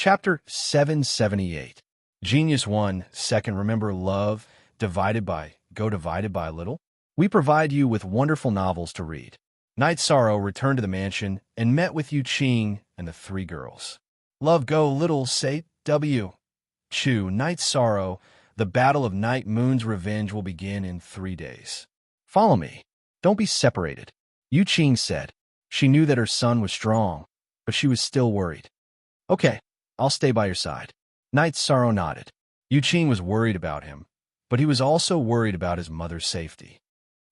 Chapter 778. Genius 1. Second, remember love divided by a little? We provide you with wonderful novels to read. Night Sorrow returned to the mansion and met with Yu Qing and the three girls. Love go little say W. Chu, Night Sorrow, the battle of Night Moon's revenge will begin in 3 days. Follow me. Don't be separated, Yu Qing said. She knew that her son was strong, but she was still worried. Okay, I'll stay by your side. Night Sorrow nodded. Yu Qing was worried about him, but he was also worried about his mother's safety.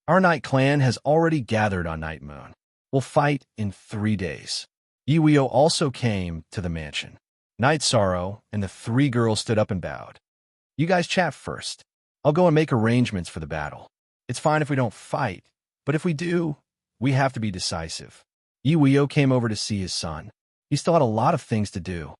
Our Night Clan has already gathered on Night Moon. We'll fight in 3 days. Yuio also came to the mansion. Night Sorrow and the three girls stood up and bowed. You guys chat first. I'll go and make arrangements for the battle. It's fine if we don't fight, but if we do, we have to be decisive. Yuio came over to see his son. He still had a lot of things to do.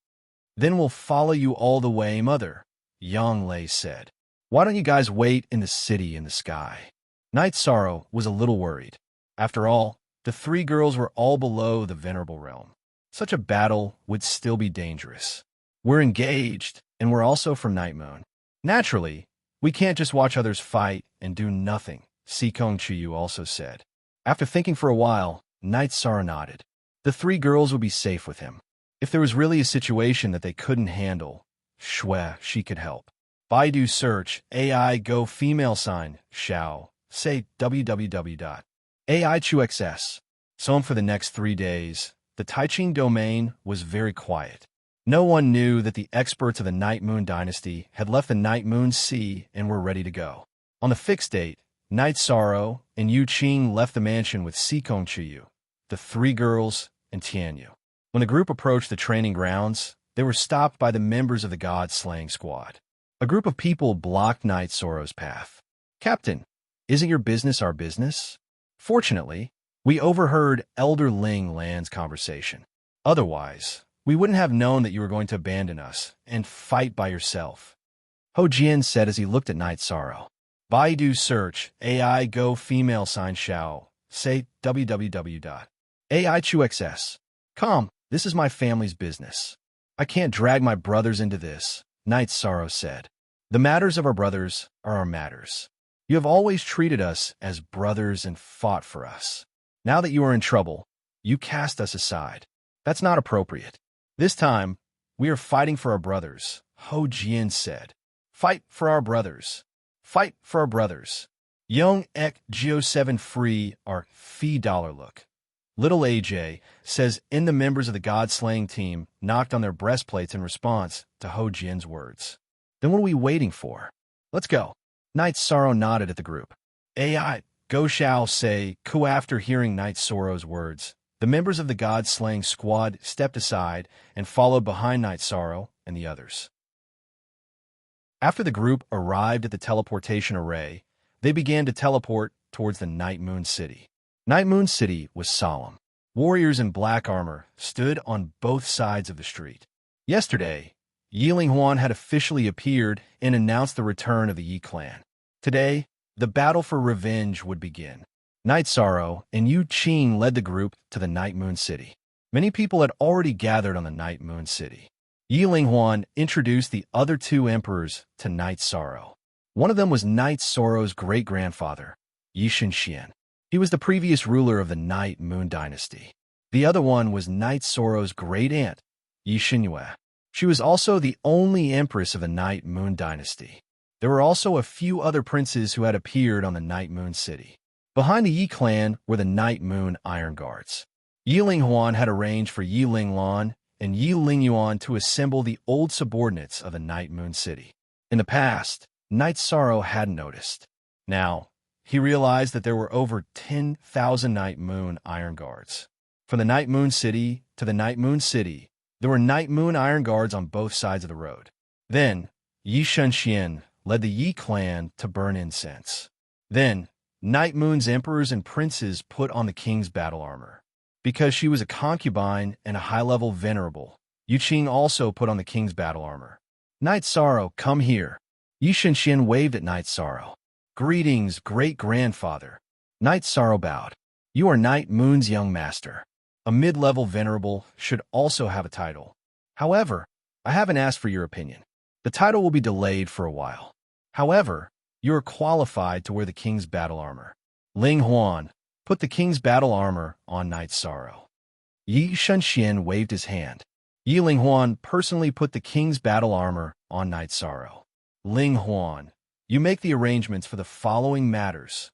Then we'll follow you all the way, Mother, Yang Lei said. Why don't you guys wait in the city in the sky? Night Sorrow was a little worried. After all, the three girls were all below the Venerable Realm. Such a battle would still be dangerous. We're engaged, and we're also from Night Moon. Naturally, we can't just watch others fight and do nothing, Sikong Chiyu also said. After thinking for a while, Night Sorrow nodded. The three girls would be safe with him. If there was really a situation that they couldn't handle, she could help. Baidu search, AI go female sign, Xiao, say www.aichuxs. So for the next 3 days, the Taiqing domain was very quiet. No one knew that the experts of the Night Moon dynasty had left the Night Moon Sea and were ready to go. On the fixed date, Night Sorrow and Yu Qing left the mansion with Sikong Chiyu, the three girls, and Tianyu. When the group approached the training grounds, they were stopped by the members of the God-slaying squad. A group of people blocked Night Sorrow's path. Captain, isn't your business our business? Fortunately, we overheard Elder Ling Lan's conversation. Otherwise, we wouldn't have known that you were going to abandon us and fight by yourself, Ho Jian said as he looked at Night Sorrow. Baidu search, AI go female sign Xiao, say www.aichuxs. Come, this is my family's business. I can't drag my brothers into this, Night Sorrow said. The matters of our brothers are our matters. You have always treated us as brothers and fought for us. Now that you are in trouble, you cast us aside. That's not appropriate. This time, we are fighting for our brothers, Ho Jian said. Fight for our brothers. Fight for our brothers. Young Ek Geo 7 free our fee dollar look. Little AJ says in the members of the God-slaying team knocked on their breastplates in response to Ho Jian's words. Then what are we waiting for? Let's go. Night Sorrow nodded at the group. AI, Go Xiao say, Ku after hearing Night Sorrow's words. The members of the God-slaying squad stepped aside and followed behind Night Sorrow and the others. After the group arrived at the teleportation array, they began to teleport towards the Night Moon City. Night Moon City was solemn. Warriors in black armor stood on both sides of the street. Yesterday, Yiling Huan had officially appeared and announced the return of the Yi clan. Today, the battle for revenge would begin. Night Sorrow and Yu Qing led the group to the Night Moon City. Many people had already gathered on the Night Moon City. Yiling Huan introduced the other two emperors to Night Sorrow. One of them was Night Sorrow's great-grandfather, Yi Shenxian. He was the previous ruler of the Night Moon dynasty. The other one was Night Sorrow's great-aunt, Yi Xinyue. She was also the only empress of the Night Moon dynasty. There were also a few other princes who had appeared on the Night Moon City. Behind the Yi clan were the Night Moon Iron Guards. Yiling Huan had arranged for Yiling Lan and Yi Lingyuan to assemble the old subordinates of the Night Moon City. In the past, Night Sorrow hadn't noticed. Now, he realized that there were over 10,000 Night Moon Iron Guards. From the Night Moon City to the Night Moon City, there were Night Moon Iron Guards on both sides of the road. Then, Yi Shenxian led the Yi clan to burn incense. Then, Night Moon's emperors and princes put on the king's battle armor. Because she was a concubine and a high-level venerable, Yu Qing also put on the king's battle armor. Night Sorrow, come here. Yi Shenxian waved at Night Sorrow. Greetings, great-grandfather. Night Sorrow bowed. You are Night Moon's young master. A mid-level venerable should also have a title. However, I haven't asked for your opinion. The title will be delayed for a while. However, you are qualified to wear the king's battle armor. Ling Huan, put the king's battle armor on Knight Sorrow. Yi Shunxian waved his hand. Yi Ling Huan personally put the king's battle armor on Knight Sorrow. Ling Huan, you make the arrangements for the following matters.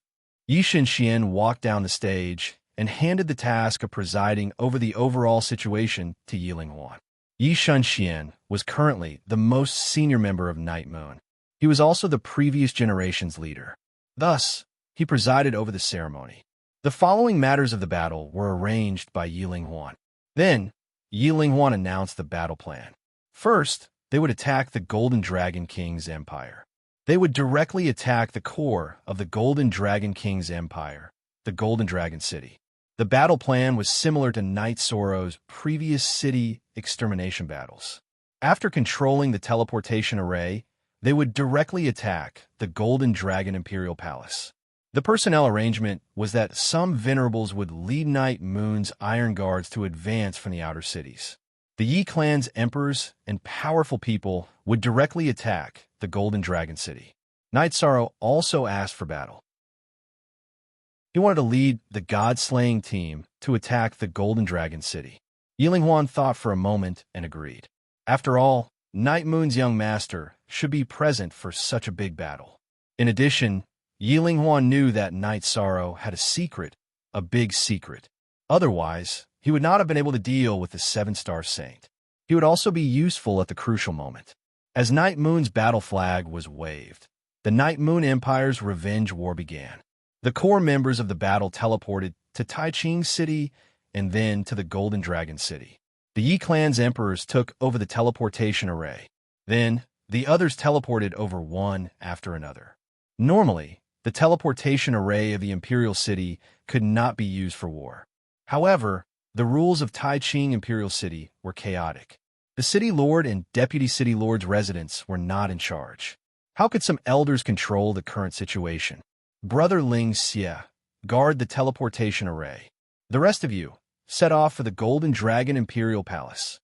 Yi Shunxian walked down the stage and handed the task of presiding over the overall situation to Yi Ling Huan. Yi Shunxian was currently the most senior member of Night Moon. He was also the previous generation's leader. Thus, he presided over the ceremony. The following matters of the battle were arranged by Yi Ling Huan. Then, Yi Ling Huan announced the battle plan. First, they would attack the Golden Dragon King's empire. They would directly attack the core of the Golden Dragon King's empire, the Golden Dragon City. The battle plan was similar to Knight Sorrow's previous city extermination battles. After controlling the teleportation array, they would directly attack the Golden Dragon Imperial Palace. The personnel arrangement was that some venerables would lead Night Moon's Iron Guards to advance from the outer cities. The Yi clan's emperors and powerful people would directly attack the Golden Dragon City. Knight Sorrow also asked for battle. He wanted to lead the god-slaying team to attack the Golden Dragon City. Yi Ling Huan thought for a moment and agreed. After all, Night Moon's young master should be present for such a big battle. In addition, Yi Ling Huan knew that Knight Sorrow had a big secret. Otherwise, he would not have been able to deal with the 7-star saint. He would also be useful at the crucial moment. As Night Moon's battle flag was waved, the Night Moon Empire's revenge war began. The core members of the battle teleported to Taiching City and then to the Golden Dragon City. The Yi clan's emperors took over the teleportation array. Then, the others teleported over one after another. Normally, the teleportation array of the Imperial City could not be used for war. However, the rules of Taiching Imperial City were chaotic. The City Lord and Deputy City Lord's residents were not in charge. How could some elders control the current situation? Brother Ling Xie, guard the teleportation array. The rest of you, set off for the Golden Dragon Imperial Palace.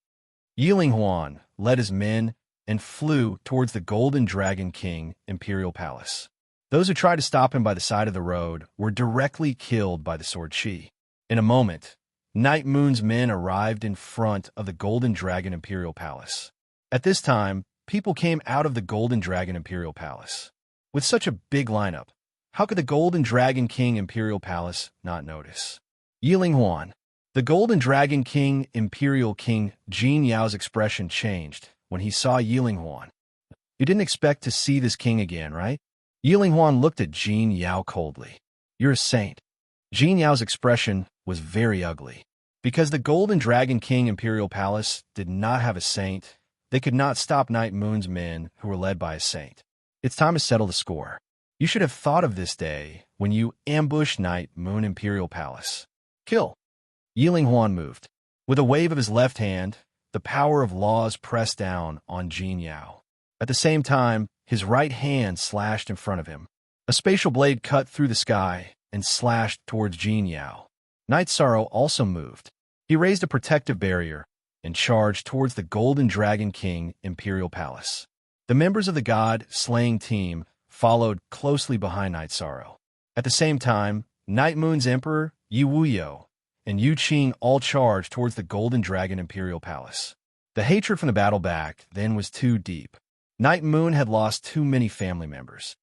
Yi Ling Huan led his men and flew towards the Golden Dragon King Imperial Palace. Those who tried to stop him by the side of the road were directly killed by the sword Qi. In a moment, Night Moon's men arrived in front of the Golden Dragon Imperial Palace. At this time, people came out of the Golden Dragon Imperial Palace. With such a big lineup, how could the Golden Dragon King Imperial Palace not notice? Yi Ling Huan. The Golden Dragon King Imperial King Jin Yao's expression changed when he saw Yi Ling Huan. You didn't expect to see this king again, right? Yi Ling Huan looked at Jin Yao coldly. You're a saint. Jin Yao's expression was very ugly. Because the Golden Dragon King Imperial Palace did not have a saint, they could not stop Night Moon's men who were led by a saint. It's time to settle the score. You should have thought of this day when you ambushed Night Moon Imperial Palace. Kill. Yi Ling Huan moved. With a wave of his left hand, the power of laws pressed down on Jin Yao. At the same time, his right hand slashed in front of him. A spatial blade cut through the sky and slashed towards Jin Yao. Knight Sorrow also moved. He raised a protective barrier and charged towards the Golden Dragon King Imperial Palace. The members of the god-slaying team followed closely behind Knight Sorrow. At the same time, Night Moon's Emperor, Yi Wuyo, and Yu Qing all charged towards the Golden Dragon Imperial Palace. The hatred from the battle back then was too deep. Night Moon had lost too many family members.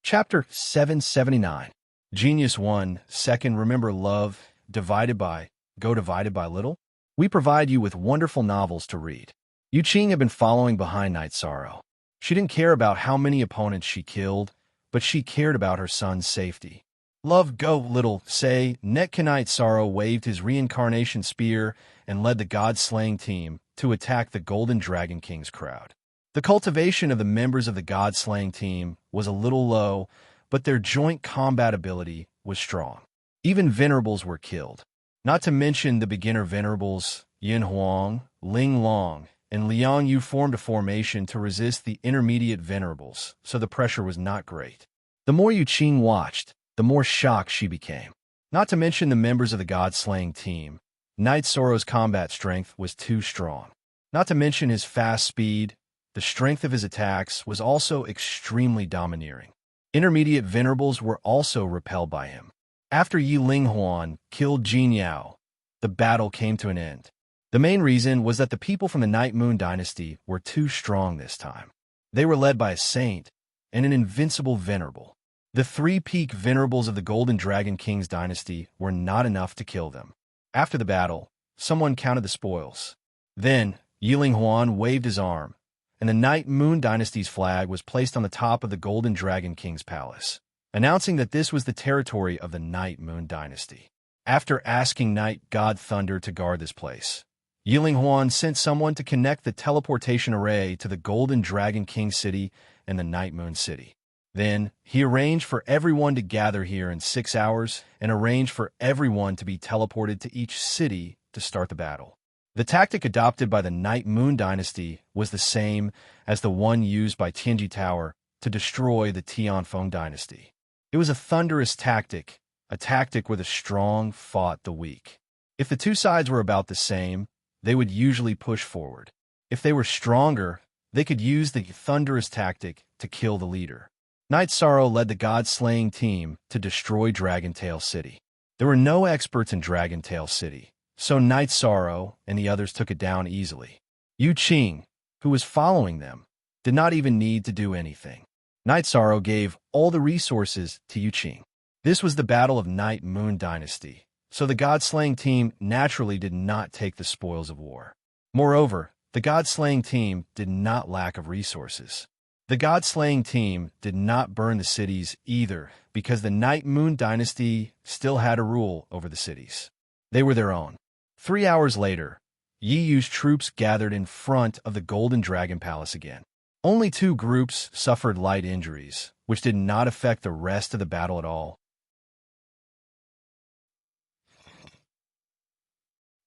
Chapter 779. Genius 1. Second, remember love, divided by little? We provide you with wonderful novels to read. Yu Qing had been following behind Knight Sorrow. She didn't care about how many opponents she killed, but she cared about her son's safety. Love go little, say, Knight Sorrow waved his reincarnation spear and led the god-slaying team to attack the Golden Dragon King's crowd. The cultivation of the members of the god-slaying team was a little low, but their joint combat ability was strong. Even venerables were killed. Not to mention the beginner venerables, Yin Huang, Ling Long, and Liang Yu formed a formation to resist the intermediate venerables, so the pressure was not great. The more Yu Qing watched, the more shocked she became. Not to mention the members of the god-slaying team. Knight Soro's combat strength was too strong. Not to mention his fast speed, the strength of his attacks was also extremely domineering. Intermediate venerables were also repelled by him. After Yi Linghuan killed Jin Yao, the battle came to an end. The main reason was that the people from the Night Moon dynasty were too strong this time. They were led by a saint and an invincible venerable. The three peak venerables of the Golden Dragon King's dynasty were not enough to kill them. After the battle, someone counted the spoils. Then, Yi Linghuan waved his arm, and the Night Moon dynasty's flag was placed on the top of the Golden Dragon King's palace, announcing that this was the territory of the Night Moon dynasty. After asking Night God Thunder to guard this place, Yi Linghuan sent someone to connect the teleportation array to the Golden Dragon King city and the Night Moon city. Then, he arranged for everyone to gather here in 6 hours and arranged for everyone to be teleported to each city to start the battle. The tactic adopted by the Night Moon dynasty was the same as the one used by Tianji Tower to destroy the Tianfeng dynasty. It was a thunderous tactic, a tactic where the strong fought the weak. If the two sides were about the same, they would usually push forward. If they were stronger, they could use the thunderous tactic to kill the leader. Knight Sorrow led the god-slaying team to destroy Dragontail City. There were no experts in Dragontail City, so Knight Sorrow and the others took it down easily. Yu Qing, who was following them, did not even need to do anything. Knight Sorrow gave all the resources to Yu Qing. This was the Battle of Night Moon Dynasty, so the god-slaying team naturally did not take the spoils of war. Moreover, the god-slaying team did not lack of resources. The god-slaying team did not burn the cities either, because the Night Moon dynasty still had a rule over the cities. They were their own. 3 hours later, Yi Yu's troops gathered in front of the Golden Dragon Palace again. Only 2 groups suffered light injuries, which did not affect the rest of the battle at all.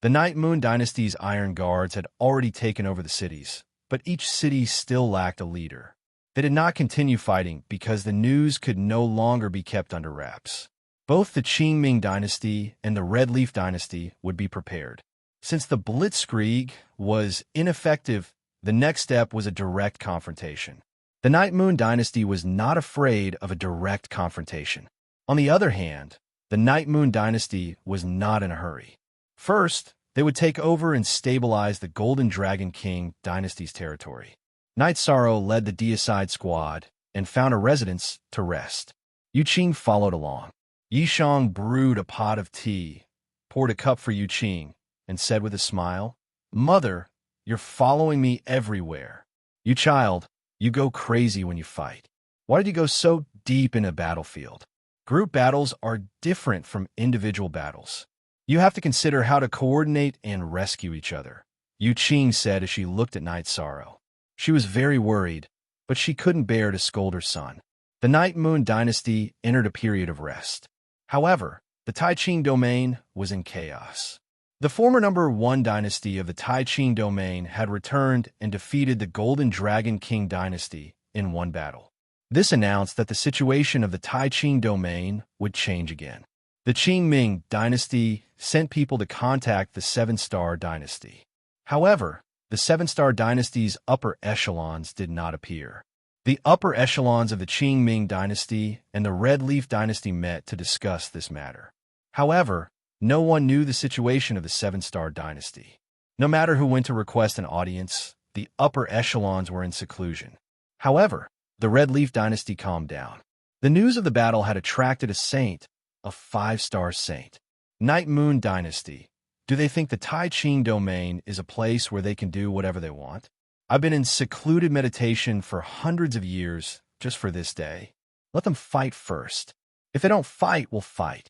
The Night Moon dynasty's Iron Guards had already taken over the cities, but each city still lacked a leader. They did not continue fighting because the news could no longer be kept under wraps. Both the Qingming dynasty and the Red Leaf dynasty would be prepared. Since the Blitzkrieg was ineffective, the next step was a direct confrontation. The Night Moon dynasty was not afraid of a direct confrontation. On the other hand, the Night Moon dynasty was not in a hurry. First, they would take over and stabilize the Golden Dragon King dynasty's territory. Knight Sorrow led the deicide squad and found a residence to rest. Yu Qing followed along. Yi Shang brewed a pot of tea, poured a cup for Yu Qing, and said with a smile, "Mother, you're following me everywhere. You child, you go crazy when you fight. Why did you go so deep in a battlefield? Group battles are different from individual battles. You have to consider how to coordinate and rescue each other," Yu Qing said as she looked at Knight Sorrow. She was very worried, but she couldn't bear to scold her son. The Night Moon dynasty entered a period of rest. However, the Tai-Qing domain was in chaos. The former number 1 dynasty of the Tai-Qing domain had returned and defeated the Golden Dragon King dynasty in one battle. This announced that the situation of the Tai-Qing domain would change again. The Qingming dynasty sent people to contact the 7-star dynasty. However, the 7-star dynasty's upper echelons did not appear. The upper echelons of the Qingming dynasty and the Red Leaf dynasty met to discuss this matter. However, no one knew the situation of the 7-star dynasty. No matter who went to request an audience, the upper echelons were in seclusion. However, the Red Leaf dynasty calmed down. The news of the battle had attracted a saint, a 5-star saint. Night Moon dynasty. Do they think the Tai-Qing domain is a place where they can do whatever they want? I've been in secluded meditation for hundreds of years just for this day. Let them fight first. If they don't fight, we'll fight.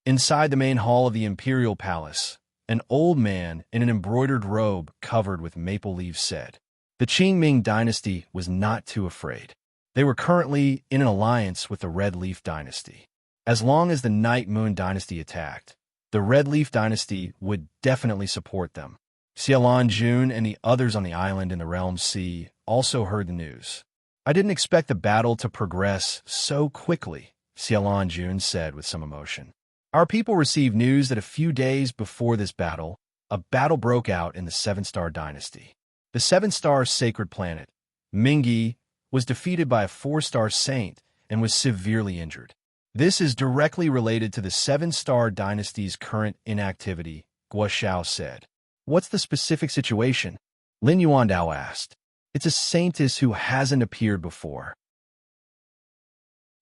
Inside the main hall of the Imperial Palace, an old man in an embroidered robe covered with maple leaves said. The Qingming dynasty was not too afraid. They were currently in an alliance with the Red Leaf dynasty. As long as the Night Moon dynasty attacked, the Red Leaf dynasty would definitely support them. Xialan Jun and the others on the island in the Realm Sea also heard the news. I didn't expect the battle to progress so quickly, Xialan Jun said with some emotion. Our people received news that a few days before this battle, a battle broke out in the Seven-Star Dynasty. The Seven-Star sacred planet, Mingi, was defeated by a 4-star saint and was severely injured. This is directly related to the Seven-Star Dynasty's current inactivity, Guo Xiao said. What's the specific situation? Lin Yuandao asked. It's a saintess who hasn't appeared before.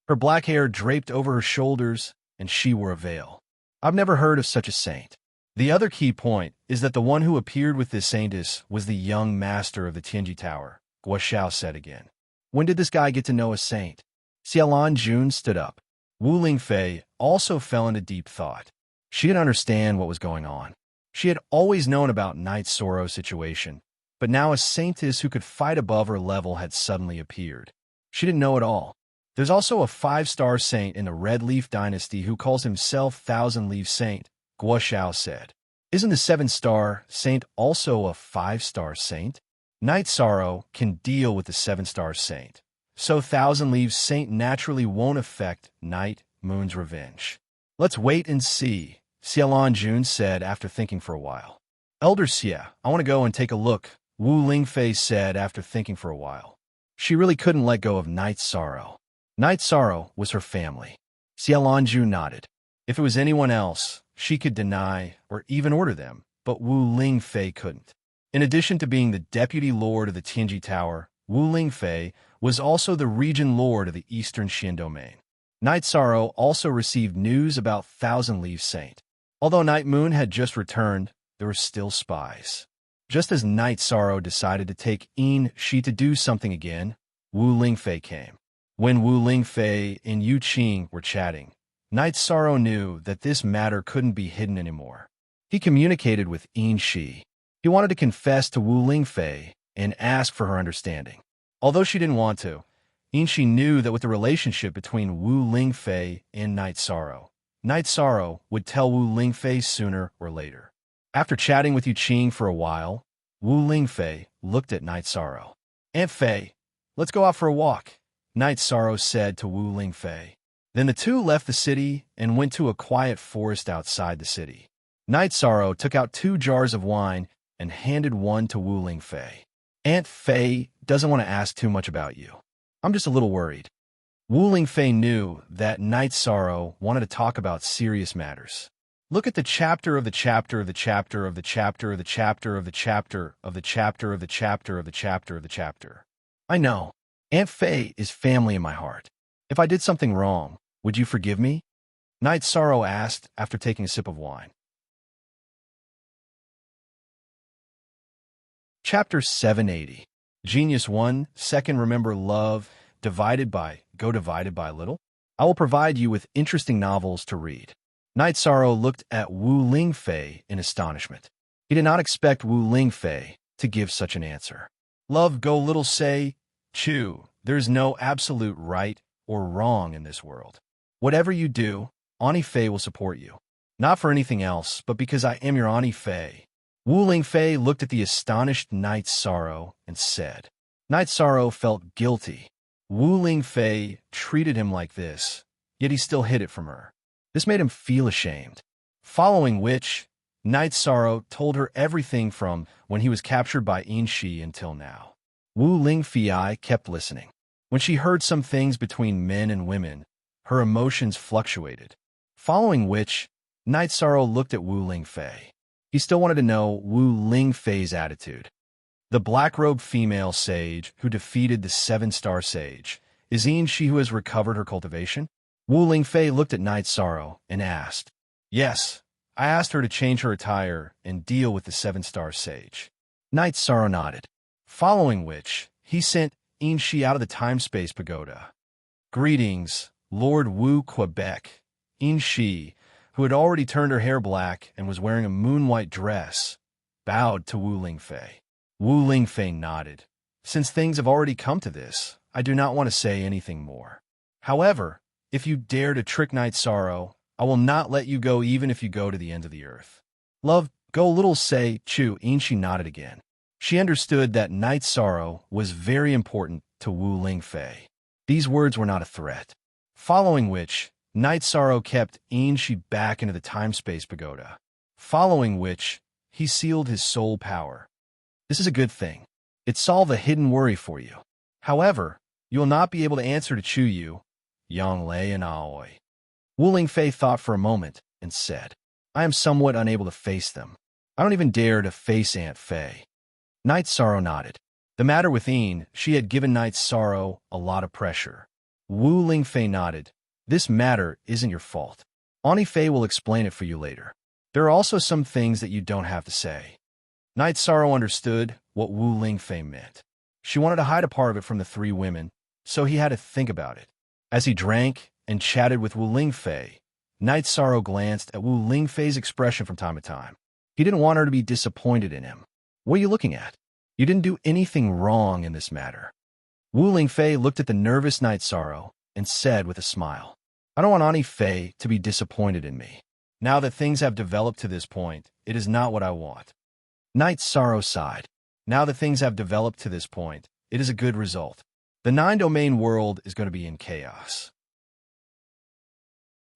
Her black hair draped over her shoulders, and she wore a veil. I've never heard of such a saint. The other key point is that the one who appeared with this saintess was the young master of the Tianji Tower, Guo Xiao said again. When did this guy get to know a saint? Xiaolan Jun stood up. Wu Lingfei also fell into deep thought. She didn't understand what was going on. She had always known about Knight Soro's situation, but now a saintess who could fight above her level had suddenly appeared. She didn't know it all. There's also a 5-star saint in the Red Leaf Dynasty who calls himself Thousand Leaf Saint, Guo Xiao said. Isn't the 7-star saint also a 5-star saint? Knight Sorrow can deal with the 7-star saint, so Thousand Leaves Saint naturally won't affect Night Moon's revenge. Let's wait and see, Xiaolan Jun said after thinking for a while. Elder Xie, I want to go and take a look, Wu Lingfei said after thinking for a while. She really couldn't let go of Night Sorrow. Night Sorrow was her family. Xiaolan Jun nodded. If it was anyone else, she could deny or even order them, but Wu Lingfei couldn't. In addition to being the deputy lord of the Tianji Tower, Wu Lingfei was also the region lord of the Eastern Xin domain. Night Sorrow also received news about Thousand Leaf Saint. Although Night Moon had just returned, there were still spies. Just as Night Sorrow decided to take Yin Shi to do something again, Wu Lingfei came. When Wu Lingfei and Yu Qing were chatting, Night Sorrow knew that this matter couldn't be hidden anymore. He communicated with Yin Shi. He wanted to confess to Wu Lingfei and ask for her understanding. Although she didn't want to, Yin Shi knew that with the relationship between Wu Lingfei and Night Sorrow would tell Wu Lingfei sooner or later. After chatting with Yu Qing for a while, Wu Lingfei looked at Night Sorrow. Aunt Fei, let's go out for a walk, Night Sorrow said to Wu Lingfei. Then the two left the city and went to a quiet forest outside the city. Night Sorrow took out 2 jars of wine and handed one to Wu Lingfei. Aunt Fei doesn't want to ask too much about you. I'm just a little worried. Wu Lingfei knew that Night Sorrow wanted to talk about serious matters. Look at the chapter of the chapter of the chapter of the chapter of the chapter of the chapter of the chapter of the chapter of the chapter of the chapter. I know. Aunt Fei is family in my heart. If I did something wrong, would you forgive me? Night Sorrow asked after taking a sip of wine. Chapter 780. Genius 1, Second Remember Love, divided by a little. I will provide you with interesting novels to read. Night Sorrow looked at Wu Lingfei in astonishment. He did not expect Wu Lingfei to give such an answer. Love go little say, Chu, there's no absolute right or wrong in this world. Whatever you do, Ani Fei will support you. Not for anything else, but because I am your Ani Fei. Wu Lingfei looked at the astonished Night Sorrow and said. Night Sorrow felt guilty. Wu Lingfei treated him like this, yet he still hid it from her. This made him feel ashamed. Following which, Night Sorrow told her everything from when he was captured by Yin Shi until now. Wu Lingfei kept listening. When she heard some things between men and women, her emotions fluctuated. Following which, Night Sorrow looked at Wu Lingfei. He still wanted to know Wu Lingfei's attitude. The black-robed female sage who defeated the 7-star sage, is Yin Shi who has recovered her cultivation? Wu Lingfei looked at Night Sorrow and asked. Yes, I asked her to change her attire and deal with the 7-star sage. Night Sorrow nodded. Following which, he sent Yin Shi out of the time-space pagoda. Greetings, Lord Wu Quebec. Yin Shi, who had already turned her hair black and was wearing a moon-white dress, bowed to Wu Lingfei. Wu Lingfei nodded. Since things have already come to this, I do not want to say anything more. However, if you dare to trick Night Sorrow, I will not let you go even if you go to the end of the earth. Love, go little say, Chu. Yin Shi nodded again. She understood that Night Sorrow was very important to Wu Lingfei. These words were not a threat. Following which, Night Sorrow kept Enshi back into the time-space pagoda, following which he sealed his soul power. This is a good thing. It solved a hidden worry for you. However, you will not be able to answer to Chuyu, Yonglei, and Aoi. Wu Lingfei thought for a moment and said, I am somewhat unable to face them. I don't even dare to face Aunt Fei. Night Sorrow nodded. The matter with Een, she had given Night Sorrow a lot of pressure. Wu Lingfei nodded. This matter isn't your fault. Auntie Fei will explain it for you later. There are also some things that you don't have to say. Night Sorrow understood what Wu Lingfei meant. She wanted to hide a part of it from the three women, so he had to think about it. As he drank and chatted with Wu Lingfei, Night Sorrow glanced at Wu Lingfei's expression from time to time. He didn't want her to be disappointed in him. What are you looking at? You didn't do anything wrong in this matter. Wu Lingfei looked at the nervous Night Sorrow and said with a smile, I don't want Auntie Fei to be disappointed in me. Now that things have developed to this point, it is not what I want. Night Sorrow sighed. Now that things have developed to this point, it is a good result. The 9-domain world is going to be in chaos.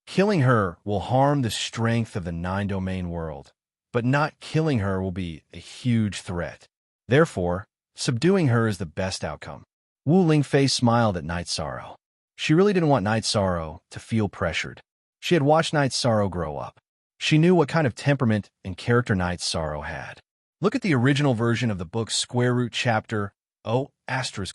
Killing her will harm the strength of the 9-domain world, but not killing her will be a huge threat. Therefore, subduing her is the best outcome. Wu Lingfei smiled at Night Sorrow. She really didn't want Night Sorrow to feel pressured. She had watched Night Sorrow grow up. She knew what kind of temperament and character Night Sorrow had. Look at the original version of the book's square root chapter O**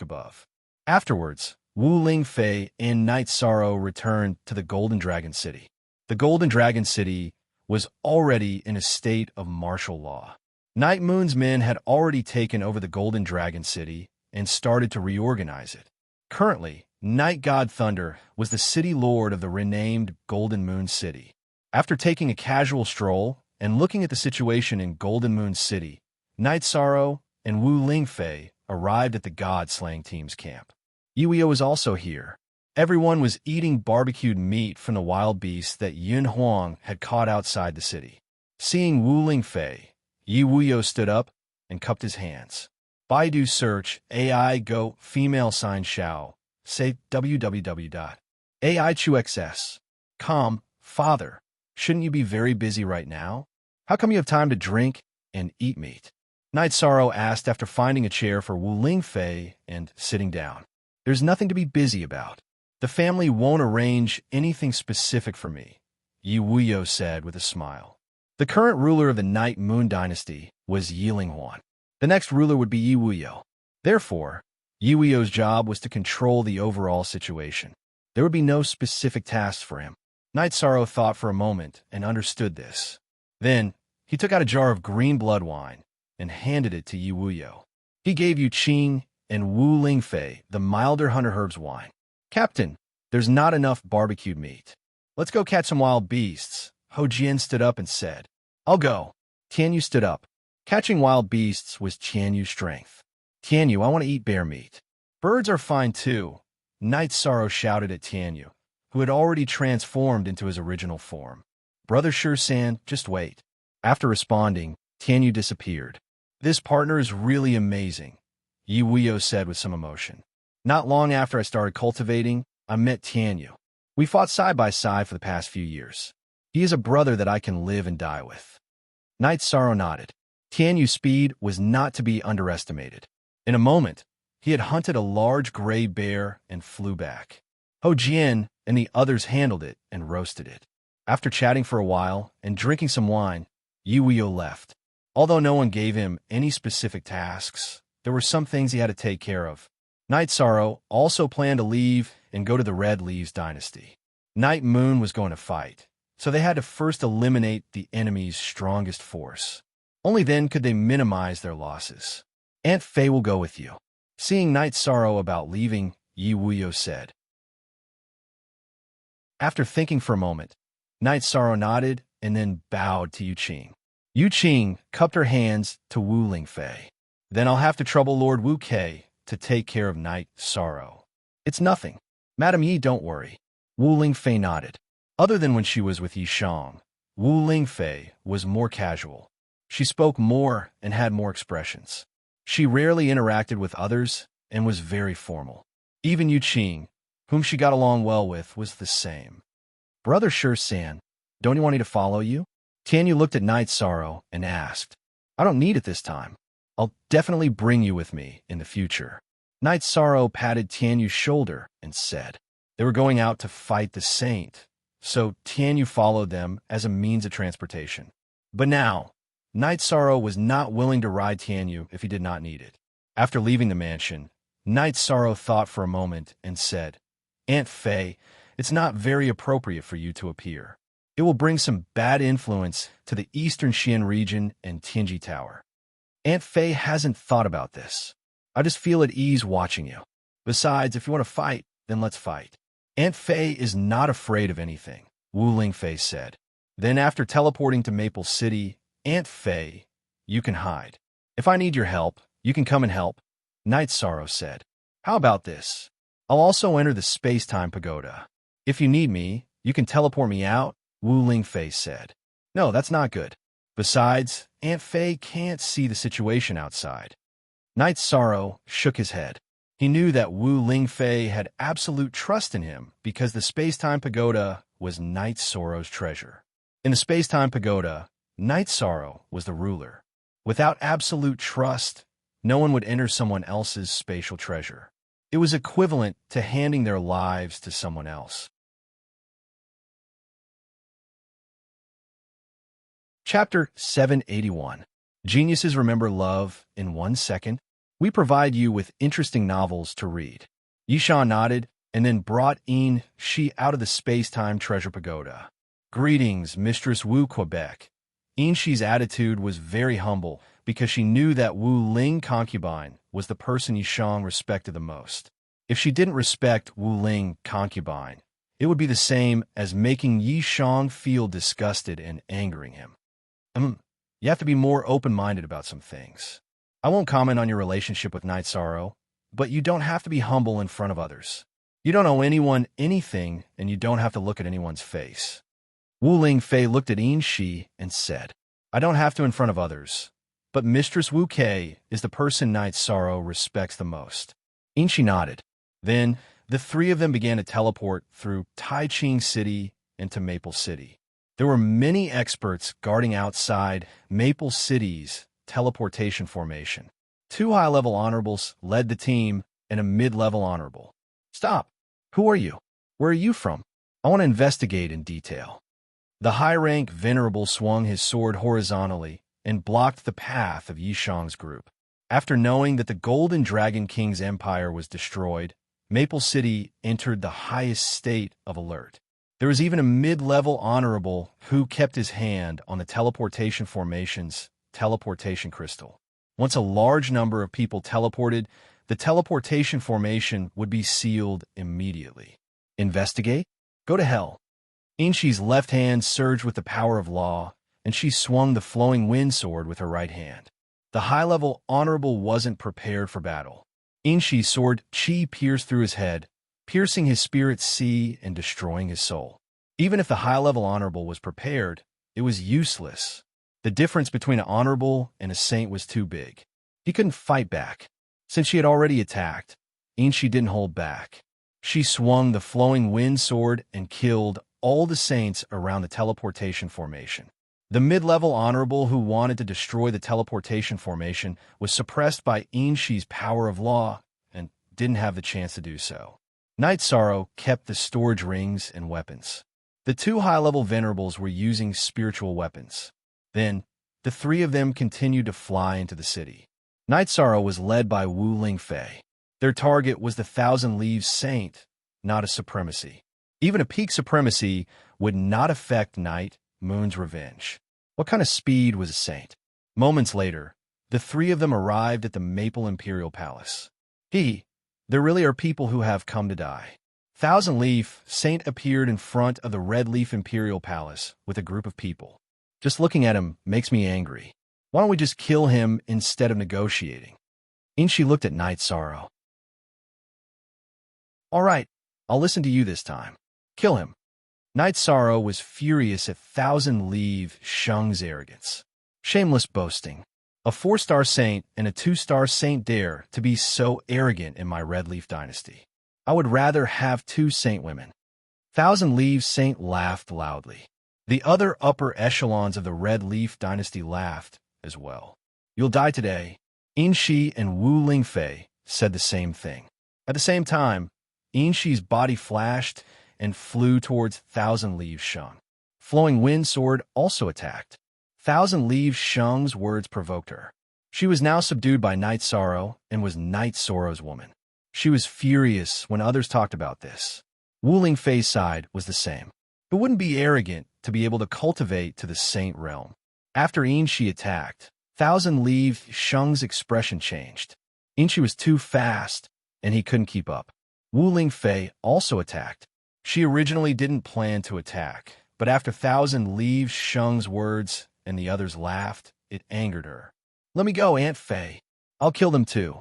above. Afterwards, Wu Lingfei and Night Sorrow returned to the Golden Dragon City. The Golden Dragon City was already in a state of martial law. Night Moon's men had already taken over the Golden Dragon City and started to reorganize it. Currently, Night God Thunder was the city lord of the renamed Golden Moon City. After taking a casual stroll and looking at the situation in Golden Moon City, Night Sorrow and Wu Lingfei arrived at the God-slaying team's camp. Yuio was also here. Everyone was eating barbecued meat from the wild beasts that Yun Huang had caught outside the city. Seeing Wu Lingfei, Yuio stood up and cupped his hands. Baidu search AI Go female sign Xiao. Say www.aichuxs.com. Father, shouldn't you be very busy right now? How come you have time to drink and eat meat? Night Sorrow asked after finding a chair for Wu Lingfei and sitting down. There's nothing to be busy about. The family won't arrange anything specific for me, Yuio said with a smile. The current ruler of the Night Moon Dynasty was Yilinghuan. The next ruler would be Yuio. Therefore, Yuio's job was to control the overall situation. There would be no specific tasks for him. Night Sorrow thought for a moment and understood this. Then, he took out a jar of green blood wine and handed it to Yuio. He gave Yu Qing and Wu Lingfei the milder Hunter Herbs wine. Captain, there's not enough barbecued meat. Let's go catch some wild beasts. Ho Jian stood up and said. I'll go. Tianyu stood up. Catching wild beasts was Tianyu's strength. Tianyu, I want to eat bear meat. Birds are fine too, Night Sorrow shouted at Tianyu, who had already transformed into his original form. Brother Sure-san, just wait. After responding, Tianyu disappeared. This partner is really amazing, Yuio said with some emotion. Not long after I started cultivating, I met Tianyu. We fought side by side for the past few years. He is a brother that I can live and die with. Night Sorrow nodded. Tianyu's speed was not to be underestimated. In a moment, he had hunted a large gray bear and flew back. Ho Jian and the others handled it and roasted it. After chatting for a while and drinking some wine, Yuio left. Although no one gave him any specific tasks, there were some things he had to take care of. Night Sorrow also planned to leave and go to the Red Leaves Dynasty. Night Moon was going to fight, so they had to first eliminate the enemy's strongest force. Only then could they minimize their losses. Aunt Fei will go with you. Seeing Night Sorrow about leaving, Yuio said. After thinking for a moment, Night Sorrow nodded and then bowed to Yu Qing. Yu Qing cupped her hands to Wu Lingfei. Then I'll have to trouble Lord Wu Kei to take care of Night Sorrow. It's nothing. Madam Yi, don't worry. Wu Lingfei nodded. Other than when she was with Yi Shang, Wu Lingfei was more casual. She spoke more and had more expressions. She rarely interacted with others and was very formal. Even Yu Qing, whom she got along well with, was the same. Brother Sure San, don't you want me to follow you? Tianyu looked at Night Sorrow and asked, I don't need it this time. I'll definitely bring you with me in the future. Night Sorrow patted Tianyu's shoulder and said, they were going out to fight the saint, so Tianyu followed them as a means of transportation. But now, Night Sorrow was not willing to ride Tianyu if he did not need it. After leaving the mansion, Night Sorrow thought for a moment and said, Aunt Fei, it's not very appropriate for you to appear. It will bring some bad influence to the Eastern Xian region and Tianji Tower. Aunt Fei hasn't thought about this. I just feel at ease watching you. Besides, if you want to fight, then let's fight. Aunt Fei is not afraid of anything, Wu Lingfei said. Then after teleporting to Maple City, Aunt Fei, you can hide. If I need your help, you can come and help, Night Sorrow said. How about this? I'll also enter the space-time pagoda. If you need me, you can teleport me out, Wu Lingfei said. No, that's not good. Besides, Aunt Fei can't see the situation outside. Night Sorrow shook his head. He knew that Wu Lingfei had absolute trust in him because the space-time pagoda was Night Sorrow's treasure. In the space-time pagoda, Night Sorrow was the ruler. Without absolute trust, no one would enter someone else's spatial treasure. It was equivalent to handing their lives to someone else. Chapter 781. Geniuses Remember Love in 1 Second. We provide you with interesting novels to read. Yishan nodded and then brought In Shi out of the space-time treasure pagoda. Greetings, Mistress Wu Quebec. In Shi's attitude was very humble because she knew that Wu Ling concubine was the person Yishang respected the most. If she didn't respect Wu Ling concubine, it would be the same as making Yishang feel disgusted and angering him. You have to be more open-minded about some things. I won't comment on your relationship with Night Sorrow, but you don't have to be humble in front of others. You don't owe anyone anything, and you don't have to look at anyone's face. Wu Lingfei looked at In Shi and said, I don't have to in front of others, but Mistress Wu Kei is the person Night Sorrow respects the most. In Shi nodded. Then, the three of them began to teleport through Taiching City into Maple City. There were many experts guarding outside Maple City's teleportation formation. 2 high-level honorables led the team and a mid-level honorable. Stop! Who are you? Where are you from? I want to investigate in detail. The high-rank venerable swung his sword horizontally and blocked the path of Yishang's group. After knowing that the Golden Dragon King's empire was destroyed, Maple City entered the highest state of alert. There was even a mid-level honorable who kept his hand on the teleportation formation's teleportation crystal. Once a large number of people teleported, the teleportation formation would be sealed immediately. Investigate? Go to hell. In Shi's left hand surged with the power of law, and she swung the flowing wind sword with her right hand. The high-level honorable wasn't prepared for battle. In Shi's sword chi pierced through his head, piercing his spirit sea and destroying his soul. Even if the high-level honorable was prepared, it was useless. The difference between an honorable and a saint was too big. He couldn't fight back. Since she had already attacked, In Shi didn't hold back. She swung the flowing wind sword and killed all the saints around the teleportation formation. The mid-level honorable who wanted to destroy the teleportation formation was suppressed by In Shi's power of law and didn't have the chance to do so. Night Sorrow kept the storage rings and weapons. The 2 high-level venerables were using spiritual weapons. Then, the 3 of them continued to fly into the city. Night Sorrow was led by Wu Lingfei. Their target was the Thousand Leaves Saint, not a supremacy. Even a peak supremacy would not affect Night Moon's revenge. What kind of speed was a saint? Moments later, the 3 of them arrived at the Maple Imperial Palace. There really are people who have come to die. Thousand Leaf Saint appeared in front of the Red Leaf Imperial Palace with a group of people. Just looking at him makes me angry. Why don't we just kill him instead of negotiating? In Shi looked at Night Sorrow. All right, I'll listen to you this time. Kill him. Night Sorrow was furious at Thousand Leaf Shung's arrogance. Shameless boasting. A 4-star saint and a 2-star saint dare to be so arrogant in my Red Leaf dynasty. I would rather have 2 saint women. Thousand Leaves Saint laughed loudly. The other upper echelons of the Red Leaf dynasty laughed as well. You'll die today. Inshi and Wu Lingfei said the same thing. At the same time, Inshi's body flashed and flew towards Thousand Leaves Sheng. Flowing Wind Sword also attacked. Thousand Leaves Sheng's words provoked her. She was now subdued by Night Sorrow and was Night Sorrow's woman. She was furious when others talked about this. Wu Lingfei's side was the same. It wouldn't be arrogant to be able to cultivate to the Saint realm. After Inshi attacked, Thousand Leaves Sheng's expression changed. Inshi was too fast, and he couldn't keep up. Wu Lingfei also attacked. She originally didn't plan to attack, but after Thousand Leaves Sheng's words and the others laughed, it angered her. Let me go, Aunt Fei. I'll kill them too.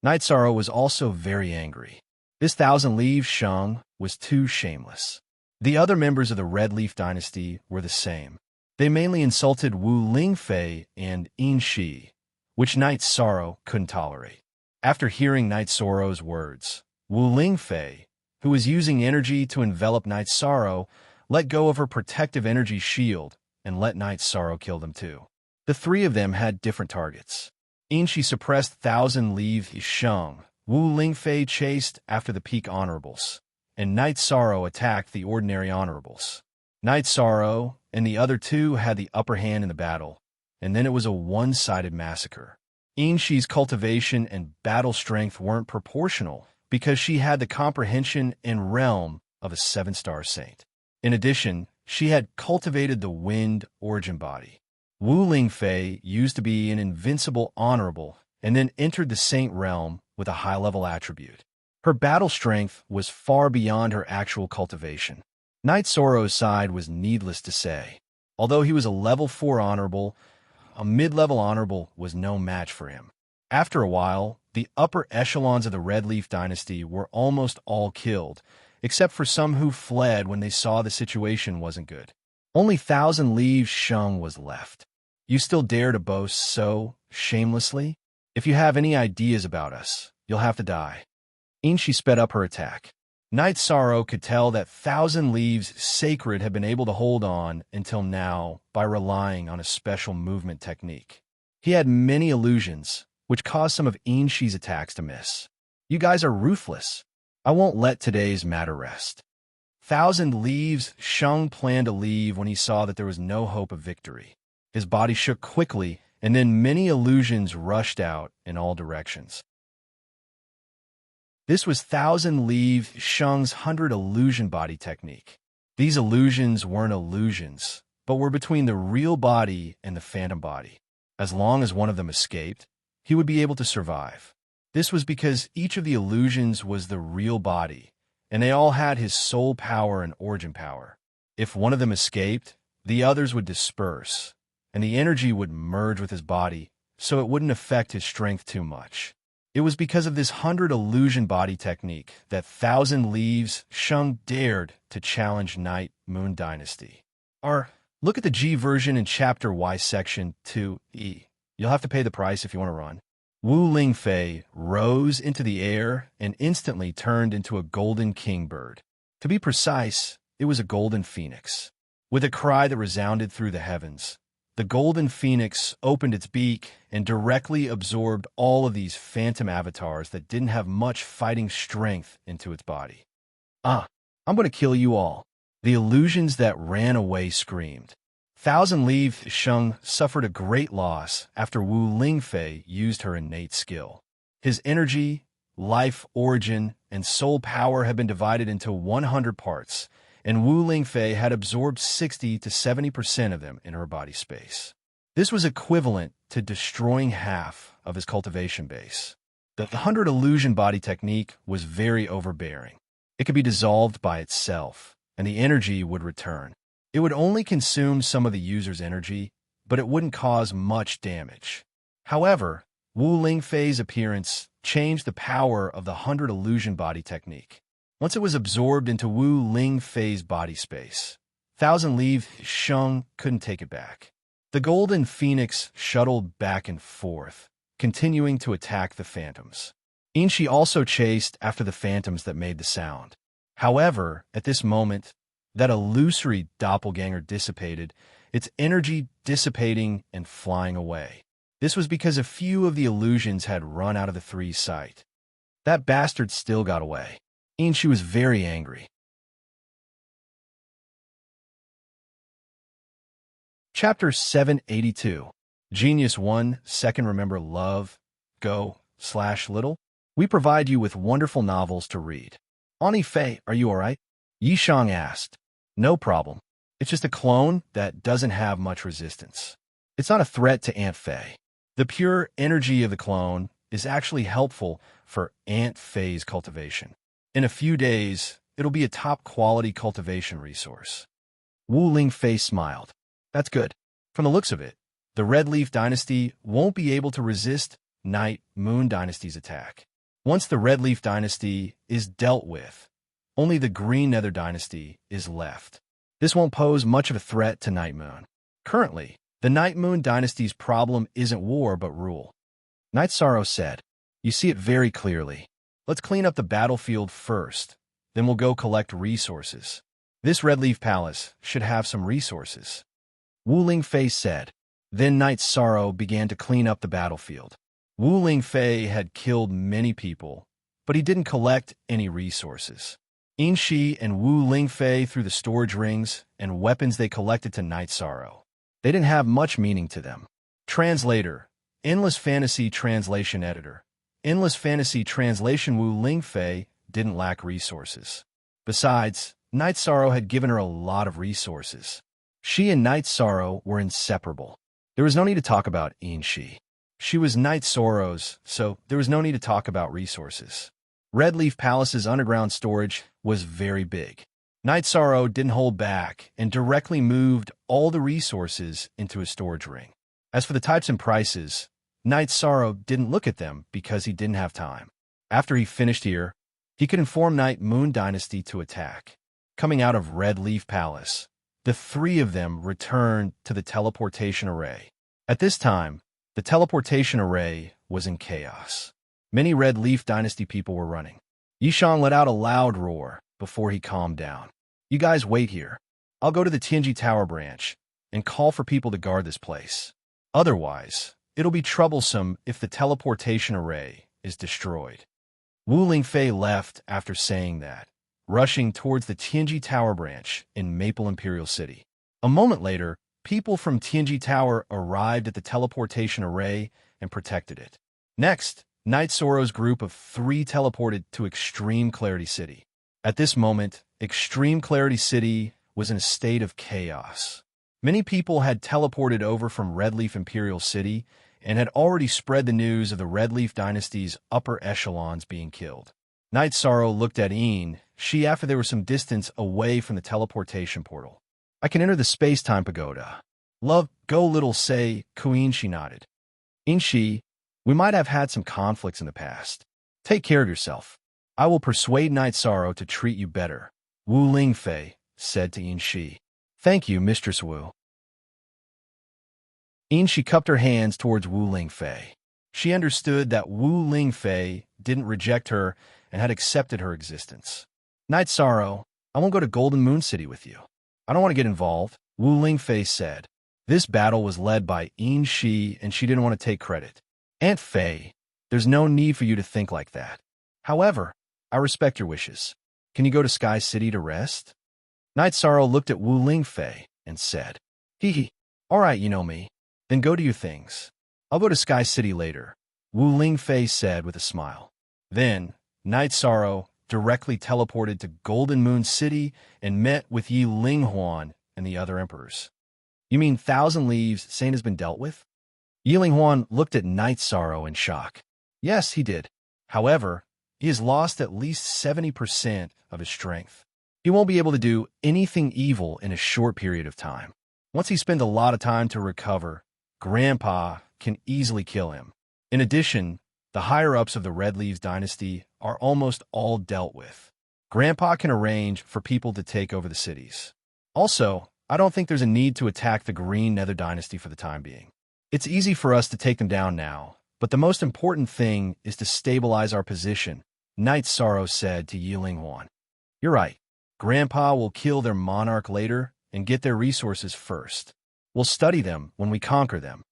Night Sorrow was also very angry. This Thousand Leaves Sheng was too shameless. The other members of the Red Leaf dynasty were the same. They mainly insulted Wu Lingfei and Inshi, which Night Sorrow couldn't tolerate. After hearing Night Sorrow's words, Wu Lingfei, who was using energy to envelop Night Sorrow, let go of her protective energy shield and let Night Sorrow kill them too. The three of them had different targets. Inshi suppressed Thousand Leaves Sheng, Wu Lingfei chased after the peak honorables, and Night Sorrow attacked the ordinary honorables. Night Sorrow and the other two had the upper hand in the battle, and then it was a one-sided massacre. Inshi's cultivation and battle strength weren't proportional because she had the comprehension and realm of a 7-star saint. In addition, she had cultivated the wind origin body. Wu Lingfei used to be an invincible honorable and then entered the saint realm with a high-level attribute. Her battle strength was far beyond her actual cultivation. Night Sorrow's side was needless to say. Although he was a level 4 honorable, a mid-level honorable was no match for him. After a while, the upper echelons of the Red Leaf dynasty were almost all killed, except for some who fled when they saw the situation wasn't good. Only Thousand Leaves Sheng was left. You still dare to boast so shamelessly? If you have any ideas about us, you'll have to die. Inshi sped up her attack. Night Sorrow could tell that Thousand Leaves Sacred had been able to hold on until now by relying on a special movement technique. He had many illusions, which caused some of Inshi's attacks to miss. You guys are ruthless. I won't let today's matter rest. Thousand Leaves Sheng planned to leave when he saw that there was no hope of victory. His body shook quickly, and then many illusions rushed out in all directions. This was Thousand Leaves Sheng's 100 illusion body technique. These illusions weren't illusions, but were between the real body and the phantom body. As long as one of them escaped, he would be able to survive. This was because each of the illusions was the real body, and they all had his soul power and origin power. If one of them escaped, the others would disperse, and the energy would merge with his body, so it wouldn't affect his strength too much. It was because of this 100 illusion body technique that Thousand Leaves Sheng dared to challenge Night Moon Dynasty. Look at the G version in Chapter Y Section 2E. You'll have to pay the price if you want to run. Wu Lingfei rose into the air and instantly turned into a golden kingbird. To be precise, it was a golden phoenix. With a cry that resounded through the heavens, the golden phoenix opened its beak and directly absorbed all of these phantom avatars that didn't have much fighting strength into its body. I'm going to kill you all. The illusions that ran away screamed. Thousand Leaves Sheng suffered a great loss after Wu Lingfei used her innate skill. His energy, life origin, and soul power had been divided into 100 parts, and Wu Lingfei had absorbed 60 to 70% of them in her body space. This was equivalent to destroying half of his cultivation base. The 100 illusion body technique was very overbearing. It could be dissolved by itself, and the energy would return. It would only consume some of the user's energy, but it wouldn't cause much damage. However, Wu Lingfei's appearance changed the power of the 100 illusion body technique. Once it was absorbed into Wu Lingfei's body space, Thousand Leaves Sheng couldn't take it back. The golden phoenix shuttled back and forth, continuing to attack the phantoms. Inshi also chased after the phantoms that made the sound. However, at this moment, that illusory doppelganger dissipated, its energy dissipating and flying away. This was because a few of the illusions had run out of the three's sight. That bastard still got away. She was very angry. Chapter 782. Genius 1, Second Remember Love, Go/Little. We provide you with wonderful novels to read. Ani Fei, are you alright? Yishang asked. No problem. It's just a clone that doesn't have much resistance. It's not a threat to Aunt Fei. The pure energy of the clone is actually helpful for Aunt Fei's cultivation. In a few days, it'll be a top-quality cultivation resource. Wu Lingfei smiled. That's good. From the looks of it, the Red Leaf Dynasty won't be able to resist Night Moon Dynasty's attack. Once the Red Leaf Dynasty is dealt with, only the Green Nether Dynasty is left. This won't pose much of a threat to Night Moon. Currently, the Night Moon Dynasty's problem isn't war but rule. Night Sorrow said, You see it very clearly. Let's clean up the battlefield first, then we'll go collect resources. This Red Leaf Palace should have some resources. Wu Lingfei said. Then Night Sorrow began to clean up the battlefield. Wu Lingfei had killed many people, but he didn't collect any resources. Inshi and Wu Lingfei threw the storage rings and weapons they collected to Night Sorrow. They didn't have much meaning to them. Translator, Endless Fantasy Translation Editor. Endless Fantasy Translation. Wu Lingfei didn't lack resources. Besides, Night Sorrow had given her a lot of resources. She and Night Sorrow were inseparable. There was no need to talk about Inshi. She was Night Sorrow's, so there was no need to talk about resources. Red Leaf Palace's underground storage was very big. Night Sorrow didn't hold back and directly moved all the resources into a storage ring. As for the types and prices, Night Sorrow didn't look at them because he didn't have time. After he finished here, he could inform Night Moon Dynasty to attack. Coming out of Red Leaf Palace, the three of them returned to the teleportation array. At this time, the teleportation array was in chaos. Many Red Leaf Dynasty people were running. Yishang let out a loud roar before he calmed down. You guys wait here. I'll go to the Tianji Tower branch and call for people to guard this place. Otherwise, it'll be troublesome if the teleportation array is destroyed. Wu Lingfei left after saying that, rushing towards the Tianji Tower branch in Maple Imperial City. A moment later, people from Tianji Tower arrived at the teleportation array and protected it. Next, Night Sorrow's group of 3 teleported to Extreme Clarity City. At this moment, Extreme Clarity City was in a state of chaos. Many people had teleported over from Red Leaf Imperial City and had already spread the news of the Red Leaf Dynasty's upper echelons being killed. Night Sorrow looked at She after there was some distance away from the teleportation portal. I can enter the space-time pagoda. Love, go little say, Queen, she nodded. Inshi, we might have had some conflicts in the past. Take care of yourself. I will persuade Night Sorrow to treat you better, Wu Lingfei said to Inshi. Thank you, Mistress Wu. Inshi cupped her hands towards Wu Lingfei. She understood that Wu Lingfei didn't reject her and had accepted her existence. Night Sorrow, I won't go to Golden Moon City with you. I don't want to get involved, Wu Lingfei said. This battle was led by Inshi and she didn't want to take credit. Aunt Fei, there's no need for you to think like that. However, I respect your wishes. Can you go to Sky City to rest? Night Sorrow looked at Wu Lingfei and said, Hee hee, all right, you know me. Then go do your things. I'll go to Sky City later, Wu Lingfei said with a smile. Then, Night Sorrow directly teleported to Golden Moon City and met with Yi Linghuan and the other emperors. You mean Thousand Leaves Saint has been dealt with? Yi Linghuan looked at Night Sorrow in shock. Yes, he did. However, he has lost at least 70% of his strength. He won't be able to do anything evil in a short period of time. Once he spends a lot of time to recover, Grandpa can easily kill him. In addition, the higher-ups of the Red Leaves Dynasty are almost all dealt with. Grandpa can arrange for people to take over the cities. Also, I don't think there's a need to attack the Green Nether Dynasty for the time being. It's easy for us to take them down now, but the most important thing is to stabilize our position, Night Sorrow said to Yi Linghuan. You're right. Grandpa will kill their monarch later and get their resources first. We'll study them when we conquer them.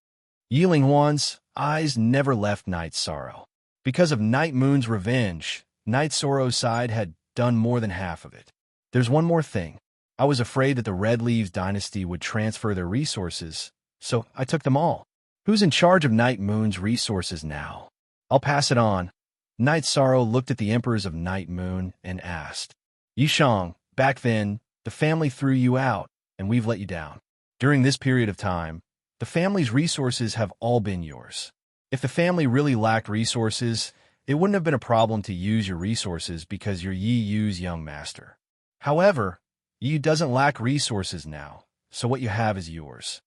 Yi Linghuan's eyes never left Night Sorrow. Because of Night Moon's revenge, Night Sorrow's side had done more than half of it. There's one more thing. I was afraid that the Red Leaves dynasty would transfer their resources, so I took them all. Who's in charge of Night Moon's resources now? I'll pass it on. Night Sorrow looked at the emperors of Night Moon and asked, Yishang, back then, the family threw you out, and we've let you down. During this period of time, the family's resources have all been yours. If the family really lacked resources, it wouldn't have been a problem to use your resources because you're Yi Yu's young master. However, Yi doesn't lack resources now, so what you have is yours.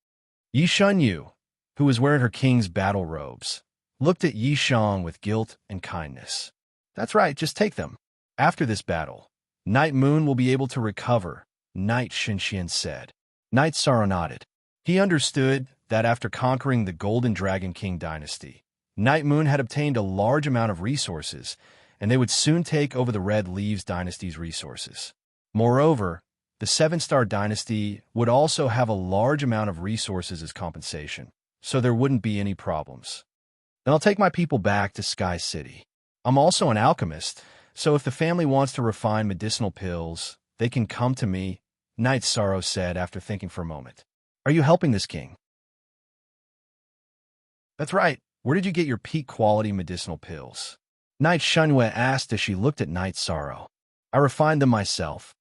Yi Shunyu, who was wearing her king's battle robes, looked at Yi Shang with guilt and kindness. That's right, just take them. After this battle, Night Moon will be able to recover, Night Shenxian said. Night Sorrow nodded. He understood that after conquering the Golden Dragon King dynasty, Night Moon had obtained a large amount of resources, and they would soon take over the Red Leaves dynasty's resources. Moreover, the Seven-Star Dynasty would also have a large amount of resources as compensation, so there wouldn't be any problems. Then I'll take my people back to Sky City. I'm also an alchemist, so if the family wants to refine medicinal pills, they can come to me, Night Sorrow said after thinking for a moment. Are you helping this king? That's right. Where did you get your peak-quality medicinal pills? Night Shunyu asked as she looked at Night Sorrow. I refined them myself.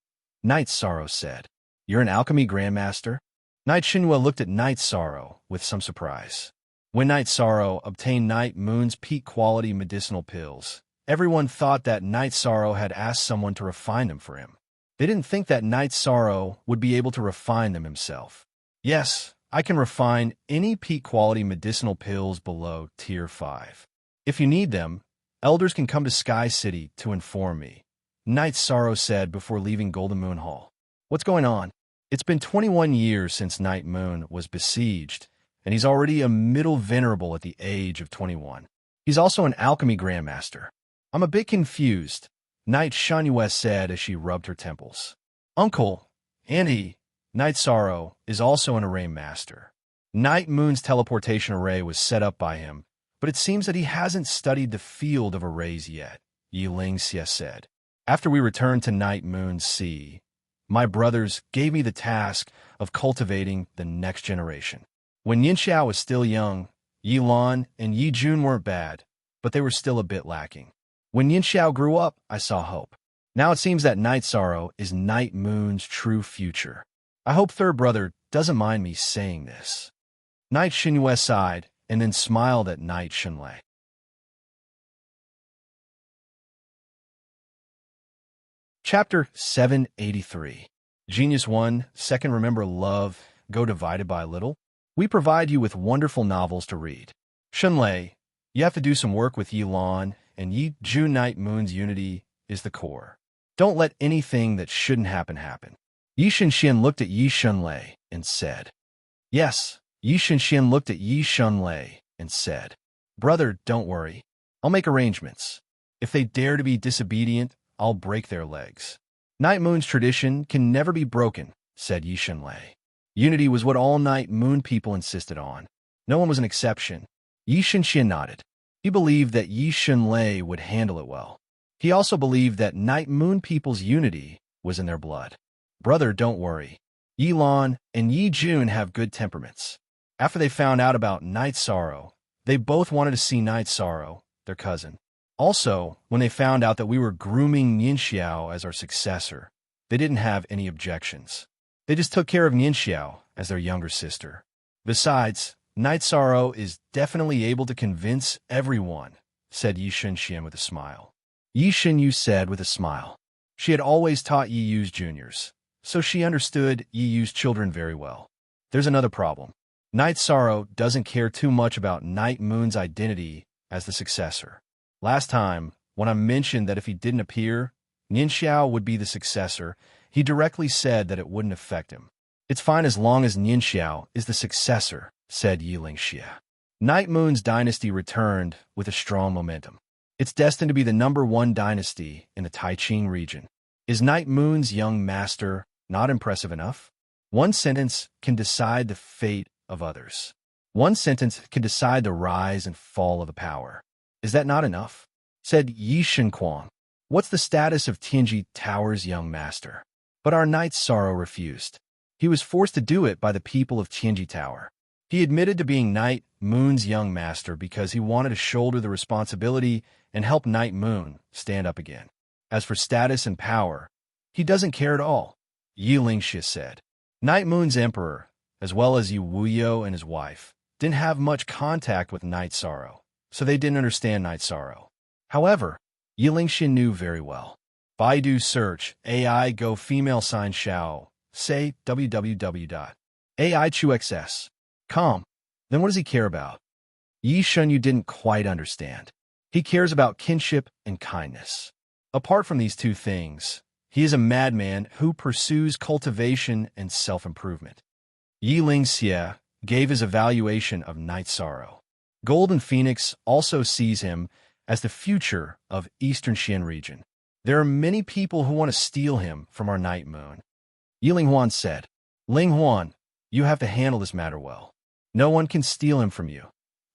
Night Sorrow said. You're an alchemy grandmaster? Night Shunyu looked at Night Sorrow with some surprise. When Night Sorrow obtained Night Moon's peak-quality medicinal pills, everyone thought that Night Sorrow had asked someone to refine them for him. They didn't think that Night Sorrow would be able to refine them himself. Yes, I can refine any peak-quality medicinal pills below Tier 5. If you need them, elders can come to Sky City to inform me, Night Sorrow said before leaving Golden Moon Hall. What's going on? It's been 21 years since Night Moon was besieged, and he's already a middle venerable at the age of 21. He's also an alchemy grandmaster. I'm a bit confused, Night Shunyu said as she rubbed her temples. Uncle, Auntie, Night Sorrow is also an array master. Night Moon's teleportation array was set up by him, but it seems that he hasn't studied the field of arrays yet, Yi Lingxia said. After we returned to Night Moon's sea, my brothers gave me the task of cultivating the next generation. When Yin Xiao was still young, Yi Lan and Yi Jun weren't bad, but they were still a bit lacking. When Yin Xiao grew up, I saw hope. Now it seems that Night Sorrow is Night Moon's true future. I hope third brother doesn't mind me saying this. Night Xinyu sighed and then smiled at Night Shenlei. Chapter 783. Genius 1, Second Remember Love, Go Divided by a Little. We provide you with wonderful novels to read. Shenlei, you have to do some work with Yi Lan, and Yi Jun. Night Moon's unity is the core. Don't let anything that shouldn't happen happen. Yi Shenxian looked at Yi Shenlei and said. Yes, Yi Shenxian looked at Yi Shenlei and said. Brother, don't worry. I'll make arrangements. If they dare to be disobedient, I'll break their legs. Night Moon's tradition can never be broken, said Yi Shenlei. Unity was what all Night Moon people insisted on. No one was an exception. Yi Shenxian nodded. He believed that Yi Shenlei would handle it well. He also believed that Night Moon people's unity was in their blood. Brother, don't worry. Yi Lan and Yi Jun have good temperaments. After they found out about Night Sorrow, they both wanted to see Night Sorrow, their cousin. Also, when they found out that we were grooming Yin Xiao as our successor, they didn't have any objections. They just took care of Yin Xiao as their younger sister. Besides, Night Sorrow is definitely able to convince everyone, said Yi Shenxian with a smile. Yi Shenyu said with a smile. She had always taught Yi Yu's juniors, so she understood Yi Yu's children very well. There's another problem. Night Sorrow doesn't care too much about Night Moon's identity as the successor. Last time, when I mentioned that if he didn't appear, Yin Xiao would be the successor, he directly said that it wouldn't affect him. It's fine as long as Yin Xiao is the successor, said Yi Lingxia. Night Moon's dynasty returned with a strong momentum. It's destined to be the #1 dynasty in the Taiching region. Is Night Moon's young master not impressive enough? One sentence can decide the fate of others. One sentence can decide the rise and fall of a power. Is that not enough? Said Yi Shenquan. What's the status of Tianji Tower's young master? But our Knight Sorrow refused. He was forced to do it by the people of Tianji Tower. He admitted to being Night Moon's young master because he wanted to shoulder the responsibility and help Night Moon stand up again. As for status and power, he doesn't care at all, Yi Lingxia said. Night Moon's emperor, as well as Yu Wuyo and his wife, didn't have much contact with Night Sorrow, so they didn't understand Night Sorrow. However, Yi Lingxia knew very well. Baidu search AI go female sign Xiao, say www.aichuxs.com. Then what does he care about? Yi Shunyu didn't quite understand. He cares about kinship and kindness. Apart from these two things, he is a madman who pursues cultivation and self-improvement. Yi Lingxia gave his evaluation of Night Sorrow. Golden Phoenix also sees him as the future of Eastern Xian region. There are many people who want to steal him from our Night Moon. Yi Linghuan said, Linghuan, you have to handle this matter well. No one can steal him from you.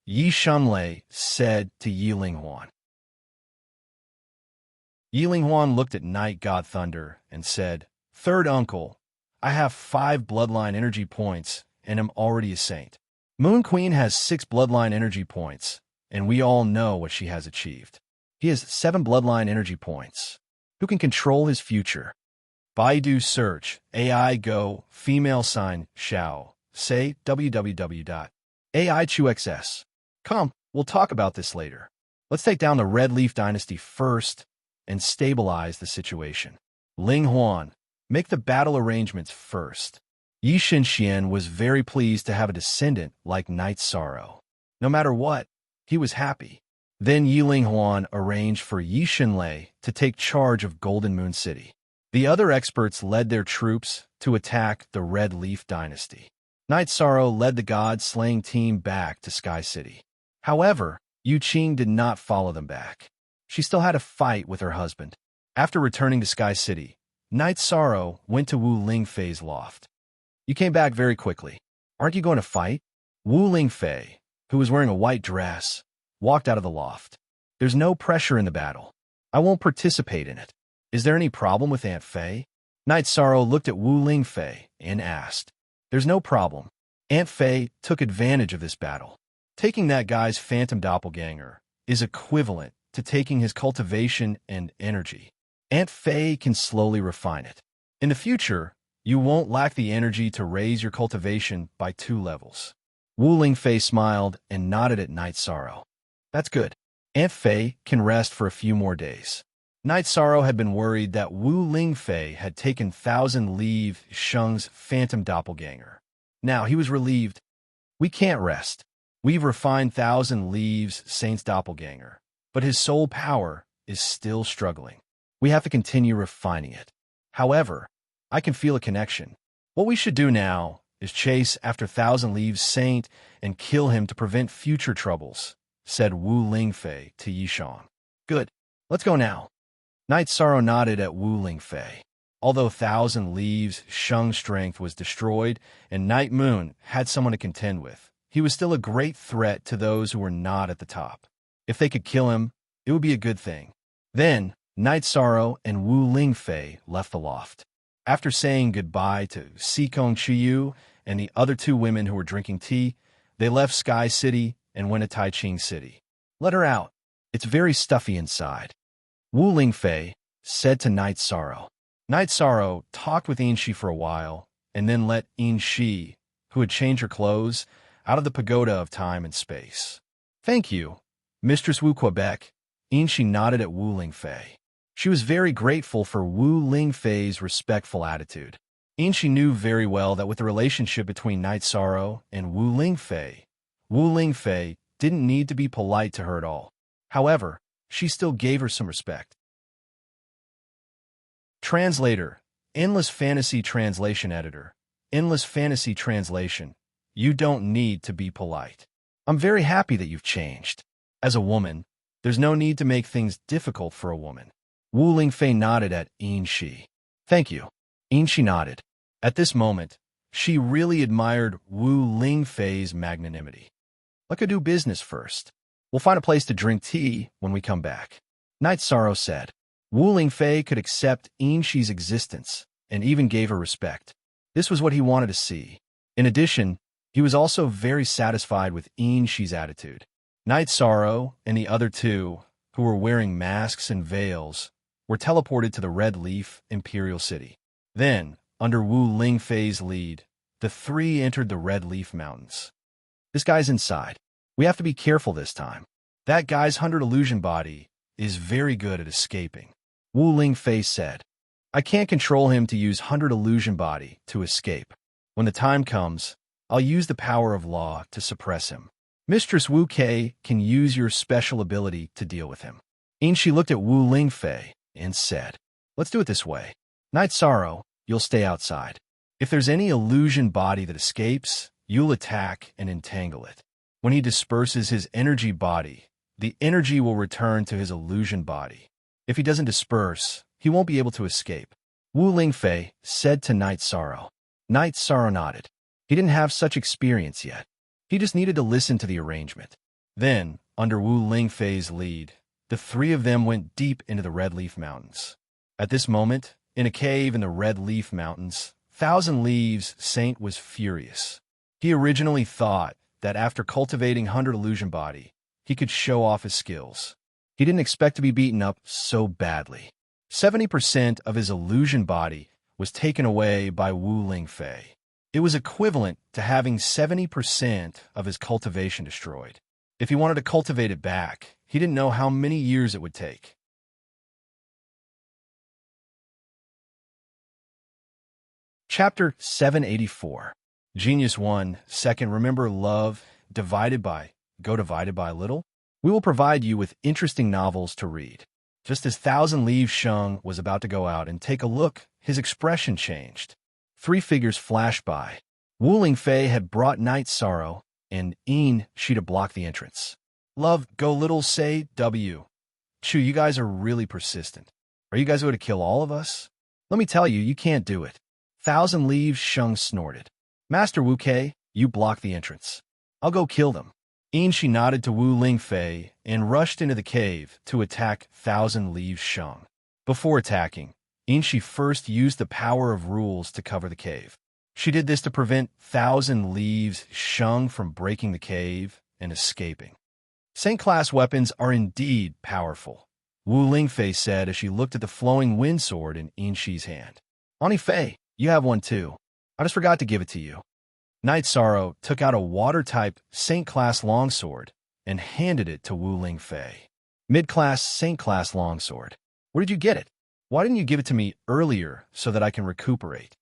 Yi Shanlei said to Yi Linghuan. Yi Linghuan looked at Night God Thunder and said, Third uncle, I have 5 bloodline energy points and am already a saint. Moon Queen has 6 bloodline energy points, and we all know what she has achieved. He has 7 bloodline energy points. Who can control his future? Baidu search AI go female sign Xiao, say www.aichuxs.com. We'll talk about this later. Let's take down the Red Leaf Dynasty first and stabilize the situation. Ling Huan, make the battle arrangements first. Yi Shenxian was very pleased to have a descendant like Night Sorrow. No matter what, he was happy. Then Yi Linghuan arranged for Yi Shenlei to take charge of Golden Moon City. The other experts led their troops to attack the Red Leaf Dynasty. Night Sorrow led the god-slaying team back to Sky City. However, Yu Qing did not follow them back. She still had a fight with her husband. After returning to Sky City, Night Sorrow went to Wu Lingfei's loft. You came back very quickly. Aren't you going to fight? Wu Lingfei, who was wearing a white dress, walked out of the loft. There's no pressure in the battle. I won't participate in it. Is there any problem with Aunt Fei? Night Sorrow looked at Wu Lingfei and asked. There's no problem. Aunt Fei took advantage of this battle. Taking that guy's phantom doppelganger is equivalent to taking his cultivation and energy. Aunt Fei can slowly refine it. In the future, you won't lack the energy to raise your cultivation by 2 levels. Wu Lingfei smiled and nodded at Night Sorrow. That's good. Aunt Fei can rest for a few more days. Night Sorrow had been worried that Wu Lingfei had taken Thousand Leaf Sheng's phantom doppelganger. Now he was relieved. We can't rest. We've refined Thousand Leaves Saint's doppelganger, but his soul power is still struggling. We have to continue refining it. However, I can feel a connection. What we should do now is chase after Thousand Leaves Saint and kill him to prevent future troubles, said Wu Lingfei to Yishan. Good. Let's go now. Night Sorrow nodded at Wu Lingfei. Although Thousand Leaves Sheng's strength was destroyed and Night Moon had someone to contend with, he was still a great threat to those who were not at the top. If they could kill him, it would be a good thing. Then, Night Sorrow and Wu Lingfei left the loft. After saying goodbye to Sikong Chiyu and the other 2 women who were drinking tea, they left Sky City and went to Taiching City. Let her out. It's very stuffy inside. Wu Lingfei said to Night Sorrow. Night Sorrow talked with Inshi for a while, and then let Inshi, who had changed her clothes, out of the pagoda of time and space. Thank you, Mistress Wu Quebec. Inshi nodded at Wu Lingfei. She was very grateful for Wu Lingfei's respectful attitude. Inshi knew very well that with the relationship between Night Sorrow and Wu Lingfei didn't need to be polite to her at all. However, she still gave her some respect. Translator, Endless Fantasy Translation Editor, Endless Fantasy Translation. You don't need to be polite. I'm very happy that you've changed. As a woman, there's no need to make things difficult for a woman. Wu Lingfei nodded at Shi. Thank you. Shi nodded. At this moment, she really admired Wu Lingfei's magnanimity. Let's go do business first. We'll find a place to drink tea when we come back. Night Sorrow said. Wu Lingfei could accept Shi's existence and even gave her respect. This was what he wanted to see. In addition, he was also very satisfied with Shi's attitude. Night Sorrow and the other two, who were wearing masks and veils, were teleported to the Red Leaf Imperial City. Then, under Wu Lingfei's lead, the three entered the Red Leaf Mountains. This guy's inside. We have to be careful this time. That guy's 100 illusion body is very good at escaping. Wu Lingfei said. I can't control him to use 100 illusion body to escape. When the time comes, I'll use the power of law to suppress him. Mistress Wu Kei can use your special ability to deal with him. Shi looked at Wu Lingfei and said, let's do it this way. Night Sorrow, you'll stay outside. If there's any illusion body that escapes, you'll attack and entangle it. When he disperses his energy body, the energy will return to his illusion body. If he doesn't disperse, he won't be able to escape. Wu Lingfei said to Night Sorrow. Night Sorrow nodded. He didn't have such experience yet. He just needed to listen to the arrangement. Then, under Wu Lingfei's lead, the three of them went deep into the Red Leaf Mountains. At this moment, in a cave in the Red Leaf Mountains, Thousand Leaves Saint was furious. He originally thought that after cultivating 100 illusion body, he could show off his skills. He didn't expect to be beaten up so badly. 70% of his illusion body was taken away by Wu Lingfei. It was equivalent to having 70% of his cultivation destroyed. If he wanted to cultivate it back, he didn't know how many years it would take. Chapter 784. Genius 1. Second, remember love divided by little? We will provide you with interesting novels to read. Just as Thousand Leaves Sheng was about to go out and take a look, his expression changed. Three figures flashed by. Wu Lingfei had brought Night Sorrow and Shi to block the entrance. Love, go little, say W. Chu, you guys are really persistent. Are you guys going to kill all of us? Let me tell you, you can't do it. Thousand Leaves Sheng snorted. Master Wu Kei, you block the entrance. I'll go kill them. Shi nodded to Wu Lingfei and rushed into the cave to attack Thousand Leaves Sheng. Before attacking, Shi first used the power of rules to cover the cave. She did this to prevent Thousand Leaves Sheng from breaking the cave and escaping. Saint-class weapons are indeed powerful, Wu Lingfei said as she looked at the flowing wind sword in Shi's hand. Fei, you have one too. I just forgot to give it to you. Night Sorrow took out a water-type Saint-class longsword and handed it to Wu Lingfei. Mid-class Saint-class longsword. Where did you get it? Why didn't you give it to me earlier so that I can recuperate?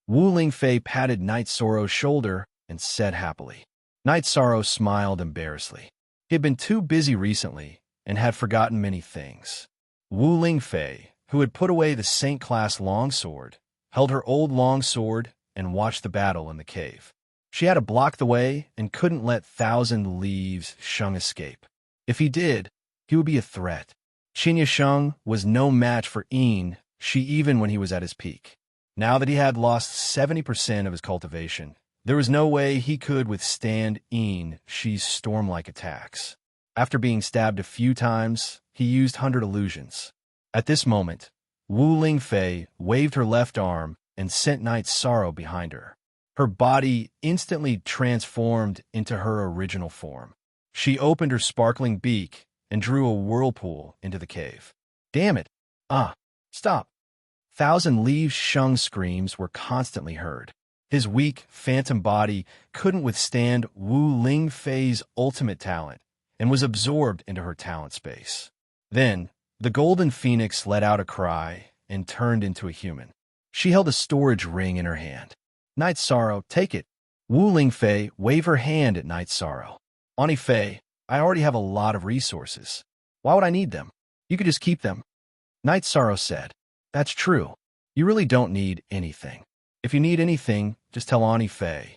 Wu Lingfei patted Night Sorrow's shoulder and said happily. Night Sorrow smiled embarrassedly. He had been too busy recently and had forgotten many things. Wu Lingfei, who had put away the Saint-class longsword, held her old longsword and watched the battle in the cave. She had to block the way and couldn't let Thousand Leaves Sheng escape. If he did, he would be a threat. Qinya Sheng was no match for Shi even when he was at his peak. Now that he had lost 70% of his cultivation, there was no way he could withstand Shi's storm-like attacks. After being stabbed a few times, he used 100 illusions. At this moment, Wu Lingfei waved her left arm and sent Night Sorrow behind her. Her body instantly transformed into her original form. She opened her sparkling beak and drew a whirlpool into the cave. Damn it! Stop! Thousand Leaves Sheng's screams were constantly heard. His weak, phantom body couldn't withstand Wu Lingfei's ultimate talent and was absorbed into her talent space. Then, the Golden Phoenix let out a cry and turned into a human. She held a storage ring in her hand. Night Sorrow, take it. Wu Lingfei waved her hand at Night Sorrow. Fei, I already have a lot of resources. Why would I need them? You could just keep them. Night Sorrow said. That's true. You really don't need anything. If you need anything, just tell Fei.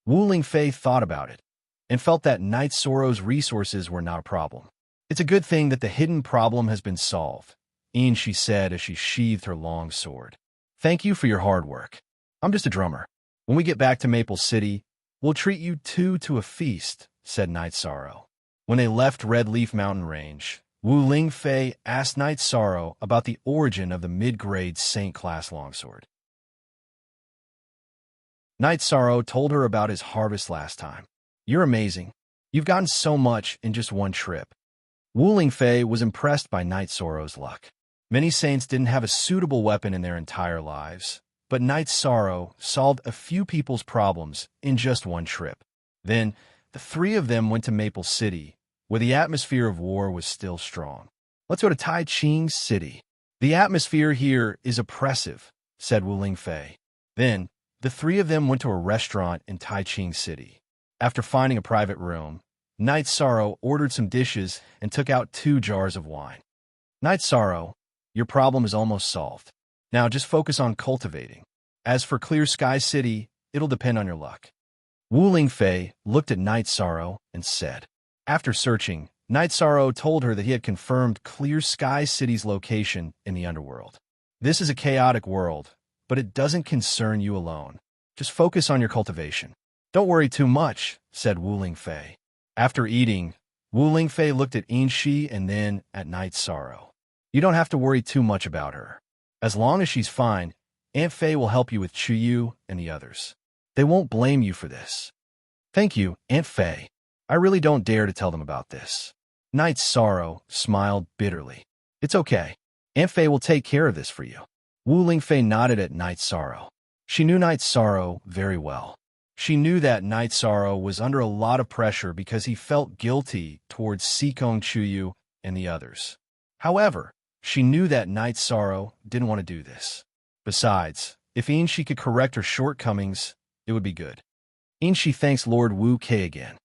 Wu Lingfei thought about it and felt that Night Sorrow's resources were not a problem. It's a good thing that the hidden problem has been solved. She said as she sheathed her long sword. Thank you for your hard work. I'm just a drummer. When we get back to Maple City, we'll treat you two to a feast, said Night Sorrow. When they left Red Leaf Mountain Range, Wu Lingfei asked Night Sorrow about the origin of the mid-grade Saint-class longsword. Night Sorrow told her about his harvest last time. You're amazing. You've gotten so much in just one trip. Wu Lingfei was impressed by Night Sorrow's luck. Many saints didn't have a suitable weapon in their entire lives, but Night Sorrow solved a few people's problems in just one trip. Then, the three of them went to Maple City, where the atmosphere of war was still strong. Let's go to Tai Ching City. The atmosphere here is oppressive, said Wu Lingfei. Then, the three of them went to a restaurant in Tai Ching City. After finding a private room, Night Sorrow ordered some dishes and took out 2 jars of wine. Night Sorrow, your problem is almost solved. Now just focus on cultivating. As for Clear Sky City, it'll depend on your luck. Wu Lingfei looked at Night Sorrow and said. After searching, Night Sorrow told her that he had confirmed Clear Sky City's location in the underworld. This is a chaotic world, but it doesn't concern you alone. Just focus on your cultivation. Don't worry too much, said Wu Lingfei. After eating, Wu Lingfei looked at Shi and then at Night Sorrow. You don't have to worry too much about her. As long as she's fine, Aunt Fei will help you with Chuyu and the others. They won't blame you for this. Thank you, Aunt Fei. I really don't dare to tell them about this. Night Sorrow smiled bitterly. It's okay. Aunt Fei will take care of this for you. Wu Lingfei nodded at Night Sorrow. She knew Night Sorrow very well. She knew that Night Sorrow was under a lot of pressure because he felt guilty towards Sikong Chuyu and the others. However, she knew that Night Sorrow didn't want to do this. Besides, if Shi could correct her shortcomings, it would be good. Shi thanks Lord Wu Kei again.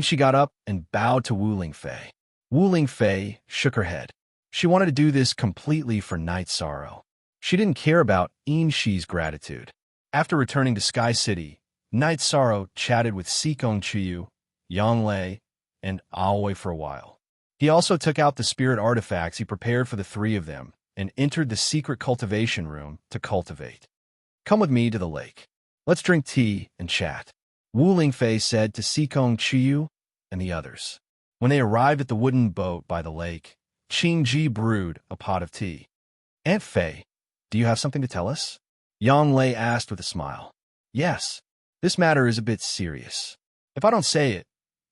Shi got up and bowed to Wu Lingfei. Wu Lingfei shook her head. She wanted to do this completely for Night Sorrow. She didn't care about Shi's gratitude. After returning to Sky City, Night Sorrow chatted with Sikong Chuyu, Yanglei, and Aoi for a while. He also took out the spirit artifacts he prepared for the three of them and entered the secret cultivation room to cultivate. Come with me to the lake. Let's drink tea and chat, Wu Lingfei said to Sikong Chuyu and the others. When they arrived at the wooden boat by the lake, Qingji brewed a pot of tea. Aunt Fei, do you have something to tell us? Yanglei asked with a smile. Yes. This matter is a bit serious. If I don't say it,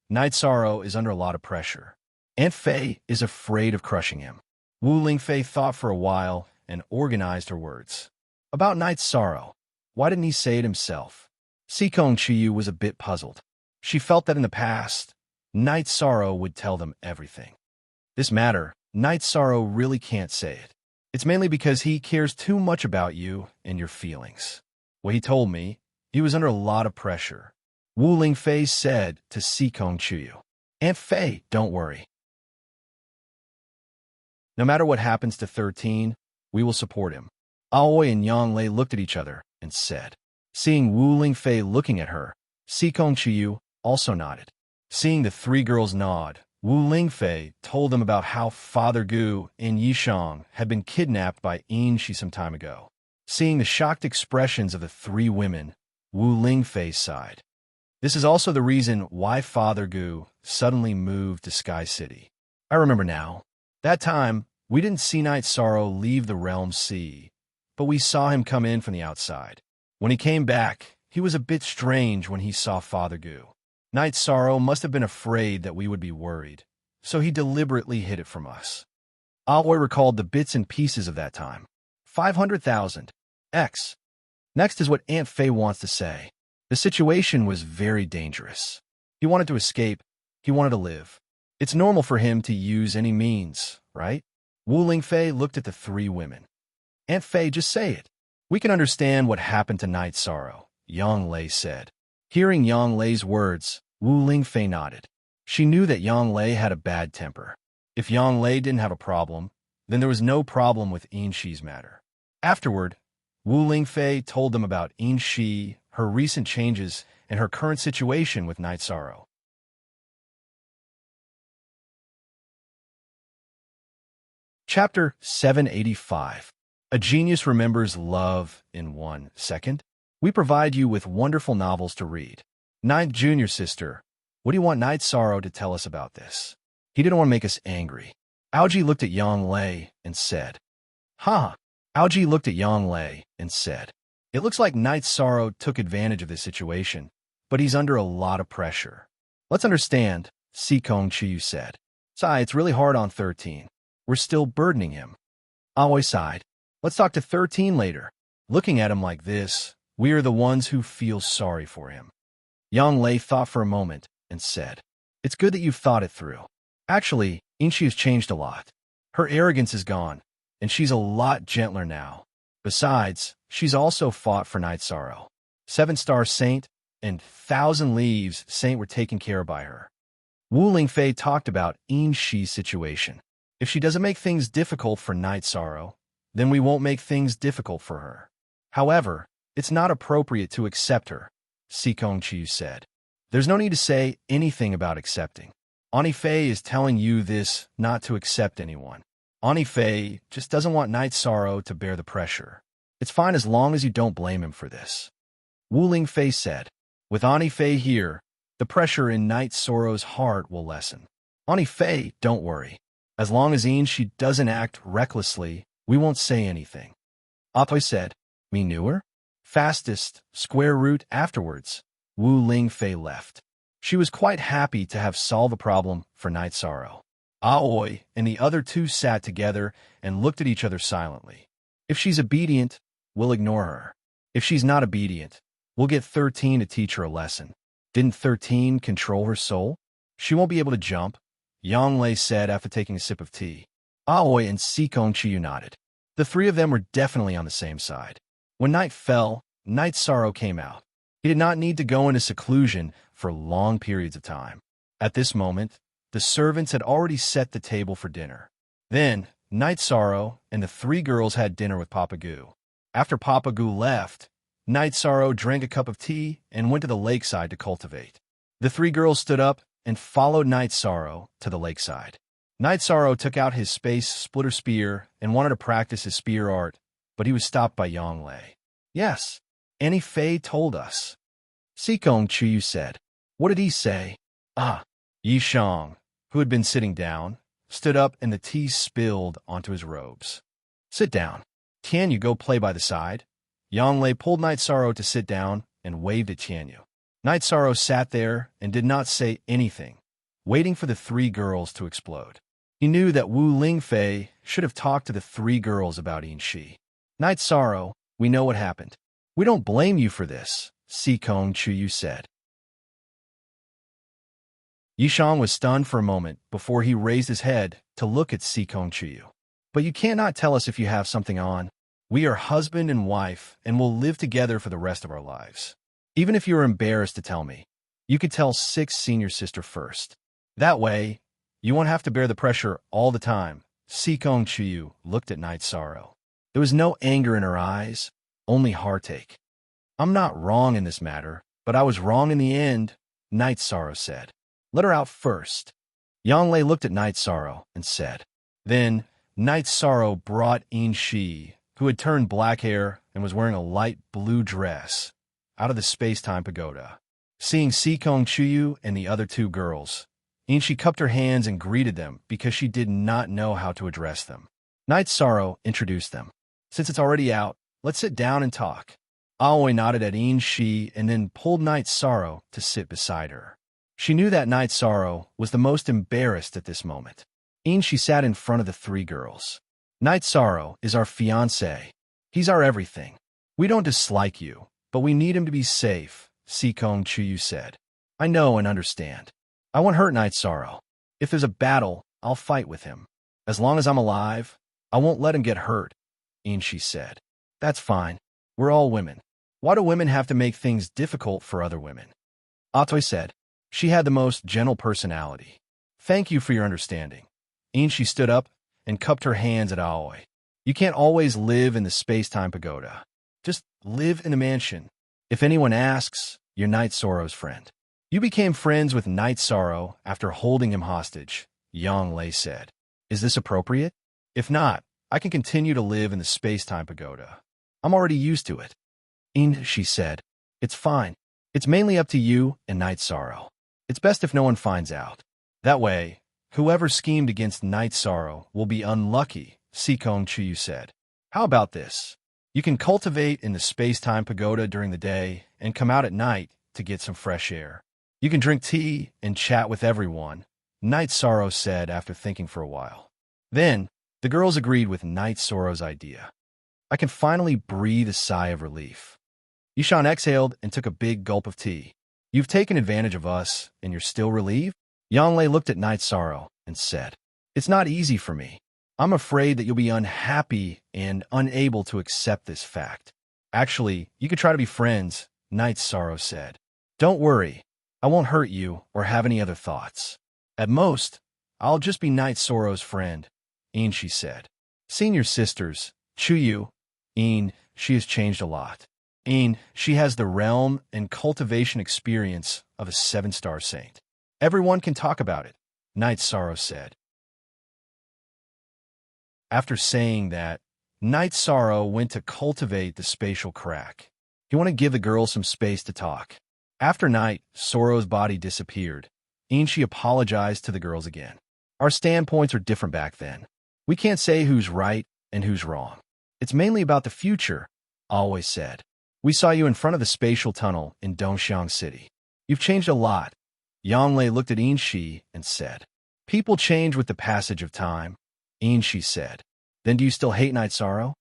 Night Sorrow is under a lot of pressure. Aunt Fei is afraid of crushing him. Wu Lingfei thought for a while and organized her words. About Night Sorrow, why didn't he say it himself? Sikong Chuyu was a bit puzzled. She felt that in the past, Night Sorrow would tell them everything. This matter, Night Sorrow really can't say it. It's mainly because he cares too much about you and your feelings. What he told me, he was under a lot of pressure. Wu Lingfei said to Sikong Chuyu. Aunt Fei, don't worry. No matter what happens to 13, we will support him. Aoi and Yanglei looked at each other and said. Seeing Wu Lingfei looking at her, Sikong Chuyu also nodded. Seeing the three girls nod, Wu Lingfei told them about how Father Gu and Yishang had been kidnapped by Shi some time ago. Seeing the shocked expressions of the three women, Wu Lingfei sighed. This is also the reason why Father Gu suddenly moved to Sky City. I remember now. That time, we didn't see Night Sorrow leave the Realm Sea, but we saw him come in from the outside. When he came back, he was a bit strange when he saw Father Gu. Night Sorrow must have been afraid that we would be worried, so he deliberately hid it from us. Aoi recalled the bits and pieces of that time. 500,000. X. Next is what Aunt Fei wants to say. The situation was very dangerous. He wanted to escape. He wanted to live. It's normal for him to use any means, right? Wu Lingfei looked at the three women. Aunt Fei, just say it. We can understand what happened to Night Sorrow, Yanglei said. Hearing Yanglei's words, Wu Lingfei nodded. She knew that Yanglei had a bad temper. If Yanglei didn't have a problem, then there was no problem with Shi's matter. Afterward, Wu Lingfei told them about Shi, her recent changes, and her current situation with Night Sorrow. Chapter 785. A Genius Remembers Love in 1 Second. We provide you with wonderful novels to read. Ninth Junior Sister, what do you want Night Sorrow to tell us about this? He didn't want to make us angry. Algie looked at Yang Lei and said, "Ha!" Algie looked at Yang Lei and said, "It looks like Night Sorrow took advantage of this situation, but he's under a lot of pressure." "Let's understand," Si Kong Chiyu said. "Sai, it's really hard on 13. We're still burdening him." Aoi sighed. "Let's talk to 13 later. Looking at him like this, we are the ones who feel sorry for him." Yang Lei thought for a moment and said, "It's good that you've thought it through. Actually, Inchi has changed a lot. Her arrogance is gone, and she's a lot gentler now. Besides, she's also fought for Night Sorrow. 7-star Saint and 1,000 Leaves Saint were taken care of by her." Wu Lingfei talked about Inshi's situation. "If she doesn't make things difficult for Night Sorrow, then we won't make things difficult for her. However, it's not appropriate to accept her," Si Kong Chiu said. "There's no need to say anything about accepting. Ani Fei is telling you this not to accept anyone. Ani Fei just doesn't want Night Sorrow to bear the pressure. It's fine as long as you don't blame him for this." Wu Lingfei said, "With Ani Fei here, the pressure in Night Sorrow's heart will lessen. Ani Fei, don't worry. As long as she doesn't act recklessly, we won't say anything." Atoi said, "Me newer? Fastest square root afterwards." Wu Lingfei left. She was quite happy to have solved a problem for Night Sorrow. Aoi and the other two sat together and looked at each other silently. "If she's obedient, we'll ignore her. If she's not obedient, we'll get 13 to teach her a lesson. Didn't 13 control her soul? She won't be able to jump," Yang Lei said after taking a sip of tea. Aoi and Si Kong Chiyu nodded. The three of them were definitely on the same side. When night fell, Night Sorrow came out. He did not need to go into seclusion for long periods of time. At this moment, the servants had already set the table for dinner. Then, Night Sorrow and the three girls had dinner with Papa Gu. After Papa Gu left, Night Sorrow drank a cup of tea and went to the lakeside to cultivate. The three girls stood up and followed Night Sorrow to the lakeside. Night Sorrow took out his space splitter spear and wanted to practice his spear art, but he was stopped by Yang Lei. "Yes, Annie Fei told us." Si Kong Chiyu said. "What did he say?" Yi Shang, who had been sitting down, stood up and the tea spilled onto his robes. "Sit down. Tianyu, go play by the side." Yang Lei pulled Night Sorrow to sit down and waved at Tianyu. Night Sorrow sat there and did not say anything, waiting for the three girls to explode. He knew that Wu Lingfei should have talked to the three girls about Inshi. "Night Sorrow, we know what happened. We don't blame you for this," Si Kong Chiyu said. Yishang was stunned for a moment before he raised his head to look at Si Kong Chiyu. "But you cannot tell us if you have something on. We are husband and wife and will live together for the rest of our lives. Even if you are embarrassed to tell me, you could tell 6 Senior Sister first. That way, you won't have to bear the pressure all the time." Si Kong Chiyu looked at Night Sorrow. There was no anger in her eyes, only heartache. "I'm not wrong in this matter, but I was wrong in the end," Night Sorrow said. "Let her out first." Yang Lei looked at Night Sorrow and said. Then, Night Sorrow brought Inshi, who had turned black hair and was wearing a light blue dress, out of the space-time pagoda. Seeing Si Kong Chiyu and the other two girls, Inshi cupped her hands and greeted them because she did not know how to address them. Night Sorrow introduced them. "Since it's already out, let's sit down and talk." Aoi nodded at Inshi and then pulled Night Sorrow to sit beside her. She knew that Night Sorrow was the most embarrassed at this moment. Inshi sat in front of the three girls. "Night Sorrow is our fiancé. He's our everything. We don't dislike you, but we need him to be safe," Si Kong Chiyu said. "I know and understand. I won't hurt Night Sorrow. If there's a battle, I'll fight with him. As long as I'm alive, I won't let him get hurt," Inshi said. "That's fine. We're all women. Why do women have to make things difficult for other women?" Atoi said. She had the most gentle personality. "Thank you for your understanding." Inshi stood up and cupped her hands at Aoi. "You can't always live in the space-time pagoda. Just live in the mansion. If anyone asks, you're Night Sorrow's friend." "You became friends with Night Sorrow after holding him hostage," Yang Lei said. "Is this appropriate?" If not, I can continue to live in the space-time pagoda. I'm already used to it. She said. It's fine. It's mainly up to you and Night Sorrow. It's best if no one finds out. That way, whoever schemed against Night Sorrow will be unlucky, Sikong Chuyu said. How about this? You can cultivate in the space-time pagoda during the day and come out at night to get some fresh air. You can drink tea and chat with everyone, Night Sorrow said after thinking for a while. Then, the girls agreed with Night Sorrow's idea. I can finally breathe a sigh of relief. Yishan exhaled and took a big gulp of tea. You've taken advantage of us, and you're still relieved? Yanglei looked at Night Sorrow and said, It's not easy for me. I'm afraid that you'll be unhappy and unable to accept this fact. Actually, you could try to be friends, Night Sorrow said. Don't worry, I won't hurt you or have any other thoughts. At most, I'll just be Night Sorrow's friend, she said. Senior sisters, Chuyu, she has changed a lot. She has the realm and cultivation experience of a 7-star saint. Everyone can talk about it, Night Sorrow said. After saying that, Night Sorrow went to cultivate the spatial crack. He wanted to give the girls some space to talk. After Night Sorrow's body disappeared, she apologized to the girls again. Our standpoints are different back then. We can't say who's right and who's wrong. It's mainly about the future, always said. We saw you in front of the spatial tunnel in Dongxiang City. You've changed a lot. Yanglei looked at Shi and said, People change with the passage of time, Shi said. Then do you still hate Night Sorrow?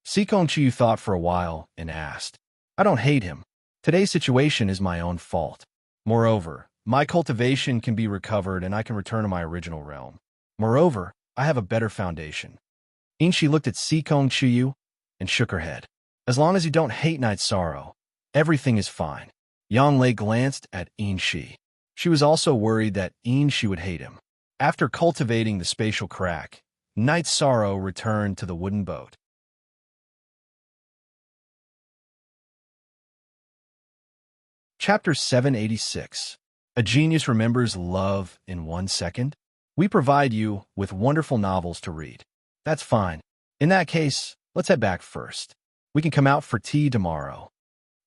Sikong Chu thought for a while and asked, I don't hate him. Today's situation is my own fault. Moreover, my cultivation can be recovered and I can return to my original realm. Moreover, I have a better foundation. Shi looked at Sikong Chu and shook her head. As long as you don't hate Night Sorrow, everything is fine. Yanglei glanced at Shi. She was also worried that Shi would hate him. After cultivating the spatial crack, Night Sorrow returned to the wooden boat. Chapter 786. A Genius Remembers Love in 1 Second? We provide you with wonderful novels to read. That's fine. In that case, let's head back first. We can come out for tea tomorrow.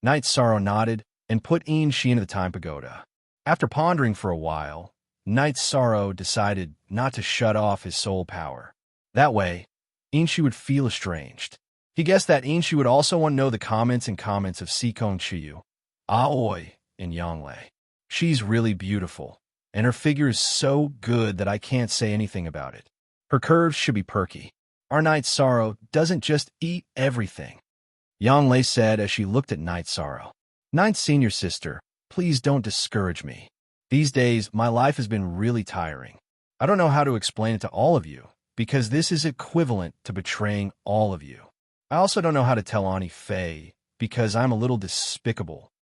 Night Sorrow nodded and put Shi into the time pagoda. After pondering for a while, Night Sorrow decided not to shut off his soul power. That way, Shi would feel estranged. He guessed that Shi would also want to know the comments of Sikong Chiyu, Aoi, and Yanglei. She's really beautiful, and her figure is so good that I can't say anything about it. Her curves should be perky. Our Night Sorrow doesn't just eat everything, Yanglei said as she looked at Night Sorrow. Ninth senior sister, please don't discourage me. These days, my life has been really tiring. I don't know how to explain it to all of you, because this is equivalent to betraying all of you. I also don't know how to tell Ani Fei, because I'm a little despicable.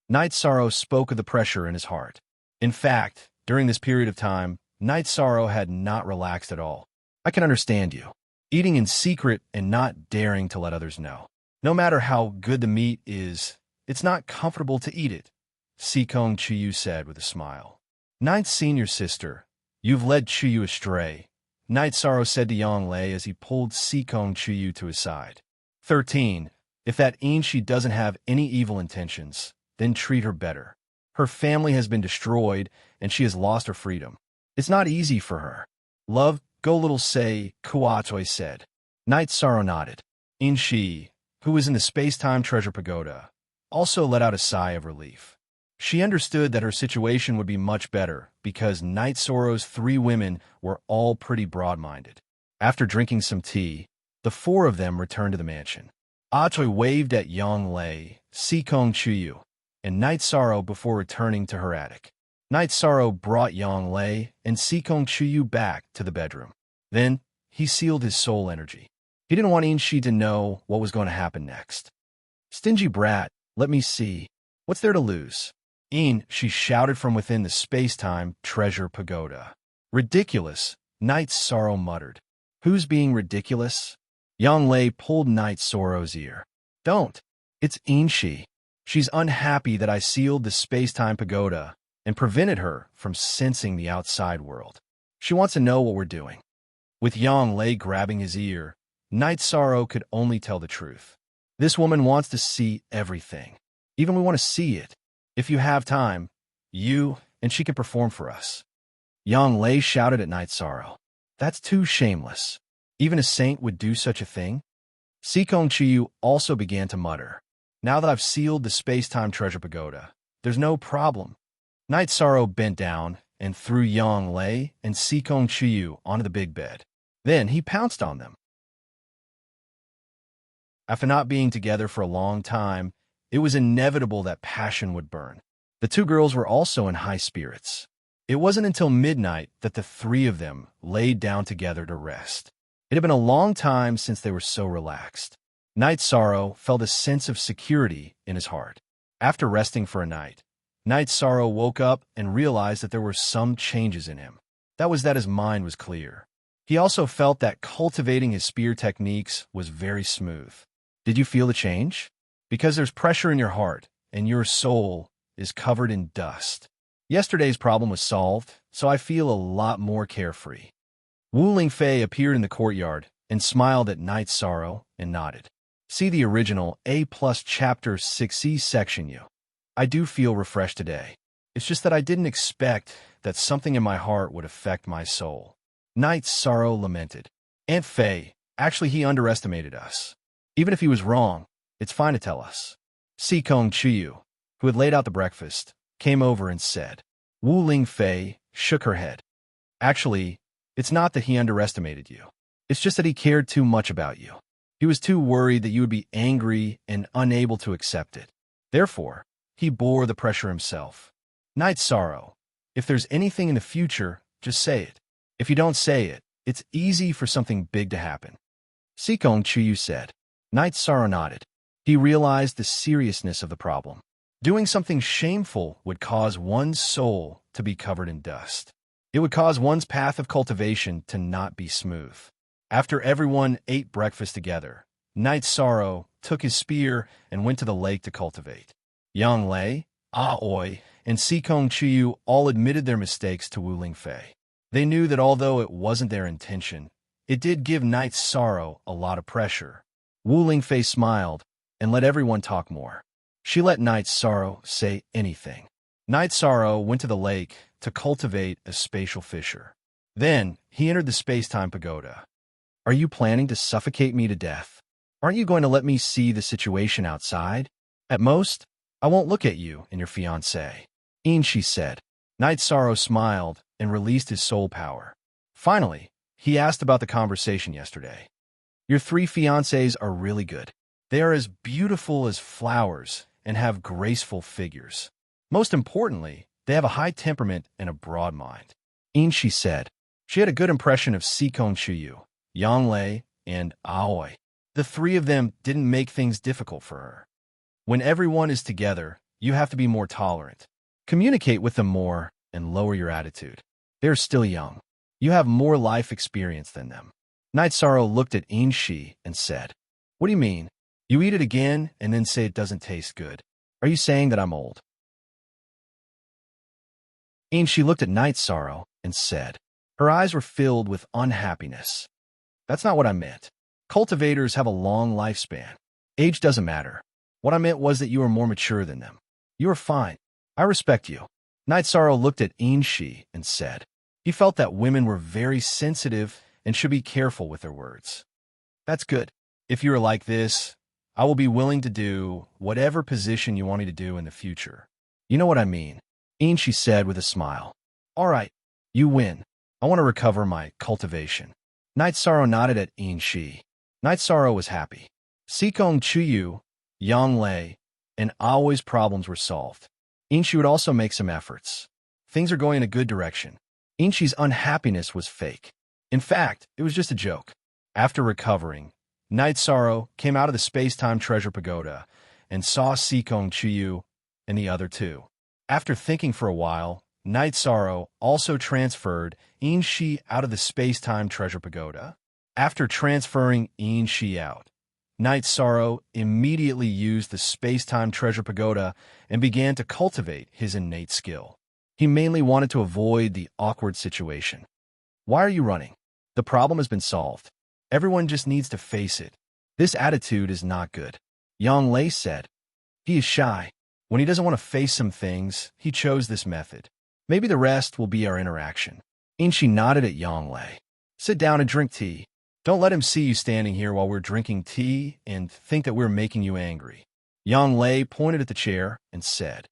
Night Sorrow spoke of the pressure in his heart. In fact, during this period of time, Night Sorrow had not relaxed at all. I can understand you. Eating in secret and not daring to let others know. No matter how good the meat is, it's not comfortable to eat it, Sikong Chiyu said with a smile. Ninth senior sister, you've led Chiyu astray, Night Sorrow said to Yanglei as he pulled Sikong Chiyu to his side. 13. If that Shi doesn't have any evil intentions, then treat her better. Her family has been destroyed, and she has lost her freedom. It's not easy for her. Love, go little say, Kuatoi said. Night Sorrow nodded. Shi, who was in the space-time treasure pagoda, also let out a sigh of relief. She understood that her situation would be much better because Night Sorrow's 3 women were all pretty broad-minded. After drinking some tea, the 4 of them returned to the mansion. Atoy waved at Yanglei, Sikong Chuyu, and Night Sorrow before returning to her attic. Night Sorrow brought Yanglei and Sikong Chuyu back to the bedroom. Then, he sealed his soul energy. He didn't want Shi to know what was going to happen next. Stingy brat, let me see. What's there to lose? She shouted from within the space-time treasure pagoda. Ridiculous, Night Sorrow muttered. Who's being ridiculous? Yanglei pulled Night Sorrow's ear. Don't. It's Shi. She's unhappy that I sealed the space-time pagoda and prevented her from sensing the outside world. She wants to know what we're doing. With Yang Lei grabbing his ear, Night Sorrow could only tell the truth. This woman wants to see everything. Even we want to see it. If you have time, you and she can perform for us. Yang Lei shouted at Night Sorrow. That's too shameless. Even a saint would do such a thing? Sikong Chiyu also began to mutter. Now that I've sealed the space-time treasure pagoda, there's no problem. Night Sorrow bent down and threw Yang Lei and Sikong Chiyu onto the big bed. Then he pounced on them. After not being together for a long time, it was inevitable that passion would burn. The two girls were also in high spirits. It wasn't until midnight that the three of them laid down together to rest. It had been a long time since they were so relaxed. Night Sorrow felt a sense of security in his heart. After resting for a night, Night Sorrow woke up and realized that there were some changes in him. That was that his mind was clear. He also felt that cultivating his spear techniques was very smooth. Did you feel the change? Because there's pressure in your heart, and your soul is covered in dust. Yesterday's problem was solved, so I feel a lot more carefree. Wu Lingfei appeared in the courtyard and smiled at Night Sorrow and nodded. See the original A+ Chapter 6e section you. I do feel refreshed today. It's just that I didn't expect that something in my heart would affect my soul. Night Sorrow lamented. Aunt Fei, actually he underestimated us. Even if he was wrong, it's fine to tell us. Sikong Chiyu, who had laid out the breakfast, came over and said. Wu Lingfei shook her head. Actually, it's not that he underestimated you. It's just that he cared too much about you. He was too worried that you would be angry and unable to accept it. Therefore, he bore the pressure himself. Night Sorrow, if there's anything in the future, just say it. If you don't say it, it's easy for something big to happen. Sikong Chiyu said. Night Sorrow nodded. He realized the seriousness of the problem. Doing something shameful would cause one's soul to be covered in dust. It would cause one's path of cultivation to not be smooth. After everyone ate breakfast together, Night Sorrow took his spear and went to the lake to cultivate. Yang Lei, Aoi, and Sikong Chiyu all admitted their mistakes to Wu Lingfei. They knew that although it wasn't their intention, it did give Night Sorrow a lot of pressure. Wu Lingfei smiled and let everyone talk more. She let Night Sorrow say anything. Night Sorrow went to the lake to cultivate a spatial fissure. Then he entered the space-time pagoda. Are you planning to suffocate me to death? Aren't you going to let me see the situation outside? At most, I won't look at you and your fiancé. She said. Night Sorrow smiled and released his soul power. Finally, he asked about the conversation yesterday. Your three fiancés are really good. They are as beautiful as flowers and have graceful figures. Most importantly, they have a high temperament and a broad mind. She said. She had a good impression of Sikong Chiyu, Yang Lei, and Aoi. The three of them didn't make things difficult for her. When everyone is together, you have to be more tolerant. Communicate with them more and lower your attitude. They're still young. You have more life experience than them. Night Sorrow looked at Shi and said, What do you mean? You eat it again and then say it doesn't taste good. Are you saying that I'm old? She looked at Night Sorrow and said, her eyes were filled with unhappiness. That's not what I meant. Cultivators have a long lifespan. Age doesn't matter. What I meant was that you are more mature than them. You are fine. I respect you. Night Sorrow looked at Shi and said, he felt that women were very sensitive and should be careful with their words. That's good. If you are like this, I will be willing to do whatever position you want me to do in the future. You know what I mean, Shi said with a smile. All right, you win. I want to recover my cultivation. Night Sorrow nodded at Shi. Night Sorrow was happy. Sikong Chiyu, Yang Lei, and Aoi's problems were solved. Shi would also make some efforts. Things are going in a good direction. Shi's unhappiness was fake. In fact, it was just a joke. After recovering, Night Sorrow came out of the space-time treasure pagoda and saw Sikong Chiyu and the other two. After thinking for a while, Night Sorrow also transferred Shi out of the space-time treasure pagoda. After transferring Shi out, Night Sorrow immediately used the space-time treasure pagoda and began to cultivate his innate skill. He mainly wanted to avoid the awkward situation. Why are you running? The problem has been solved. Everyone just needs to face it. This attitude is not good. Yang Lei said. He is shy. When he doesn't want to face some things, he chose this method. Maybe the rest will be our interaction. Inchi nodded at Yang Lei. Sit down and drink tea. Don't let him see you standing here while we're drinking tea and think that we're making you angry. Yang Lei pointed at the chair and said.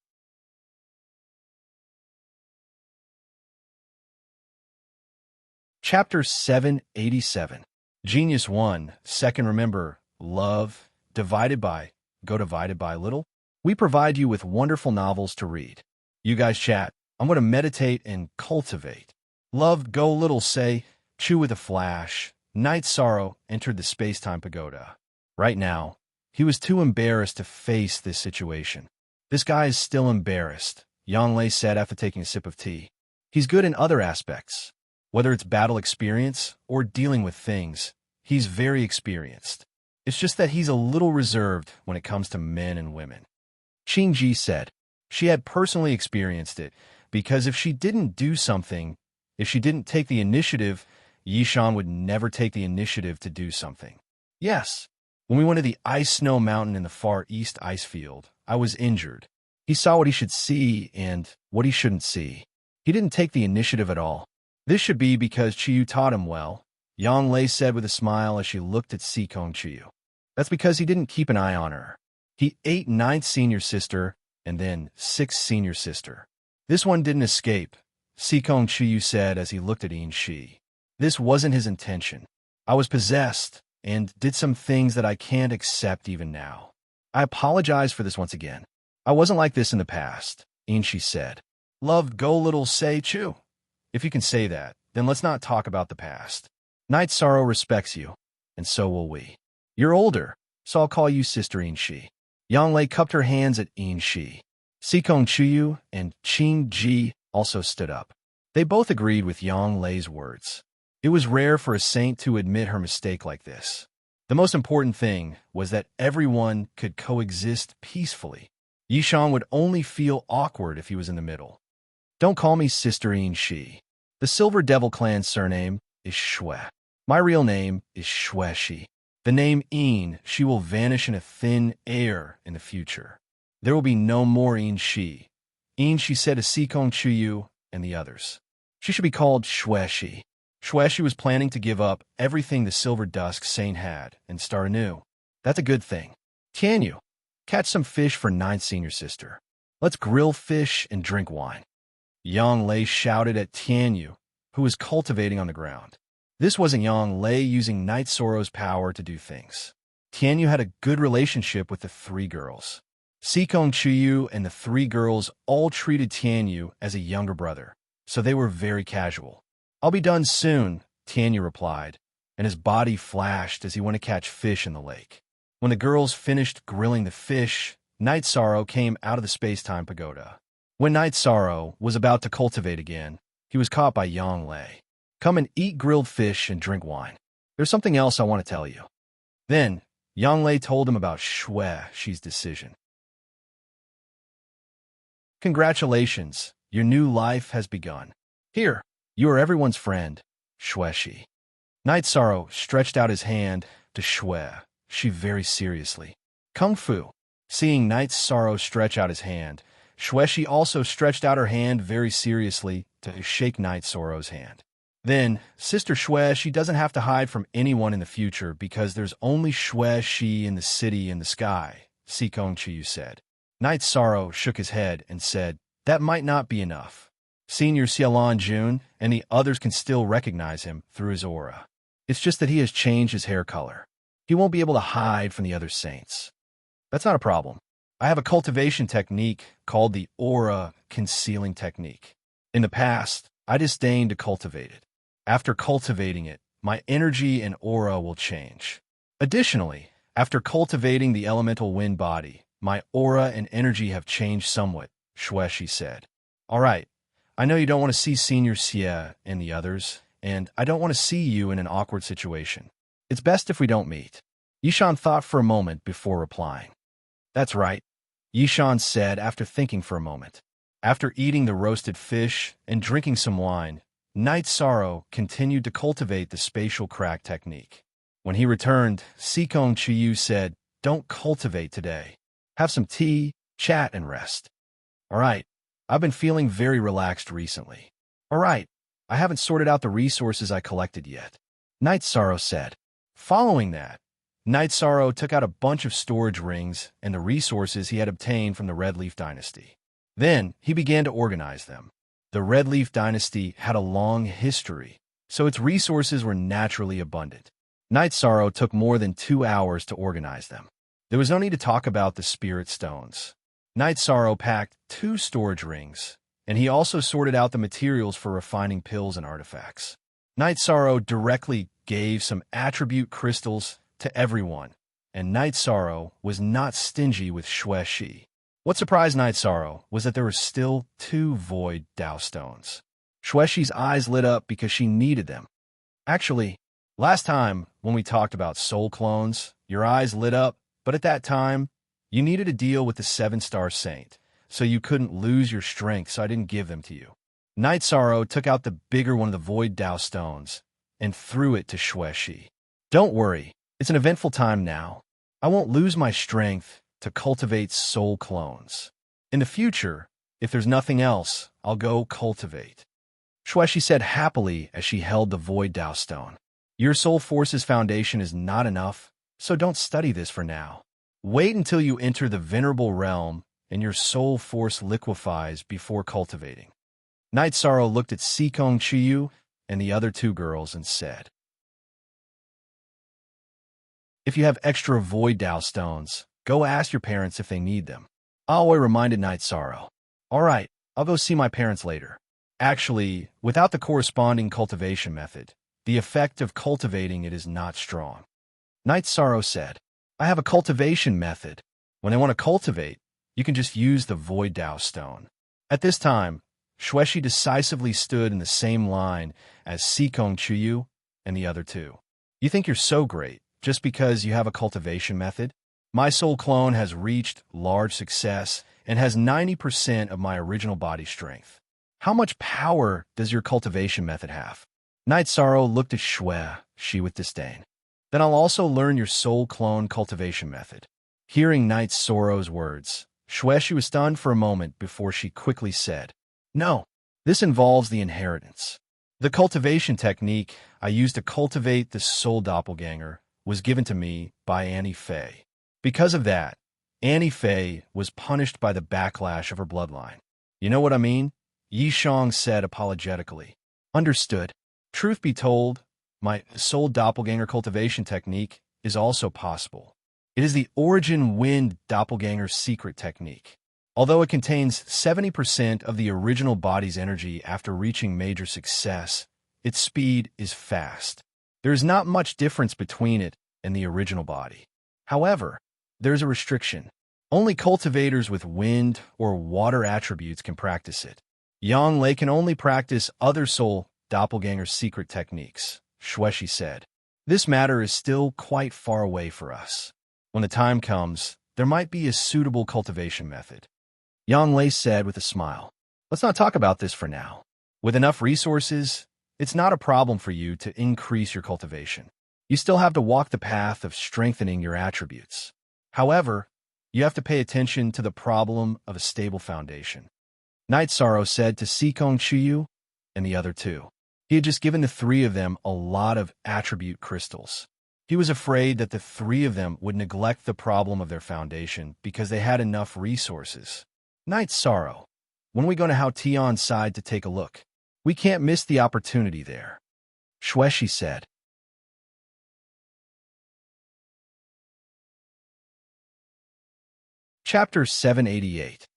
Chapter 787. Genius 1. Second, remember, love, divided by little. We provide you with wonderful novels to read. You guys chat. I'm going to meditate and cultivate. Love, go little, say, chew with a flash. Night Sorrow entered the space-time pagoda. Right now, he was too embarrassed to face this situation. This guy is still embarrassed, Yang Lei said after taking a sip of tea. He's good in other aspects. Whether it's battle experience or dealing with things, he's very experienced. It's just that he's a little reserved when it comes to men and women. Qing Ji said. She had personally experienced it, because if she didn't do something, if she didn't take the initiative, Yishan would never take the initiative to do something. Yes, when we went to the ice-snow mountain in the far east ice field, I was injured. He saw what he should see and what he shouldn't see. He didn't take the initiative at all. This should be because Chiyu taught him well, Yang Lei said with a smile as she looked at Sikong Chiyu. That's because he didn't keep an eye on her. He ate 9th senior sister and then 6th senior sister. This one didn't escape, Sikong Chiyu said as he looked at Yin Shi. This wasn't his intention. I was possessed and did some things that I can't accept even now. I apologize for this once again. I wasn't like this in the past, Yin Shi said. Love go little say Chu. If you can say that, then let's not talk about the past. Night Sorrow respects you, and so will we. You're older, so I'll call you Sister Yin Shi. Yang Lei cupped her hands at Yin Shi. Sikong Chiyu and Qing Ji also stood up. They both agreed with Yang Lei's words. It was rare for a saint to admit her mistake like this. The most important thing was that everyone could coexist peacefully. Yishan would only feel awkward if he was in the middle. Don't call me Sister Yin Shi. The Silver Devil Clan's surname is Xue. My real name is Xue Shi. The name Yin Shi will vanish in a thin air in the future. There will be no more Yin Shi. Yin Shi said to Sikong Chiyu and the others. She should be called Xue Shi. Xue Shi was planning to give up everything the Silver Dusk Saint had and start anew. That's a good thing. Tianyu, catch some fish for 9th senior sister. Let's grill fish and drink wine. Yang Lei shouted at Tianyu, who was cultivating on the ground. This wasn't Yang Lei using Night Sorrow's power to do things. Tianyu had a good relationship with the 3 girls. Sikong Chiyu and the 3 girls all treated Tianyu as a younger brother, so they were very casual. I'll be done soon, Tianyu replied, and his body flashed as he went to catch fish in the lake. When the girls finished grilling the fish, Night Sorrow came out of the space-time pagoda. When Night Sorrow was about to cultivate again, he was caught by Yang Lei. Come and eat grilled fish and drink wine. There's something else I want to tell you. Then, Yang Lei told him about Xue Shi's decision. Congratulations, your new life has begun. Here, you are everyone's friend, Xue Shi. Night Sorrow stretched out his hand to Xue Shi very seriously. Kung Fu. Seeing Night Sorrow stretch out his hand, Xue Shi also stretched out her hand very seriously to shake Night Sorrow's hand. Then, Sister Xue Shi doesn't have to hide from anyone in the future because there's only Xue Shi in the city in the sky, Sikong Chiyu said. Night Sorrow shook his head and said, that might not be enough. Senior Xialan Jun and the others can still recognize him through his aura. It's just that he has changed his hair color. He won't be able to hide from the other saints. That's not a problem. I have a cultivation technique called the aura concealing technique. In the past, I disdained to cultivate it. After cultivating it, my energy and aura will change. Additionally, after cultivating the elemental wind body, my aura and energy have changed somewhat, Xue Shi said. All right, I know you don't want to see Senior Xie and the others, and I don't want to see you in an awkward situation. It's best if we don't meet. Yishan thought for a moment before replying. That's right, Yishan said after thinking for a moment. After eating the roasted fish and drinking some wine, Night Sorrow continued to cultivate the spatial crack technique. When he returned, Sikong Chiyu said, "Don't cultivate today. Have some tea, chat, and rest." "All right, I've been feeling very relaxed recently." "All right, I haven't sorted out the resources I collected yet," Night Sorrow said. Following that, Night Sorrow took out a bunch of storage rings and the resources he had obtained from the Red Leaf Dynasty. Then he began to organize them. The Red Leaf Dynasty had a long history, so its resources were naturally abundant. Night Sorrow took more than 2 hours to organize them. There was no need to talk about the spirit stones. Night Sorrow packed 2 storage rings, and he also sorted out the materials for refining pills and artifacts. Night Sorrow directly gave some attribute crystals to everyone, and Night Sorrow was not stingy with Xue Shi. What surprised Night Sorrow was that there were still 2 void Dao stones. Xue Shi's eyes lit up because she needed them. "Actually, last time when we talked about soul clones, your eyes lit up, but at that time, you needed to deal with the 7-star saint, so you couldn't lose your strength, so I didn't give them to you." Night Sorrow took out the bigger one of the void Dao stones and threw it to Xue Shi. "Don't worry, it's an eventful time now. I won't lose my strength to cultivate soul clones. In the future, if there's nothing else, I'll go cultivate." Xue Shi said happily as she held the void Dao stone. "Your soul force's foundation is not enough, so don't study this for now. Wait until you enter the venerable realm and your soul force liquefies before cultivating." Night Sorrow looked at Sikong Chiyu and the other 2 girls and said, "If you have extra void Dao stones, go ask your parents if they need them." Aoi reminded Night Sorrow. "All right, I'll go see my parents later." Actually, without the corresponding cultivation method, the effect of cultivating it is not strong. Night Sorrow said, "I have a cultivation method. When they want to cultivate, you can just use the void Dao stone." At this time, Xue Shi decisively stood in the same line as Sikong Chiyu and the other 2. "You think you're so great just because you have a cultivation method? My soul clone has reached large success and has 90% of my original body strength. How much power does your cultivation method have?" Night Sorrow looked at Xue Shi with disdain. "Then I'll also learn your soul clone cultivation method." Hearing Night Sorrow's words, Xue Shi was stunned for a moment before she quickly said, "No, this involves the inheritance. The cultivation technique I used to cultivate the soul doppelganger was given to me by Annie Fei. Because of that, Annie Fei was punished by the backlash of her bloodline. You know what I mean?" Yi Shang said apologetically. "Understood. Truth be told, my soul doppelganger cultivation technique is also possible. It is the Origin Wind Doppelganger secret technique. Although it contains 70% of the original body's energy after reaching major success, its speed is fast. There is not much difference between it and the original body. However, there is a restriction. Only cultivators with wind or water attributes can practice it. Yang Lei can only practice other soul doppelganger secret techniques," Xue Shi said. "This matter is still quite far away for us. When the time comes, there might be a suitable cultivation method." Yang Lei said with a smile, "Let's not talk about this for now. With enough resources, it's not a problem for you to increase your cultivation. You still have to walk the path of strengthening your attributes. However, you have to pay attention to the problem of a stable foundation." Night Sorrow said to Sikong Chiyu and the other 2. He had just given the 3 of them a lot of attribute crystals. He was afraid that the 3 of them would neglect the problem of their foundation because they had enough resources. "Night Sorrow, when are we going to Hao Tian's side to take a look? We can't miss the opportunity there," Xue Shi said. Chapter 788.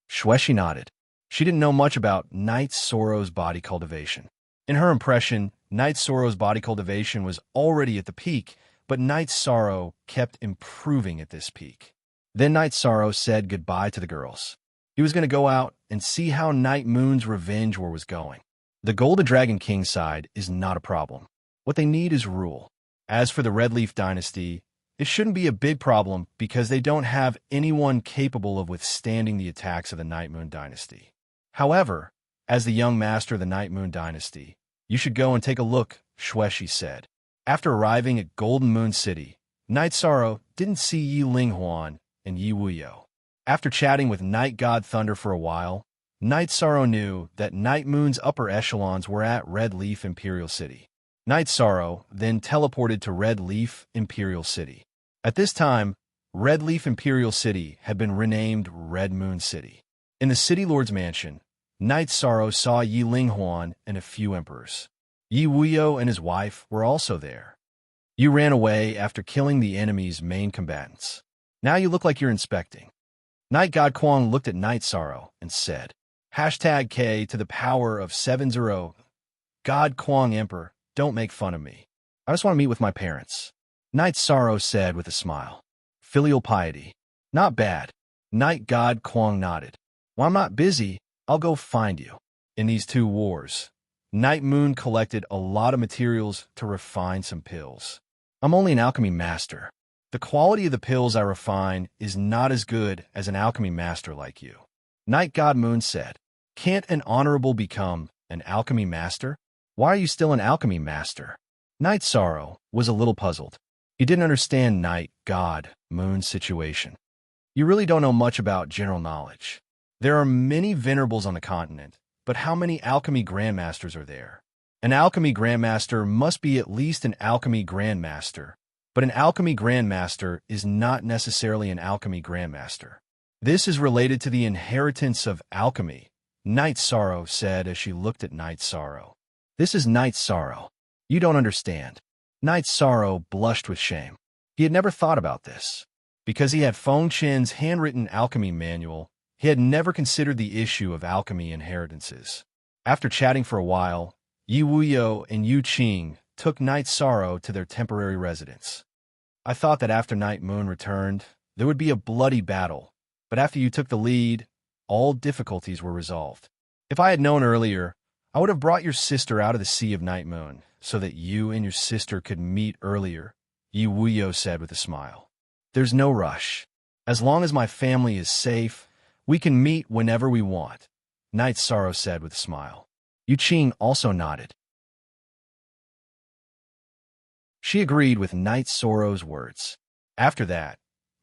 Xue Shi nodded. She didn't know much about Night Sorrow's body cultivation. In her impression, Night Sorrow's body cultivation was already at the peak, but Night Sorrow kept improving at this peak. Then Night Sorrow said goodbye to the girls. He was going to go out and see how Night Moon's Revenge War was going. The Golden Dragon King side is not a problem. What they need is rule. As for the Red Leaf Dynasty, it shouldn't be a big problem because they don't have anyone capable of withstanding the attacks of the Night Moon Dynasty. However, As the young master of the Night Moon Dynasty, you should go and take a look, Shueshi said. After arriving at Golden Moon City, Night Sorrow didn't see Yi Linghuan and Yi Wuyo. After chatting with Night God Thunder for a while, Night Sorrow knew that Night Moon's upper echelons were at Red Leaf Imperial City. Night Sorrow then teleported to Red Leaf Imperial City. At this time, Red Leaf Imperial City had been renamed Red Moon City. In the City Lord's mansion, Night Sorrow saw Yi Linghuan and a few emperors. Yi Wuyo and his wife were also there. You ran away after killing the enemy's main combatants. Now you look like you're inspecting. Night God Kwang looked at Night Sorrow and said, #K to the power of 70. God Kwang Emperor, don't make fun of me. I just want to meet with my parents. Night Sorrow said with a smile. Filial piety. Not bad. Night God Kwang nodded. While I'm not busy, I'll go find you. In these two wars, Night Moon collected a lot of materials to refine some pills. I'm only an alchemy master. The quality of the pills I refine is not as good as an alchemy master like you. Night God Moon said, Can't an honorable become an alchemy master? Why are you still an alchemy master? Night Sorrow was a little puzzled. He didn't understand Night God Moon's situation. You really don't know much about general knowledge. There are many venerables on the continent, but how many alchemy grandmasters are there? An alchemy grandmaster must be at least an alchemy grandmaster, but an alchemy grandmaster is not necessarily an alchemy grandmaster. This is related to the inheritance of alchemy, Night Sorrow said as she looked at Night Sorrow. This is Night Sorrow. You don't understand. Night Sorrow blushed with shame. He had never thought about this. Because he had Feng Chen's handwritten alchemy manual, he had never considered the issue of alchemy inheritances. After chatting for a while, Yi Wuyo and Yu Qing took Night Sorrow to their temporary residence. I thought that after Night Moon returned, there would be a bloody battle, but after you took the lead, all difficulties were resolved. If I had known earlier, I would have brought your sister out of the Sea of Night Moon, so that you and your sister could meet earlier, Yi Wuyo said with a smile. There's no rush. As long as my family is safe, we can meet whenever we want, Night Sorrow said with a smile. Yu Qing also nodded. She agreed with Night Sorrow's words. After that,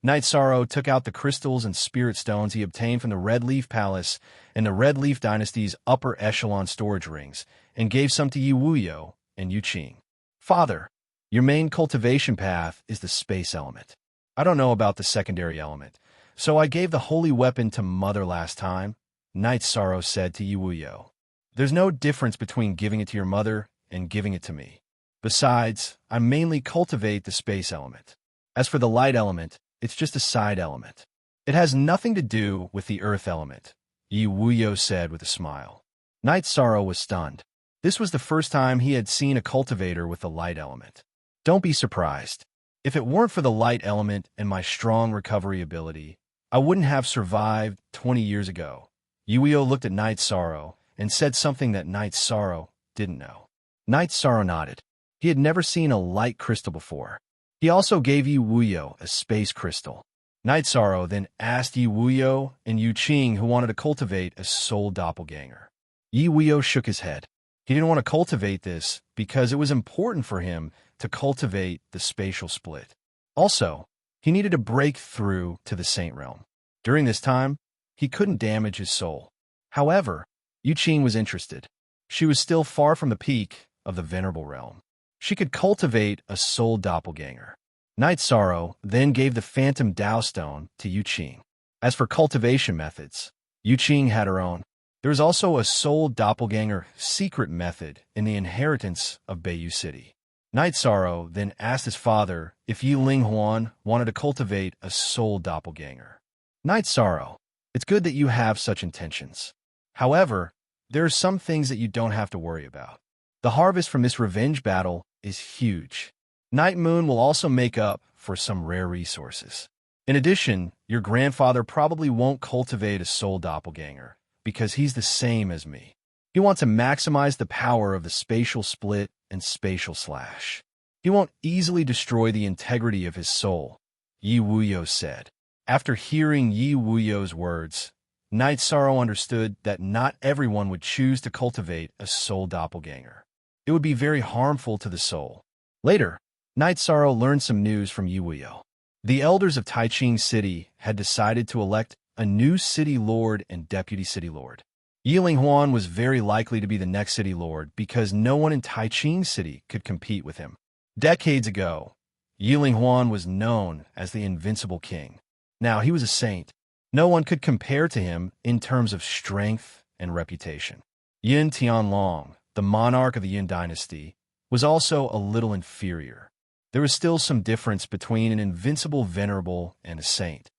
Night Sorrow took out the crystals and spirit stones he obtained from the Red Leaf Palace and the Red Leaf Dynasty's upper echelon storage rings and gave some to Yi Wuyo and Yu Qing. Father, your main cultivation path is the space element. I don't know about the secondary element, so I gave the holy weapon to Mother last time, Night Sorrow said to Yi Wuyo. There's no difference between giving it to your mother and giving it to me. Besides, I mainly cultivate the space element. As for the light element, it's just a side element. It has nothing to do with the earth element, Yi Wuyo said with a smile. Night Sorrow was stunned. This was the first time he had seen a cultivator with the light element. Don't be surprised. If it weren't for the light element and my strong recovery ability, I wouldn't have survived 20 years ago. Yi Wuyo looked at Night Sorrow and said something that Night Sorrow didn't know. Night Sorrow nodded. He had never seen a light crystal before. He also gave Yi Wuyo a space crystal. Night Sorrow then asked Yi Wuyo and Yu Qing who wanted to cultivate a soul doppelganger. Yi Wuyo shook his head. He didn't want to cultivate this because it was important for him to cultivate the spatial split. Also, he needed to break through to the Saint Realm. During this time, he couldn't damage his soul. However, Yu Qing was interested. She was still far from the peak of the Venerable Realm. She could cultivate a soul doppelganger. Night Sorrow then gave the Phantom Tao Stone to Yu Qing. As for cultivation methods, Yu Qing had her own. There was also a soul doppelganger secret method in the inheritance of Beiyu City. Night Sorrow then asked his father if Yi Linghuan wanted to cultivate a soul doppelganger. Night Sorrow, it's good that you have such intentions. However, there are some things that you don't have to worry about. The harvest from this revenge battle is huge. Night Moon will also make up for some rare resources. In addition, your grandfather probably won't cultivate a soul doppelganger because he's the same as me. He wants to maximize the power of the spatial split and spatial slash. He won't easily destroy the integrity of his soul, Yi Wuyo said. After hearing Yi Wuyo's words, Night Sorrow understood that not everyone would choose to cultivate a soul doppelganger. It would be very harmful to the soul. Later, Night Sorrow learned some news from Yiwuyo. The elders of Taiching City had decided to elect a new city lord and deputy city lord. Yiling Huan was very likely to be the next city lord because no one in Taiching City could compete with him. Decades ago, Yiling Huan was known as the invincible king. Now he was a saint. No one could compare to him in terms of strength and reputation. Yin Tianlong, the monarch of the Yin dynasty, was also a little inferior. There was still some difference between an invincible venerable and a saint.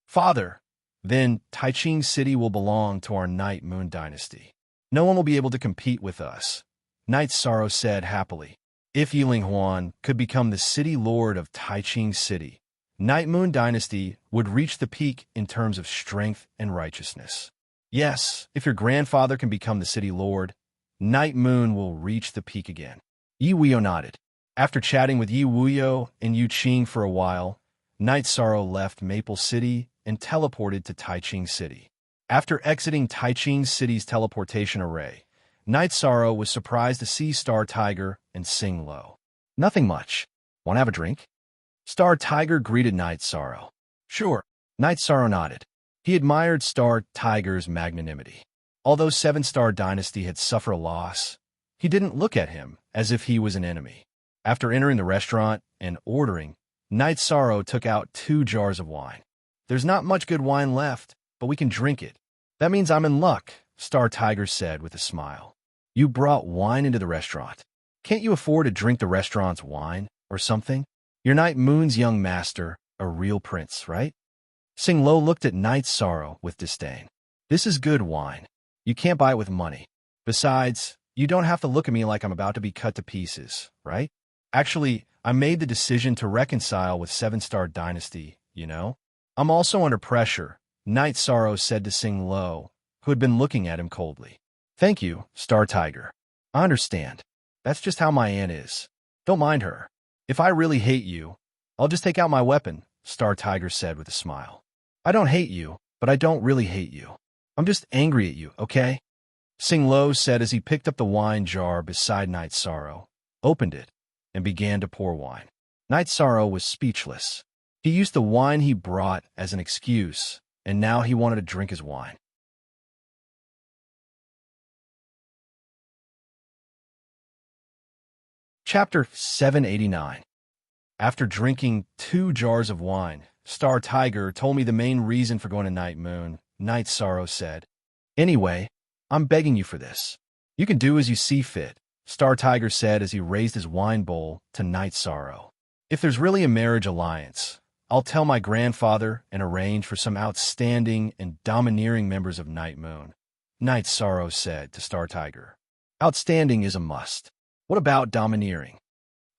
Father, then Taiching City will belong to our Night Moon dynasty. No one will be able to compete with us, Night Sorrow said happily. If Yiling Huan could become the city lord of Taiching City, Night Moon dynasty would reach the peak in terms of strength and righteousness. Yes, if your grandfather can become the city lord, Night Moon will reach the peak again. Yi Wuyo nodded. After chatting with Yi Wuyo and Yu Qing for a while, Night Sorrow left Maple City and teleported to Taiching City. After exiting Taiching City's teleportation array, Night Sorrow was surprised to see Star Tiger and Sing Lo. Nothing much. Want to have a drink? Star Tiger greeted Night Sorrow. Sure. Night Sorrow nodded. He admired Star Tiger's magnanimity. Although Seven Star Dynasty had suffered a loss, he didn't look at him as if he was an enemy. After entering the restaurant and ordering, Night Sorrow took out 2 jars of wine. There's not much good wine left, but we can drink it. That means I'm in luck, Star Tiger said with a smile. You brought wine into the restaurant. Can't you afford to drink the restaurant's wine or something? You're Night Moon's young master, a real prince, right? Sing Lo looked at Night Sorrow with disdain. This is good wine. You can't buy it with money. Besides, you don't have to look at me like I'm about to be cut to pieces, right? Actually, I made the decision to reconcile with Seven Star Dynasty, you know? I'm also under pressure, Night Sorrow said to Sing Lo, who had been looking at him coldly. Thank you, Star Tiger. I understand. That's just how my aunt is. Don't mind her. If I really hate you, I'll just take out my weapon, Star Tiger said with a smile. I don't hate you, but I don't really hate you. I'm just angry at you, okay? Sing Lo said as he picked up the wine jar beside Night Sorrow, opened it, and began to pour wine. Night Sorrow was speechless. He used the wine he brought as an excuse, and now he wanted to drink his wine. Chapter 789. After drinking 2 jars of wine, Star Tiger told me the main reason for going to Night Moon, Night Sorrow said. Anyway, I'm begging you for this. You can do as you see fit, Star Tiger said as he raised his wine bowl to Night Sorrow. If there's really a marriage alliance, I'll tell my grandfather and arrange for some outstanding and domineering members of Night Moon, Night Sorrow said to Star Tiger. Outstanding is a must. What about domineering?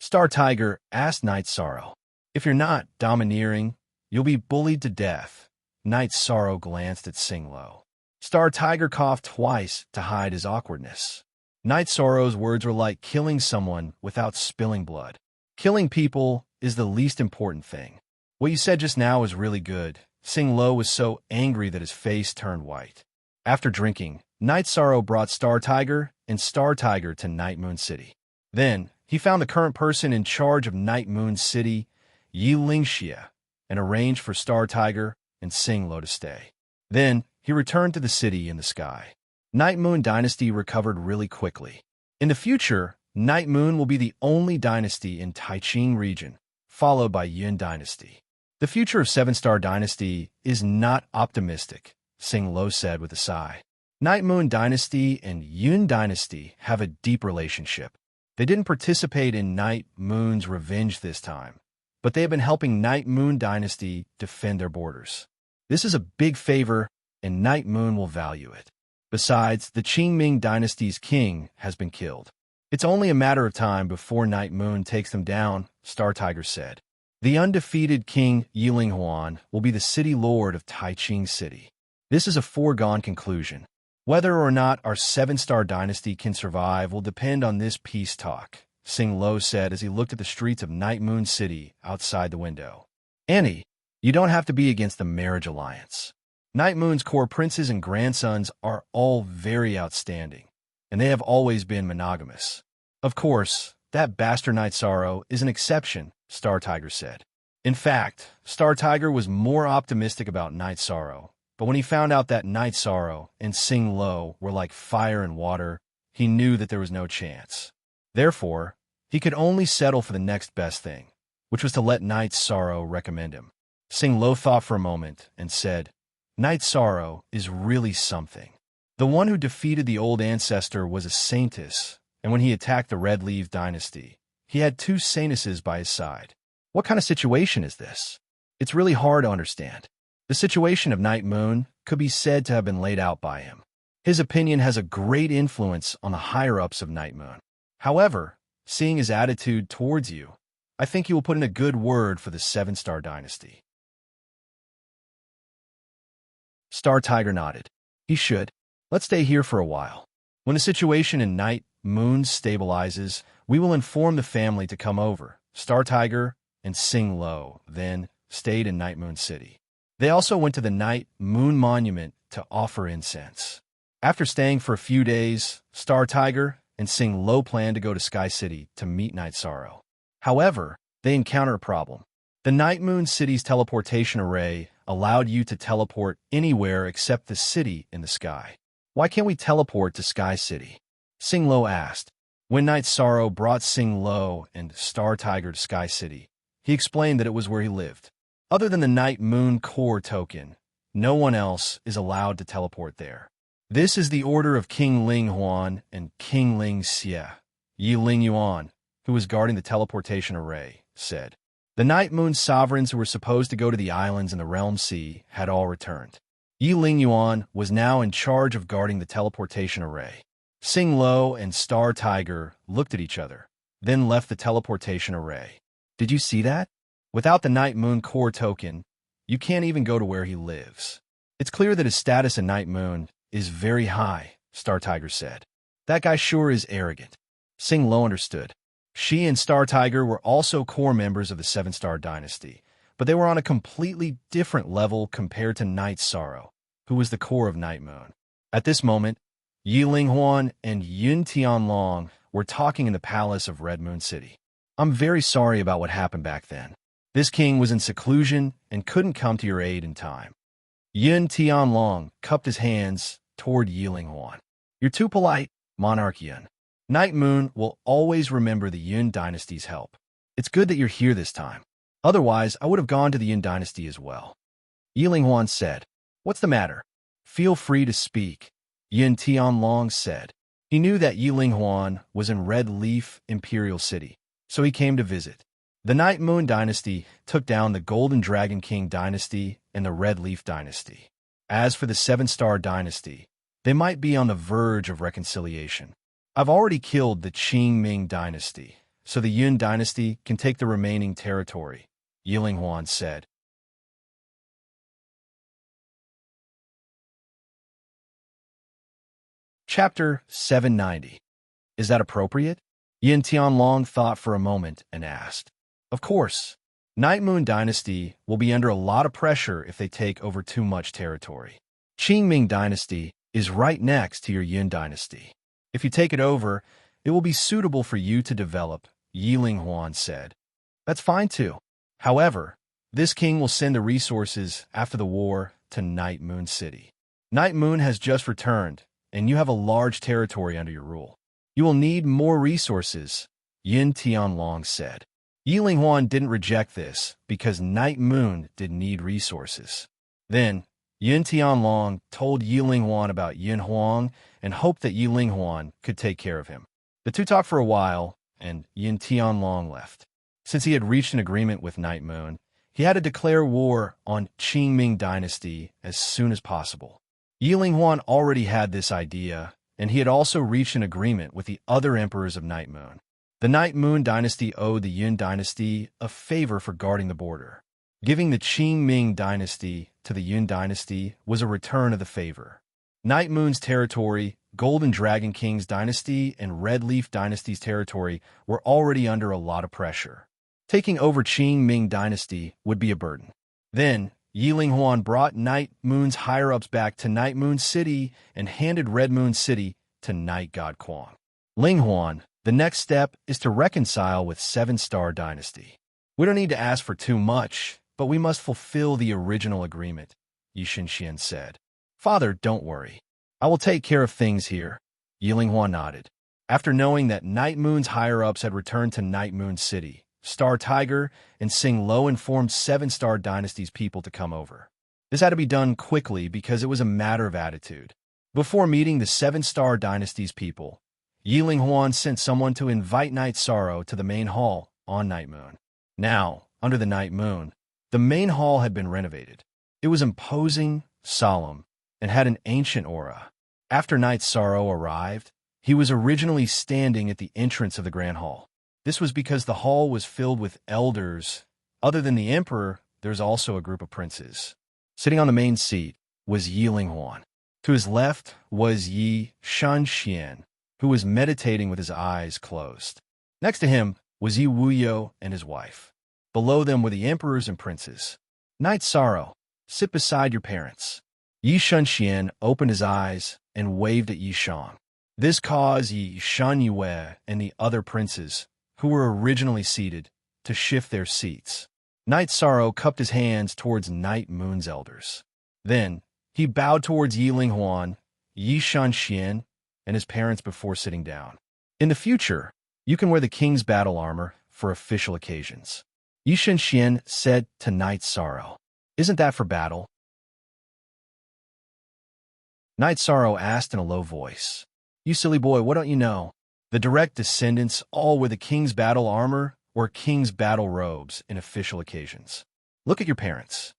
Star Tiger asked Night Sorrow. If you're not domineering, you'll be bullied to death. Night Sorrow glanced at Sing Lo. Star Tiger coughed twice to hide his awkwardness. Night Sorrow's words were like killing someone without spilling blood. Killing people is the least important thing. What you said just now was really good. Sing Lo was so angry that his face turned white. After drinking, Night Sorrow brought Star Tiger and Star Tiger to Night Moon City. Then, he found the current person in charge of Night Moon City, Yi Lingxia, and arranged for Star Tiger and Sing Lo to stay. Then, he returned to the city in the sky. Night Moon Dynasty recovered really quickly. In the future, Night Moon will be the only dynasty in Taiching region, followed by Yin Dynasty. The future of Seven Star Dynasty is not optimistic, Sing Lo said with a sigh. Night Moon Dynasty and Yin Dynasty have a deep relationship. They didn't participate in Night Moon's revenge this time, but they have been helping Night Moon Dynasty defend their borders. This is a big favor, and Night Moon will value it. Besides, the Qingming Dynasty's king has been killed. It's only a matter of time before Night Moon takes them down, Star Tiger said. The undefeated King Yiling Huan will be the city lord of Taiching City. This is a foregone conclusion. Whether or not our Seven-Star Dynasty can survive will depend on this peace talk, Sing Lo said as he looked at the streets of Night Moon City outside the window. Annie, You don't have to be against the marriage alliance. Night Moon's core princes and grandsons are all very outstanding, and they have always been monogamous. Of course, that bastard Night Sorrow is an exception, Star Tiger said. In fact, Star Tiger was more optimistic about Night Sorrow, but when he found out that Night Sorrow and Sing Lo were like fire and water, he knew that there was no chance. Therefore, he could only settle for the next best thing, which was to let Night Sorrow recommend him. Sing Lo thought for a moment and said, Night Sorrow is really something. The one who defeated the old ancestor was a saintess, and when he attacked the Red Leaf dynasty, he had two saintesses by his side. What kind of situation is this? It's really hard to understand. The situation of Night Moon could be said to have been laid out by him. His opinion has a great influence on the higher-ups of Night Moon. However, seeing his attitude towards you, I think he will put in a good word for the Seven-Star Dynasty. Star Tiger nodded. He should. Let's stay here for a while. When the situation in Night Moon stabilizes, we will inform the family to come over. Star Tiger and Sing Lo then stayed in Night Moon City. They also went to the Night Moon Monument to offer incense. After staying for a few days, Star Tiger and Sing Lo planned to go to Sky City to meet Night Sorrow. However, they encountered a problem. The Night Moon City's teleportation array allowed you to teleport anywhere except the city in the sky. Why can't we teleport to Sky City? Sing Lo asked. When Night Sorrow brought Sing Lo and Star Tiger to Sky City, he explained that it was where he lived. Other than the Night Moon Core token, no one else is allowed to teleport there. This is the order of King Ling Huan and King Ling Xie. Yi Ling Yuan, who was guarding the teleportation array, said. The Night Moon sovereigns who were supposed to go to the islands in the Realm Sea had all returned. Yi Ling Yuan was now in charge of guarding the teleportation array. Sing Lo and Star Tiger looked at each other, then left the teleportation array. Did you see that? Without the Night Moon Core token, you can't even go to where he lives. It's clear that his status in Night Moon is very high, Star Tiger said. That guy sure is arrogant. Sing Lo understood. She and Star Tiger were also core members of the Seven-Star Dynasty, but they were on a completely different level compared to Night Sorrow, who was the core of Night Moon. At this moment, Yi Ling Huan and Yun Tianlong were talking in the palace of Red Moon City. I'm very sorry about what happened back then. This king was in seclusion and couldn't come to your aid in time. Yun Tianlong cupped his hands toward Yi Ling Huan. You're too polite, Monarch Yun. Night Moon will always remember the Yun Dynasty's help. It's good that you're here this time. Otherwise, I would have gone to the Yun Dynasty as well. Yi Ling Huan said. What's the matter? Feel free to speak, Yun Tianlong said. He knew that Yi Ling Huan was in Red Leaf Imperial City, so he came to visit. The Night Moon Dynasty took down the Golden Dragon King Dynasty and the Red Leaf Dynasty. As for the Seven-Star Dynasty, they might be on the verge of reconciliation. I've already killed the Qing Ming Dynasty, so the Yun Dynasty can take the remaining territory, Yi Ling Huan said. Chapter 790. Is that appropriate? Yin Tianlong thought for a moment and asked. Of course. Night Moon Dynasty will be under a lot of pressure if they take over too much territory. Qing Ming Dynasty is right next to your Yun Dynasty. If you take it over, it will be suitable for you to develop, Yi Ling Huan said. That's fine too. However, this king will send the resources after the war to Night Moon City. Night Moon has just returned, and you have a large territory under your rule. You will need more resources, Yin Tianlong said. Yi Ling Huan didn't reject this because Night Moon did need resources. Then, Yin Tianlong told Yi Ling Huan about Yin Huang and hoped that Yi Ling Huan could take care of him. The two talked for a while, and Yin Tianlong left. Since he had reached an agreement with Night Moon, he had to declare war on Qing Ming Dynasty as soon as possible. Yi Ling Huan already had this idea, and he had also reached an agreement with the other emperors of Night Moon. The Night Moon Dynasty owed the Yun Dynasty a favor for guarding the border. Giving the Qing Ming Dynasty to the Yun Dynasty was a return of the favor. Night Moon's territory, Golden Dragon King's dynasty, and Red Leaf Dynasty's territory were already under a lot of pressure. Taking over Qing Ming Dynasty would be a burden. Then, Yi Linghuan brought Night Moon's higher-ups back to Night Moon City and handed Red Moon City to Night God Quang. Linghuan, the next step is to reconcile with Seven-Star Dynasty. We don't need to ask for too much, but we must fulfill the original agreement, Yi Shenxian said. Father, don't worry. I will take care of things here. Yi Linghuan nodded. After knowing that Night Moon's higher-ups had returned to Night Moon City, Star Tiger and Sing Lo informed Seven-Star Dynasty's people to come over. This had to be done quickly because it was a matter of attitude. Before meeting the Seven-Star Dynasty's people, Yi Linghuan sent someone to invite Night Sorrow to the main hall on Night Moon. Now, under the Night Moon, the main hall had been renovated. It was imposing, solemn, and had an ancient aura. After Night Sorrow arrived, he was originally standing at the entrance of the Grand Hall. This was because the hall was filled with elders. Other than the emperor, there's also a group of princes. Sitting on the main seat was Yi Linghuan. To his left was Yi Shenxian, who was meditating with his eyes closed. Next to him was Yi Wuyo and his wife. Below them were the emperors and princes. Night Sorrow, sit beside your parents. Yi Shenxian opened his eyes and waved at Yi Shang. This caused Yi Shanyue and the other princes, who were originally seated, to shift their seats. Night Sorrow cupped his hands towards Night Moon's elders. Then, he bowed towards Yi Linghuan, Yi Shenxian, and his parents before sitting down. In the future, you can wear the king's battle armor for official occasions. Yi Shenxian said to Night Sorrow, "Isn't that for battle?" Night Sorrow asked in a low voice, "You silly boy, what don't you know? The direct descendants all wear the king's battle armor or king's battle robes in official occasions. Look at your parents."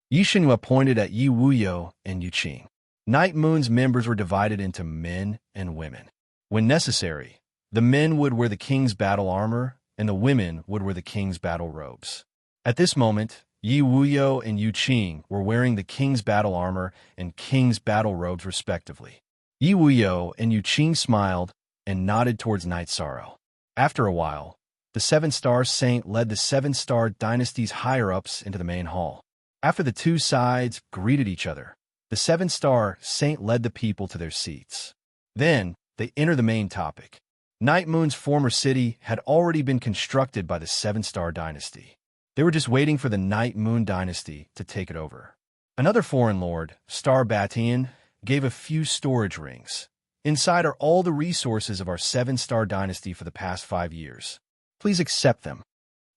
Yi Shenhua pointed at Yi Wuyo and Yu Qing. Night Moon's members were divided into men and women. When necessary, the men would wear the king's battle armor and the women would wear the king's battle robes. At this moment, Yi Wuyo and Yu Qing were wearing the king's battle armor and king's battle robes respectively. Yi Wuyo and Yu Qing smiled and nodded towards Night Sorrow. After a while, the Seven-Star Saint led the Seven-Star Dynasty's higher-ups into the main hall. After the two sides greeted each other, the Seven-Star Saint led the people to their seats. Then, they entered the main topic. Night Moon's former city had already been constructed by the Seven-Star Dynasty. They were just waiting for the Night Moon Dynasty to take it over. Another foreign lord, Star Batian, gave a few storage rings. Inside are all the resources of our Seven-Star Dynasty for the past 5 years. Please accept them.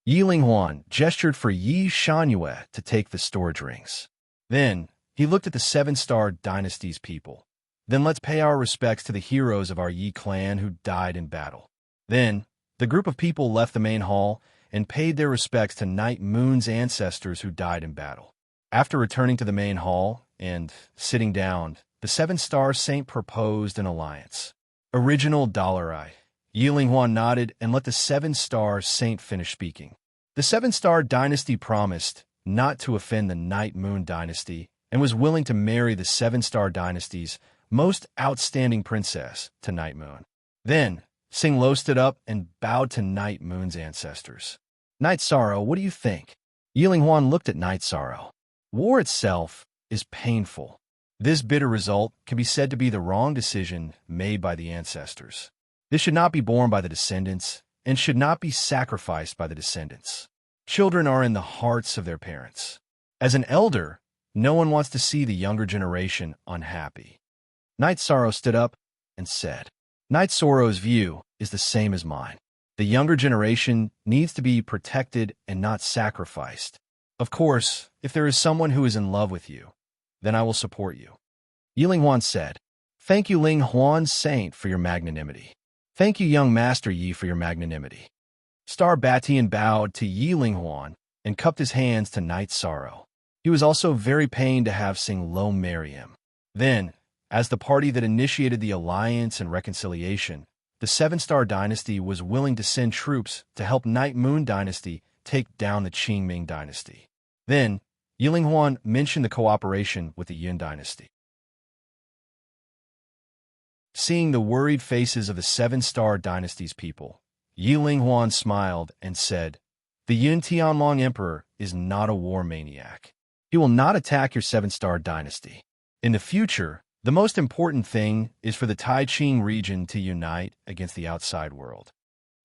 Yi Linghuan gestured for Yi Shanyue to take the storage rings. Then, he looked at the Seven-Star Dynasty's people. Then let's pay our respects to the heroes of our Yi clan who died in battle. Then, the group of people left the main hall and paid their respects to Night Moon's ancestors who died in battle. After returning to the main hall and sitting down, the Seven-Star Saint proposed an alliance. Original $I. Yi Linghuan nodded and let the Seven-Star Saint finish speaking. The Seven-Star Dynasty promised not to offend the Night Moon Dynasty and was willing to marry the Seven-Star Dynasty's most outstanding princess to Night Moon. Then, Sing Lo stood up and bowed to Night Moon's ancestors. Night Sorrow, what do you think? Yi Linghuan looked at Night Sorrow. War itself is painful. This bitter result can be said to be the wrong decision made by the ancestors. This should not be borne by the descendants and should not be sacrificed by the descendants. Children are in the hearts of their parents. As an elder, no one wants to see the younger generation unhappy. Night Sorrow stood up and said, Night Sorrow's view is the same as mine. The younger generation needs to be protected and not sacrificed. Of course, if there is someone who is in love with you, then I will support you. Yi Linghuan said, Thank you, Linghuan Saint, for your magnanimity. Thank you, young Master Yi, for your magnanimity. Star Batian bowed to Yi Linghuan and cupped his hands to Night Sorrow. He was also very pained to have Sing Lo marry him. Then, as the party that initiated the alliance and reconciliation, the Seven-Star Dynasty was willing to send troops to help Night Moon Dynasty take down the Qingming Dynasty. Then, Yi Linghuan mentioned the cooperation with the Yun Dynasty. Seeing the worried faces of the Seven-Star Dynasty's people, Yi Linghuan smiled and said, The Yun Tianlong Emperor is not a war maniac. He will not attack your 7-star dynasty. In the future, the most important thing is for the Taiching region to unite against the outside world.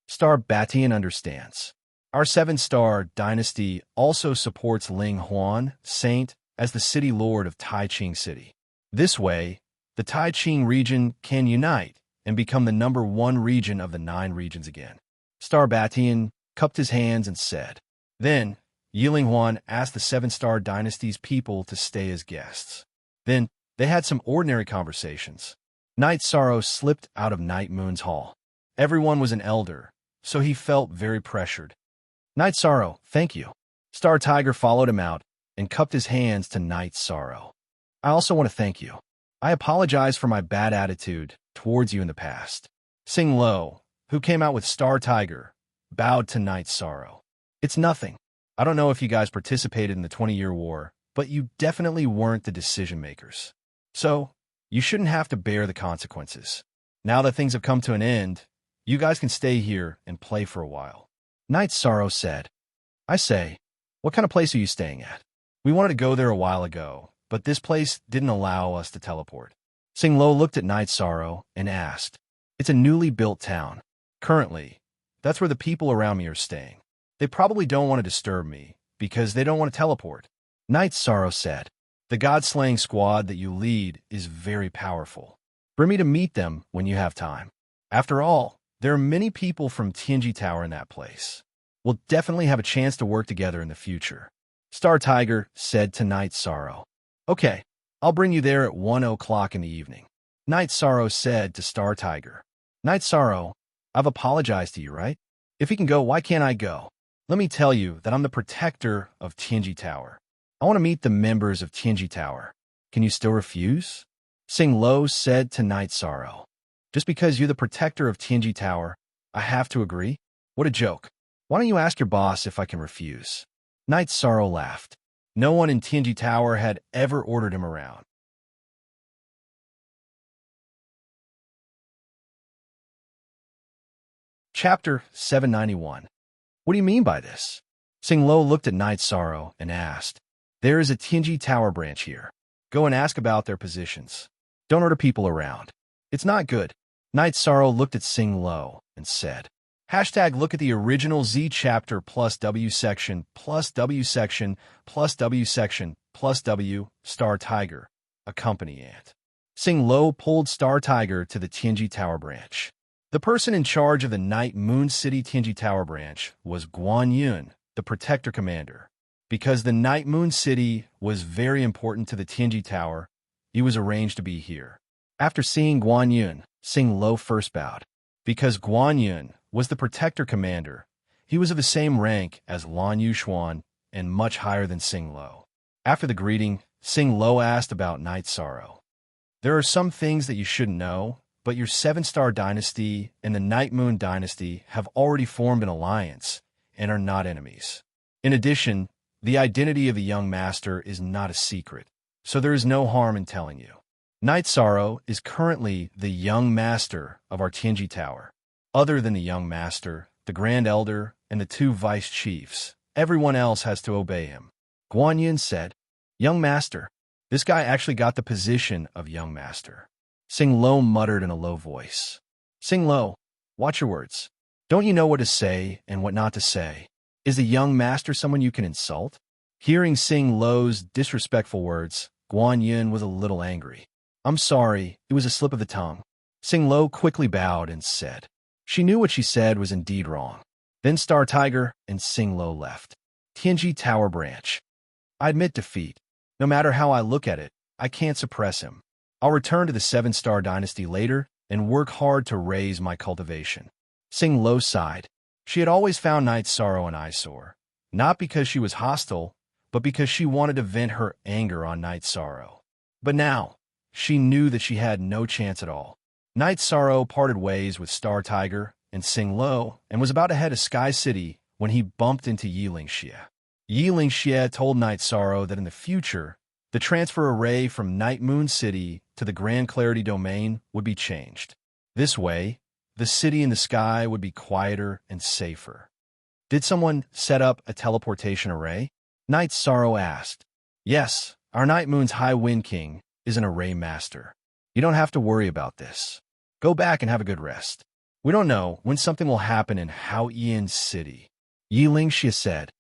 Star Batian understands. Our 7-star dynasty also supports Ling Huan, Saint, as the city lord of Taiching City. This way, the Taiching region can unite and become the #1 region of the 9 regions again. Star Batian cupped his hands and said. Then, Yiling Huan asked the 7-star dynasty's people to stay as guests. Then, they had some ordinary conversations. Night Sorrow slipped out of Night Moon's hall. Everyone was an elder, so he felt very pressured. Night Sorrow, thank you. Star Tiger followed him out and cupped his hands to Night Sorrow. I also want to thank you. I apologize for my bad attitude towards you in the past. Sing Lo, who came out with Star Tiger, bowed to Night Sorrow. It's nothing. I don't know if you guys participated in the 20-year war, but you definitely weren't the decision makers. So, you shouldn't have to bear the consequences. Now that things have come to an end, you guys can stay here and play for a while. Night Sorrow said, I say, what kind of place are you staying at? We wanted to go there a while ago, but this place didn't allow us to teleport. Sing Lo looked at Night Sorrow and asked, It's a newly built town. Currently, that's where the people around me are staying. They probably don't want to disturb me, because they don't want to teleport. Night Sorrow said, The God-slaying squad that you lead is very powerful. Bring me to meet them when you have time. After all, there are many people from Tianji Tower in that place. We'll definitely have a chance to work together in the future. Star Tiger said to Night Sorrow. Okay, I'll bring you there at 1 o'clock in the evening. Night Sorrow said to Star Tiger. Night Sorrow, I've apologized to you, right? If he can go, why can't I go? Let me tell you that I'm the protector of Tianji Tower. I want to meet the members of Tianji Tower. Can you still refuse? Sing Lo said to Night Sorrow. Just because you're the protector of Tianji Tower, I have to agree? What a joke. Why don't you ask your boss if I can refuse? Night Sorrow laughed. No one in Tianji Tower had ever ordered him around. Chapter 791. What do you mean by this? Sing Lo looked at Night Sorrow and asked, There is a Tianji Tower branch here. Go and ask about their positions. Don't order people around. It's not good. Night Sorrow looked at Sing Lo and said, Hashtag look at the original Z chapter plus W section plus W section plus W section plus W Star Tiger, a company ant. Sing Lo pulled Star Tiger to the Tianji Tower branch. The person in charge of the Night Moon City Tianji Tower branch was Guan Yun, the Protector Commander. Because the Night Moon City was very important to the Tianji Tower, he was arranged to be here. After seeing Guan Yun, Sing Lo first bowed. Because Guan Yun was the Protector Commander, he was of the same rank as Lan Yuxuan and much higher than Sing Lo. After the greeting, Sing Lo asked about Night Sorrow. There are some things that you shouldn't know, but your 7-star dynasty and the Night Moon dynasty have already formed an alliance and are not enemies. In addition, the identity of the young master is not a secret, so there is no harm in telling you. Night Sorrow is currently the young master of our Tianji Tower. Other than the young master, the Grand Elder, and the 2 vice chiefs, everyone else has to obey him. Guan Yin said, Young master, this guy actually got the position of young master. Sing Lo muttered in a low voice. Sing Lo, watch your words. Don't you know what to say and what not to say? Is the young master someone you can insult? Hearing Sing Lo's disrespectful words, Guan Yin was a little angry. I'm sorry, it was a slip of the tongue. Sing Lo quickly bowed and said. She knew what she said was indeed wrong. Then Star Tiger and Sing Lo left. Tianji Tower branch. I admit defeat. No matter how I look at it, I can't suppress him. I'll return to the 7-star dynasty later and work hard to raise my cultivation. Sing Lo sighed. She had always found Night Sorrow an eyesore, not because she was hostile, but because she wanted to vent her anger on Night Sorrow. But now, she knew that she had no chance at all. Night Sorrow parted ways with Star Tiger and Sing Lo and was about to head to Sky City when he bumped into Yiling Xie. Yiling Xie told Night Sorrow that in the future, the transfer array from Night Moon City to the Grand Clarity Domain would be changed. This way, the city in the sky would be quieter and safer. Did someone set up a teleportation array? Night Sorrow asked. Yes, our Night Moon's High Wind King is an array master. You don't have to worry about this. Go back and have a good rest. We don't know when something will happen in Hao Ian City. Yi Lingxia said.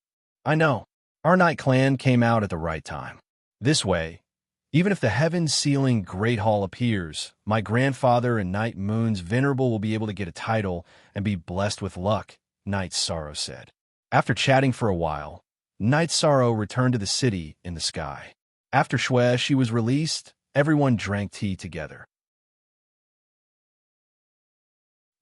I know. Our Night Clan came out at the right time. This way, even if the heaven-sealing Great Hall appears, my grandfather and Night Moon's Venerable will be able to get a title and be blessed with luck, Night Sorrow said. After chatting for a while, Night Sorrow returned to the city in the sky. After she was released, everyone drank tea together.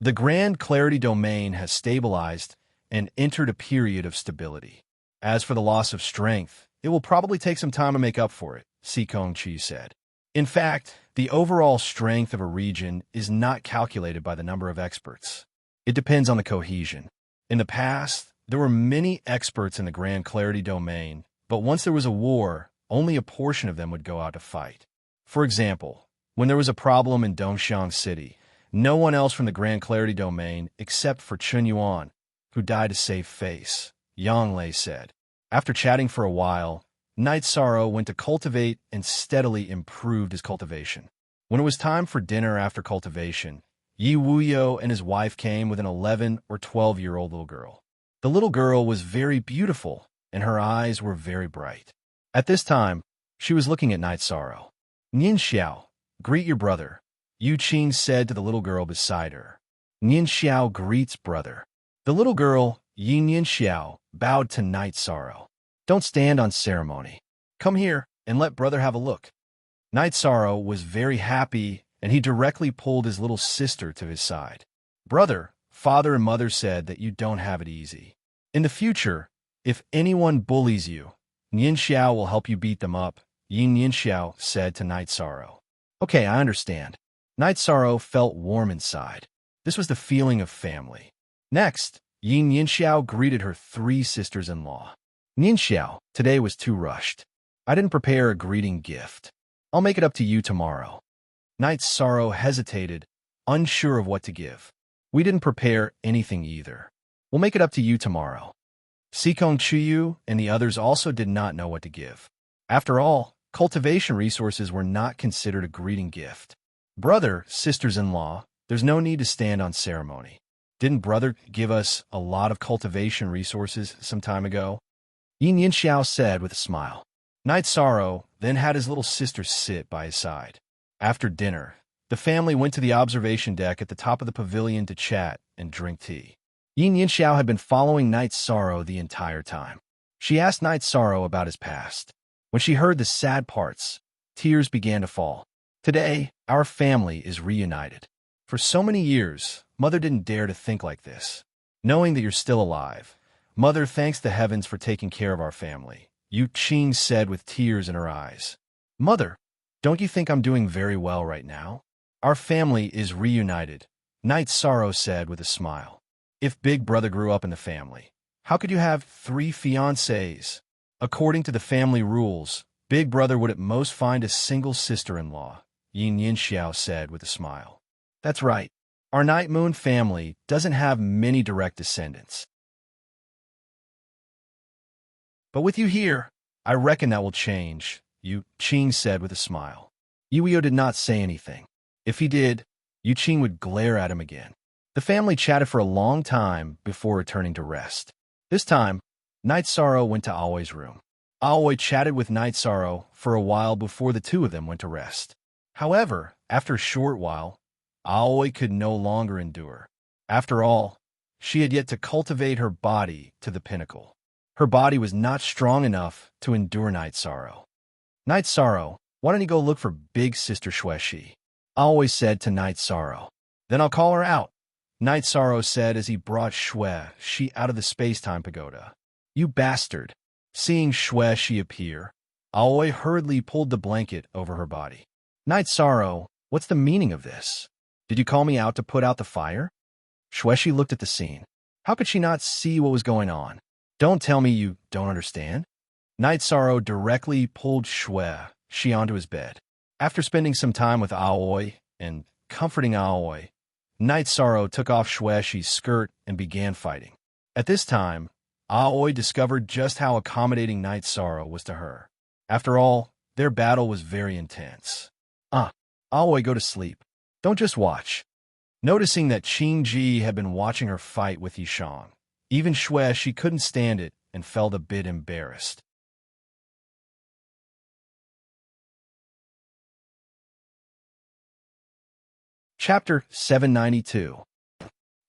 The Grand Clarity Domain has stabilized and entered a period of stability. As for the loss of strength, it will probably take some time to make up for it, Si Kongqi said. In fact, the overall strength of a region is not calculated by the number of experts. It depends on the cohesion. In the past, there were many experts in the Grand Clarity Domain, but once there was a war, only a portion of them would go out to fight. For example, when there was a problem in Dongxiang City, no one else from the Grand Clarity Domain except for Chun Yuan, who died to save face, Yang Lei said. After chatting for a while, Night Sorrow went to cultivate and steadily improved his cultivation. When it was time for dinner after cultivation, Yi Wuyo and his wife came with an 11 or 12-year-old little girl. The little girl was very beautiful, and her eyes were very bright. At this time, she was looking at Night Sorrow. Nian Xiao, greet your brother, Yu Qing said to the little girl beside her. Nian Xiao greets brother. The little girl, Yi Nian Xiao, bowed to Night Sorrow. Don't stand on ceremony. Come here and let brother have a look. Night Sorrow was very happy, and he directly pulled his little sister to his side. Brother, father and mother said that you don't have it easy. In the future, if anyone bullies you, Nian Xiao will help you beat them up, Yin Nian Xiao said to Night Sorrow. Okay, I understand. Night Sorrow felt warm inside. This was the feeling of family. Next, Yin Nian Xiao greeted her 3 sisters-in-law. Nian Xiao, today was too rushed. I didn't prepare a greeting gift. I'll make it up to you tomorrow. Night Sorrow hesitated, unsure of what to give. We didn't prepare anything either. We'll make it up to you tomorrow. Sikong Chuyu and the others also did not know what to give. After all, cultivation resources were not considered a greeting gift. Brother, sisters-in-law, there's no need to stand on ceremony. Didn't brother give us a lot of cultivation resources some time ago? Yin Yin Xiao said with a smile. Night Sorrow then had his little sister sit by his side. After dinner, the family went to the observation deck at the top of the pavilion to chat and drink tea. Yin Yin Xiao had been following Night Sorrow the entire time. She asked Night Sorrow about his past. When she heard the sad parts, tears began to fall. Today, our family is reunited. For so many years, Mother didn't dare to think like this. Knowing that you're still alive, Mother thanks the heavens for taking care of our family, Yu Qing said with tears in her eyes. Mother, don't you think I'm doing very well right now? Our family is reunited, Night Sorrow said with a smile. If Big Brother grew up in the family, how could you have 3 fiancés? According to the family rules, Big Brother would at most find a single sister-in-law, Yin Yin Xiao said with a smile. That's right. Our Night Moon family doesn't have many direct descendants. But with you here, I reckon that will change, Yu Qing said with a smile. Yuio did not say anything. If he did, Yu Qing would glare at him again. The family chatted for a long time before returning to rest. This time, Night Sorrow went to Aoi's room. Aoi chatted with Night Sorrow for a while before the 2 of them went to rest. However, after a short while, Aoi could no longer endure. After all, she had yet to cultivate her body to the pinnacle. Her body was not strong enough to endure Night Sorrow. Night Sorrow, why don't you go look for big sister Xuexi? Aoi said to Night Sorrow. Then I'll call her out, Night Sorrow said as he brought Xuexi out of the space-time pagoda. You bastard. Seeing Xuexi appear, Aoi hurriedly pulled the blanket over her body. Night Sorrow, what's the meaning of this? Did you call me out to put out the fire? Xuexi looked at the scene. How could she not see what was going on? Don't tell me you don't understand. Night Sorrow directly pulled Xuexi onto his bed. After spending some time with Aoi and comforting Aoi, Night Sorrow took off Xuexi's skirt and began fighting. At this time, Aoi discovered just how accommodating Night Sorrow was to her. After all, their battle was very intense. Aoi, go to sleep. Don't just watch. Noticing that Qing-ji had been watching her fight with Yishang, even Shui, she couldn't stand it and felt a bit embarrassed. Chapter 792.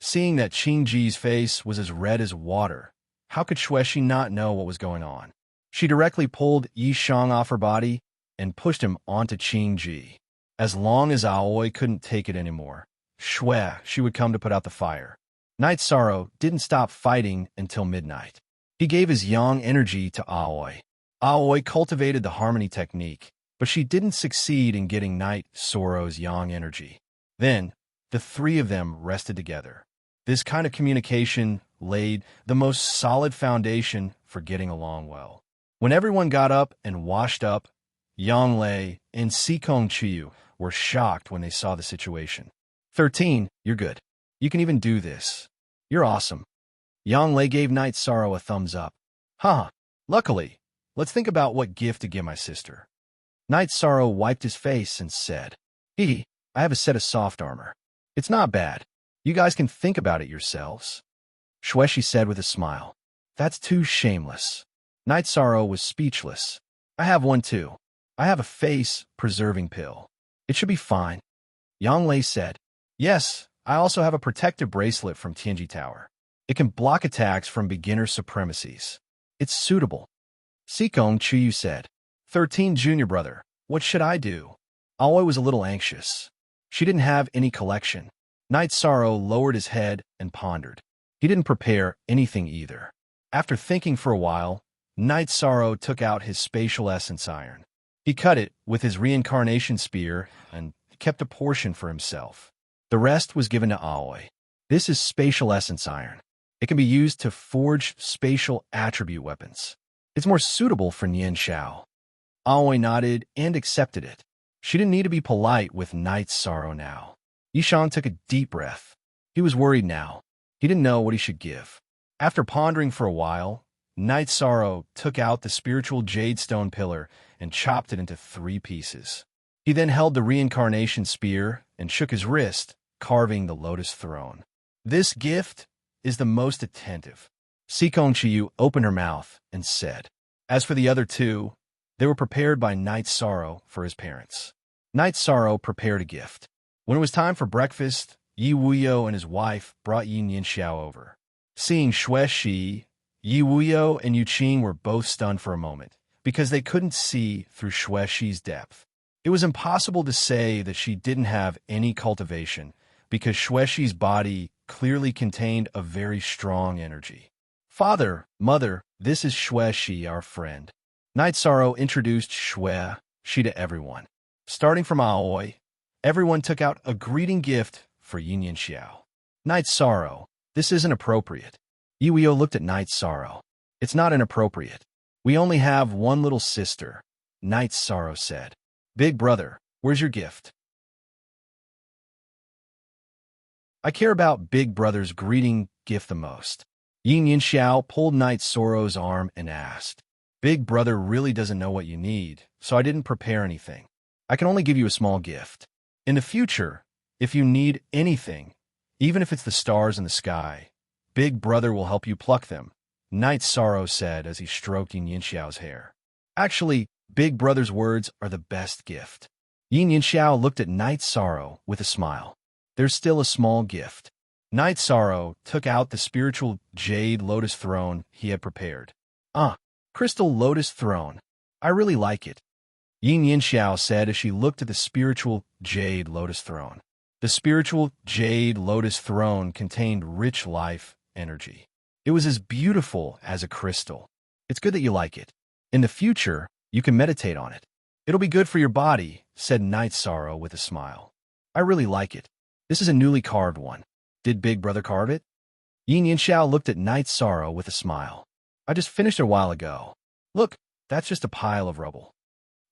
Seeing that Qing-ji's face was as red as water, how could Shui not know what was going on? She directly pulled Yishang off her body and pushed him onto Qing-ji. As long as Aoi couldn't take it anymore, she would come to put out the fire. Night Sorrow didn't stop fighting until midnight. He gave his yang energy to Aoi. Aoi cultivated the harmony technique, but she didn't succeed in getting Night Sorrow's yang energy. Then, the three of them rested together. This kind of communication laid the most solid foundation for getting along well. When everyone got up and washed up, Yang Lei and Sikong Chiyu were shocked when they saw the situation. 13, you're good. You can even do this. You're awesome. Yang Lei gave Night Sorrow a thumbs up. Luckily, let's think about what gift to give my sister. Night Sorrow wiped his face and said, I have a set of soft armor. It's not bad. You guys can think about it yourselves. Shui said with a smile. That's too shameless. Night Sorrow was speechless. I have one too. I have a face-preserving pill. It should be fine. Yang Lei said, yes, I also have a protective bracelet from Tianji Tower. It can block attacks from beginner supremacies. It's suitable. Sikong Chiyu said, 13 junior brother, what should I do? Aoi was a little anxious. She didn't have any collection. Night Sorrow lowered his head and pondered. He didn't prepare anything either. After thinking for a while, Night Sorrow took out his spatial essence iron. He cut it with his reincarnation spear and kept a portion for himself. The rest was given to Aoi. This is spatial essence iron. It can be used to forge spatial attribute weapons. It's more suitable for Nian Xiao. Aoi nodded and accepted it. She didn't need to be polite with Night Sorrow now. Yishang took a deep breath. He was worried now. He didn't know what he should give. After pondering for a while, Night Sorrow took out the spiritual jade stone pillar and chopped it into 3 pieces. He then held the reincarnation spear and shook his wrist, carving the lotus throne. This gift is the most attentive. Sikong Chiyu opened her mouth and said, as for the other 2, they were prepared by Night Sorrow for his parents. Night Sorrow prepared a gift. When it was time for breakfast, Yi Wuyo and his wife brought Yi Nianxiao over. Seeing Shi, Yi Wuyo and Yu Qing were both stunned for a moment, because they couldn't see through Shi's depth. It was impossible to say that she didn't have any cultivation, because Shi's body clearly contained a very strong energy. Father, mother, this is Shi, our friend. Night Sorrow introduced Shi to everyone. Starting from Aoi, everyone took out a greeting gift for Yin Xiao. Night Sorrow, this isn't appropriate. Yi Wuyo looked at Night Sorrow. It's not inappropriate. We only have one little sister, Night Sorrow said. Big brother, where's your gift? I care about Big Brother's greeting gift the most. Yin Xiao pulled Night Sorrow's arm and asked, Big Brother really doesn't know what you need, so I didn't prepare anything. I can only give you a small gift. In the future, if you need anything, even if it's the stars in the sky, Big Brother will help you pluck them, Night Sorrow said as he stroked Yin Xiao's hair. Actually, Big Brother's words are the best gift. Yin Xiao looked at Night Sorrow with a smile. There's still a small gift. Night Sorrow took out the spiritual jade lotus throne he had prepared. Crystal lotus throne. I really like it. Yin Xiao said as she looked at the spiritual jade lotus throne. The spiritual jade lotus throne contained rich life energy. It was as beautiful as a crystal. It's good that you like it. In the future, you can meditate on it. It'll be good for your body, said Night Sorrow with a smile. I really like it. This is a newly carved one. Did Big Brother carve it? Yin Xiao looked at Night Sorrow with a smile. I just finished it a while ago. Look, that's just a pile of rubble.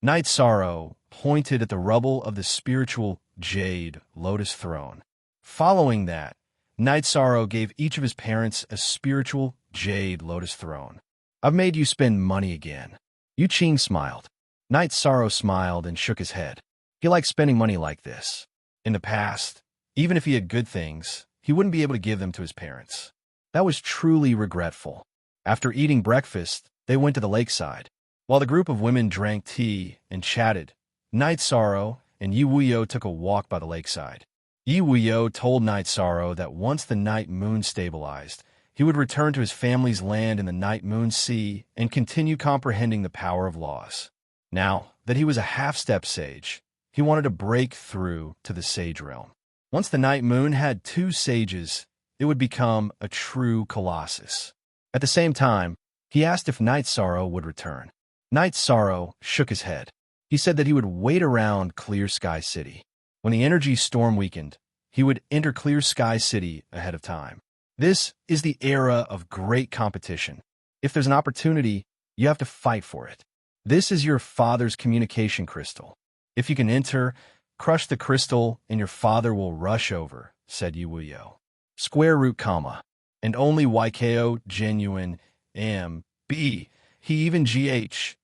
Night Sorrow pointed at the rubble of the spiritual jade lotus throne. Following that, Night Sorrow gave each of his parents a spiritual jade lotus throne. I've made you spend money again. Yu Qing smiled. Night Sorrow smiled and shook his head. He liked spending money like this. In the past, even if he had good things, he wouldn't be able to give them to his parents. That was truly regretful. After eating breakfast, they went to the lakeside. While the group of women drank tea and chatted, Night Sorrow and Yi Wuyo took a walk by the lakeside. Yi Wuyo told Night Sorrow that once the night moon stabilized, he would return to his family's land in the night moon sea and continue comprehending the power of laws. Now that he was a half-step sage, he wanted to break through to the sage realm. Once the night moon had 2 sages, it would become a true colossus. At the same time, he asked if Night Sorrow would return. Night Sorrow shook his head. He said that he would wait around Clear Sky City. When the energy storm weakened, he would enter Clear Sky City ahead of time. This is the era of great competition. If there's an opportunity, you have to fight for it. This is your father's communication crystal. If you can enter, crush the crystal, and your father will rush over, said Yi Wuyo. Square root comma. And only YKO genuine M B. He even GH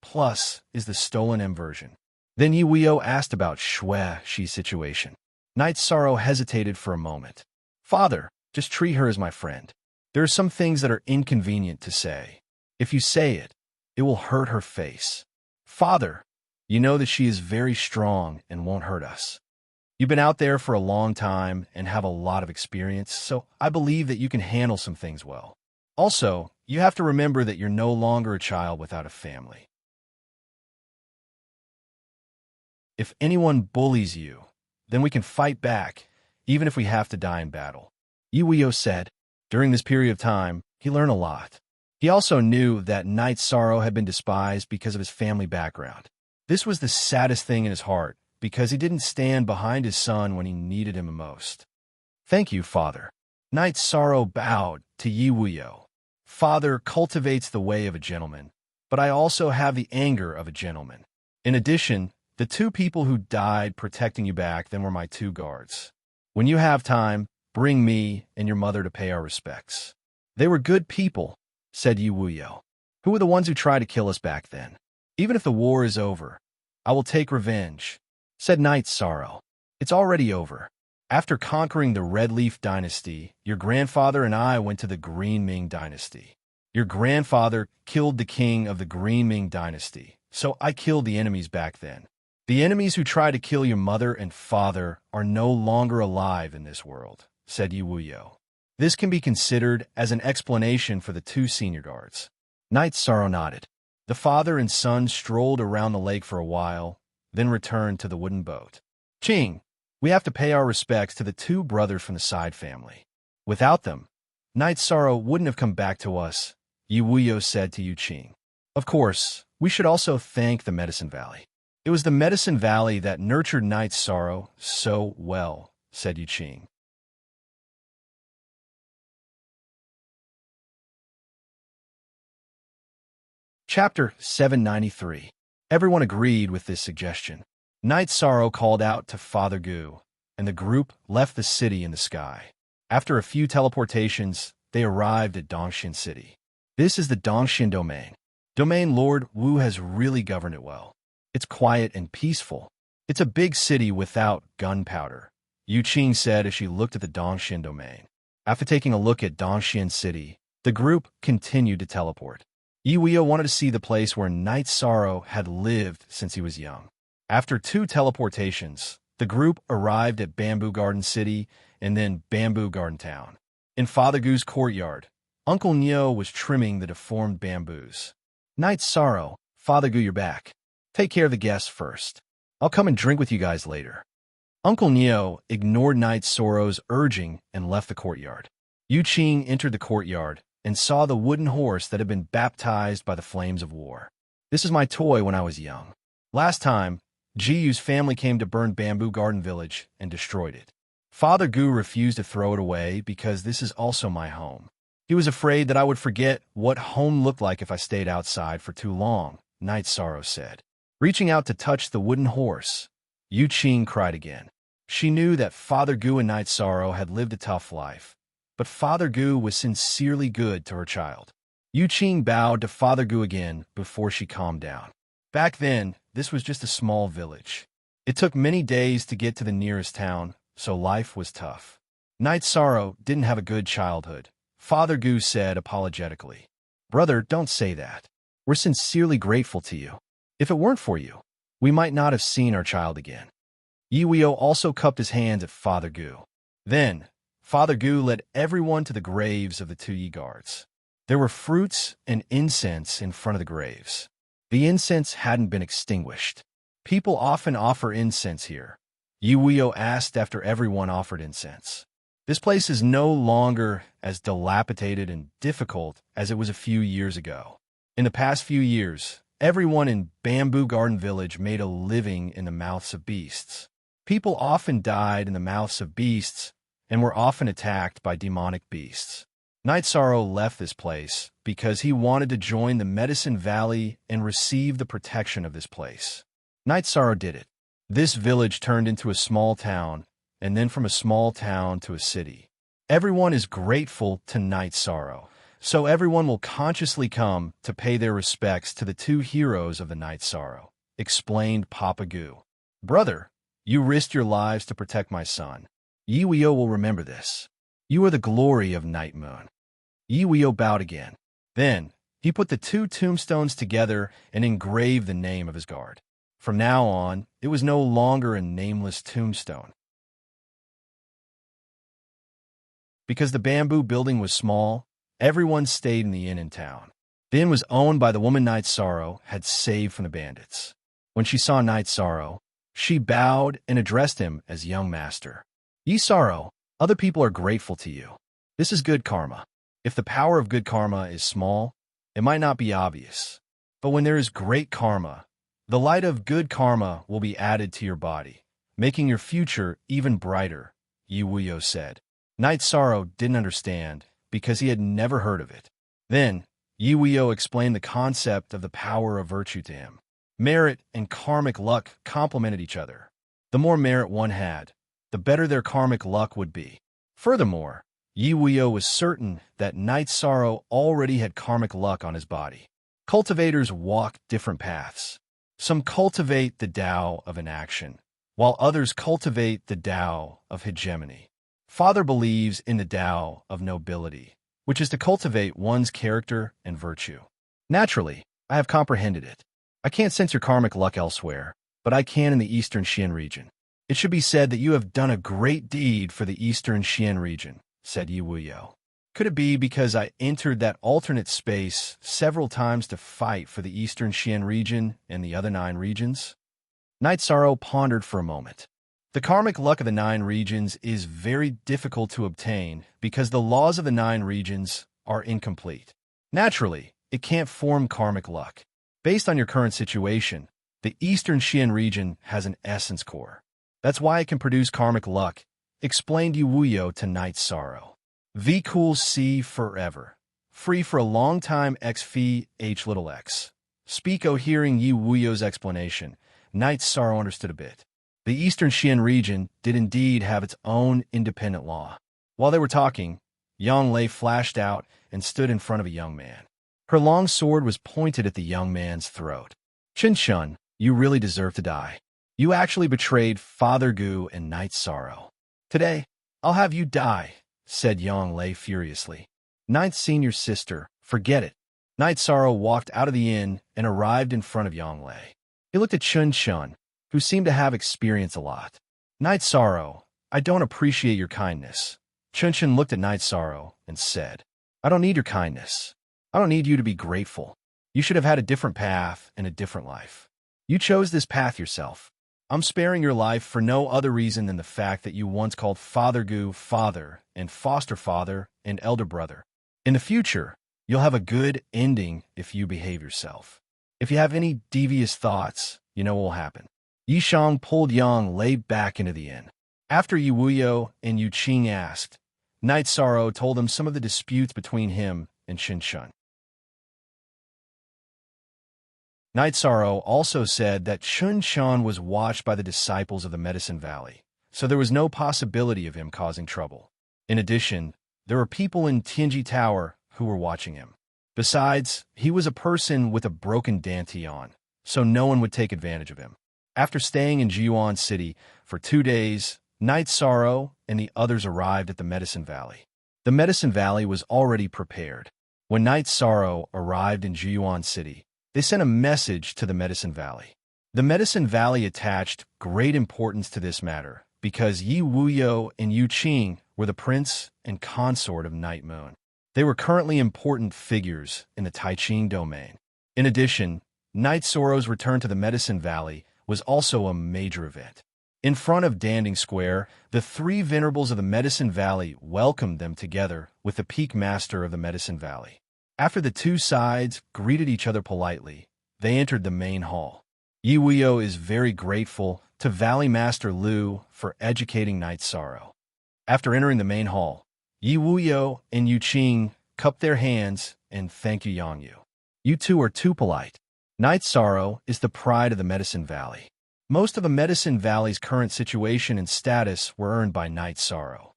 plus is the stolen M version. Then Yi Wuyo asked about Shue's situation. Night Sorrow hesitated for a moment. Father, just treat her as my friend. There are some things that are inconvenient to say. If you say it, it will hurt her face. Father, you know that she is very strong and won't hurt us. You've been out there for a long time and have a lot of experience, so I believe that you can handle some things well. Also, you have to remember that you're no longer a child without a family. If anyone bullies you, then we can fight back, even if we have to die in battle. Yi Wuyo said. During this period of time, he learned a lot. He also knew that Night Sorrow had been despised because of his family background. This was the saddest thing in his heart, because he didn't stand behind his son when he needed him the most. Thank you, Father. Night Sorrow bowed to Yi Wuyo. Father cultivates the way of a gentleman, but I also have the anger of a gentleman. In addition, the 2 people who died protecting you back then were my 2 guards. When you have time, bring me and your mother to pay our respects. They were good people, said Yi Wuyo. Who were the ones who tried to kill us back then? Even if the war is over, I will take revenge, said Night Sorrow. It's already over. After conquering the Red Leaf Dynasty, your grandfather and I went to the Green Ming Dynasty. Your grandfather killed the king of the Green Ming Dynasty, so I killed the enemies back then. The enemies who tried to kill your mother and father are no longer alive in this world, said Yi Wuyo. This can be considered as an explanation for the 2 senior guards. Night Sorrow nodded. The father and son strolled around the lake for a while, then returned to the wooden boat. Ching, we have to pay our respects to the 2 brothers from the side family. Without them, Night Sorrow wouldn't have come back to us, Yi Wuyo said to Yu Qing. Of course, we should also thank the Medicine Valley. It was the Medicine Valley that nurtured Night Sorrow so well, said Yu Qing. Chapter 793. Everyone agreed with this suggestion. Night Sorrow called out to Father Gu, and the group left the city in the sky. After a few teleportations, they arrived at Dongxian City. This is the Dongxian domain. Domain Lord Wu has really governed it well. It's quiet and peaceful. It's a big city without gunpowder, Yu Qing said as she looked at the Dongxian domain. After taking a look at Dongxian City, the group continued to teleport. Yi Wuyo wanted to see the place where Night Sorrow had lived since he was young. After 2 teleportations, the group arrived at Bamboo Garden City and then Bamboo Garden Town. In Father Gu's courtyard, Uncle Neo was trimming the deformed bamboos. Night Sorrow, Father Gu, you're back. Take care of the guests first. I'll come and drink with you guys later. Uncle Neo ignored Night Sorrow's urging and left the courtyard. Yu Qing entered the courtyard and saw the wooden horse that had been baptized by the flames of war. This is my toy when I was young. Last time, Jiyu's family came to burn Bamboo Garden Village and destroyed it. Father Gu refused to throw it away because this is also my home. He was afraid that I would forget what home looked like if I stayed outside for too long, Night Sorrow said. Reaching out to touch the wooden horse, Yu Qing cried again. She knew that Father Gu and Night Sorrow had lived a tough life, but Father Gu was sincerely good to her child. Yu Qing bowed to Father Gu again before she calmed down. Back then, this was just a small village. It took many days to get to the nearest town, so life was tough. Night Sorrow didn't have a good childhood, Father Gu said apologetically. Brother, don't say that. We're sincerely grateful to you. If it weren't for you, we might not have seen our child again. Yiweo also cupped his hands at Father Gu. Then, Father Gu led everyone to the graves of the two Yi guards. There were fruits and incense in front of the graves. The incense hadn't been extinguished. People often offer incense here. Yiweo asked after everyone offered incense. This place is no longer as dilapidated and difficult as it was a few years ago. In the past few years, everyone in Bamboo Garden Village made a living in the mouths of beasts. People often died in the mouths of beasts and were often attacked by demonic beasts. Night Sorrow left this place because he wanted to join the Medicine Valley and receive the protection of this place. Night Sorrow did it. This village turned into a small town, and then from a small town to a city. Everyone is grateful to Night Sorrow, so everyone will consciously come to pay their respects to the two heroes of the Night Sorrow, explained Papa Gu. Brother, you risked your lives to protect my son. Yiweo will remember this. You are the glory of Night Moon. Yiweo bowed again. Then, he put the two tombstones together and engraved the name of his guard. From now on, it was no longer a nameless tombstone. Because the bamboo building was small, everyone stayed in the inn in town. The inn was owned by the woman Night Sorrow had saved from the bandits. When she saw Night Sorrow, she bowed and addressed him as young master. Ye Sorrow, other people are grateful to you. This is good karma. If the power of good karma is small, it might not be obvious. But when there is great karma, the light of good karma will be added to your body, making your future even brighter, Yiweo said. Night Sorrow didn't understand because he had never heard of it. Then, Yiweo explained the concept of the power of virtue to him. Merit and karmic luck complemented each other. The more merit one had, the better their karmic luck would be. Furthermore, Yiweo was certain that Night Sorrow already had karmic luck on his body. Cultivators walk different paths. Some cultivate the Tao of inaction, while others cultivate the Tao of hegemony. Father believes in the Tao of nobility, which is to cultivate one's character and virtue. Naturally, I have comprehended it. I can't sense your karmic luck elsewhere, but I can in the Eastern Xian region. It should be said that you have done a great deed for the Eastern Xian region, said Yiweo. Could it be because I entered that alternate space several times to fight for the Eastern Xian region and the other 9 regions? Night Sorrow pondered for a moment. The karmic luck of the 9 regions is very difficult to obtain because the laws of the 9 regions are incomplete. Naturally, it can't form karmic luck. Based on your current situation, the Eastern Xian region has an essence core. That's why it can produce karmic luck, explained Yiweo to Night Sorrow. V cool C forever. Free for a long time X phi H little x. Speako hearing Yiweo's explanation, Night Sorrow understood a bit. The Eastern Xian region did indeed have its own independent law. While they were talking, Yang Lei flashed out and stood in front of a young man. Her long sword was pointed at the young man's throat. Chen Shun, you really deserve to die. You actually betrayed Father Gu and Night Sorrow. Today, I'll have you die, said Yang Lei furiously. Ninth senior sister, forget it. Night Sorrow walked out of the inn and arrived in front of Yang Lei. He looked at Chun Chun, who seemed to have experienced a lot. Night Sorrow, I don't appreciate your kindness. Chun Chun looked at Night Sorrow and said, I don't need your kindness. I don't need you to be grateful. You should have had a different path and a different life. You chose this path yourself. I'm sparing your life for no other reason than the fact that you once called Father Gu father and foster father and elder brother. In the future, you'll have a good ending if you behave yourself. If you have any devious thoughts, you know what will happen. Yishang pulled Yang Lei back into the inn. After Yiweo and Yu Qing asked, Night Sorrow told them some of the disputes between him and Shin Shun. Night Sorrow also said that Chun Chun was watched by the disciples of the Medicine Valley, so there was no possibility of him causing trouble. In addition, there were people in Tianji Tower who were watching him. Besides, he was a person with a broken dantian, so no one would take advantage of him. After staying in Jiuan City for 2 days, Night Sorrow and the others arrived at the Medicine Valley. The Medicine Valley was already prepared. When Night Sorrow arrived in Jiuan City, they sent a message to the Medicine Valley. The Medicine Valley attached great importance to this matter because Yi Wuyo and Yu Qing were the prince and consort of Night Moon. They were currently important figures in the Taiqing domain. In addition, Night Sorrow's return to the Medicine Valley was also a major event. In front of Danding Square, the 3 venerables of the Medicine Valley welcomed them together with the Peak Master of the Medicine Valley. After the 2 sides greeted each other politely, they entered the main hall. Yi Wuyo is very grateful to Valley Master Lu for educating Night Sorrow. After entering the main hall, Yi Wuyo and Yu Qing cupped their hands and thanked Yu Yangyu. You two are too polite. Night Sorrow is the pride of the Medicine Valley. Most of the Medicine Valley's current situation and status were earned by Night Sorrow.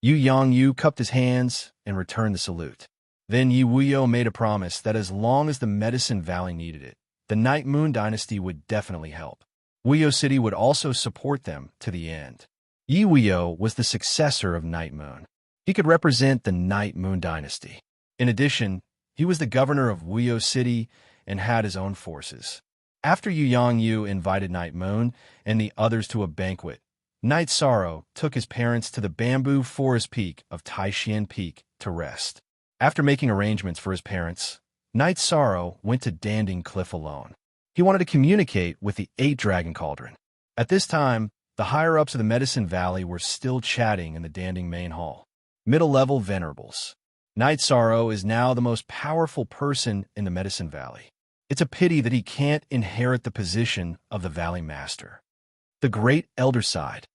Yu Yangyu cupped his hands and returned the salute. Then Yi Wuyo made a promise that as long as the Medicine Valley needed it, the Night Moon Dynasty would definitely help. Wuyo City would also support them to the end. Yi Wuyo was the successor of Night Moon. He could represent the Night Moon Dynasty. In addition, he was the governor of Wuyo City and had his own forces. After Yu Yangyu invited Night Moon and the others to a banquet, Night Sorrow took his parents to the bamboo forest peak of Taixian Peak to rest. After making arrangements for his parents, Night Sorrow went to Danding Cliff alone. He wanted to communicate with the 8 Dragon Cauldron. At this time, the higher-ups of the Medicine Valley were still chatting in the Danding main hall. Middle-level venerables. Night Sorrow is now the most powerful person in the Medicine Valley. It's a pity that he can't inherit the position of the Valley Master. The Great Elder Side.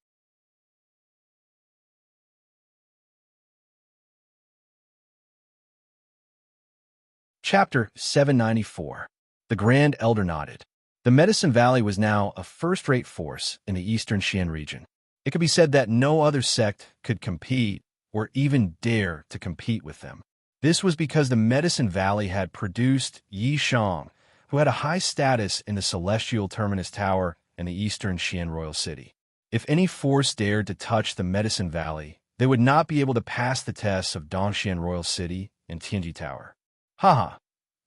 Chapter 794. The Grand Elder nodded. The Medicine Valley was now a first-rate force in the eastern Xian region. It could be said that no other sect could compete or even dare to compete with them. This was because the Medicine Valley had produced Yi Shang, who had a high status in the Celestial Terminus Tower in the eastern Xian Royal City. If any force dared to touch the Medicine Valley, they would not be able to pass the tests of Dongxian Royal City and Tianji Tower. Haha.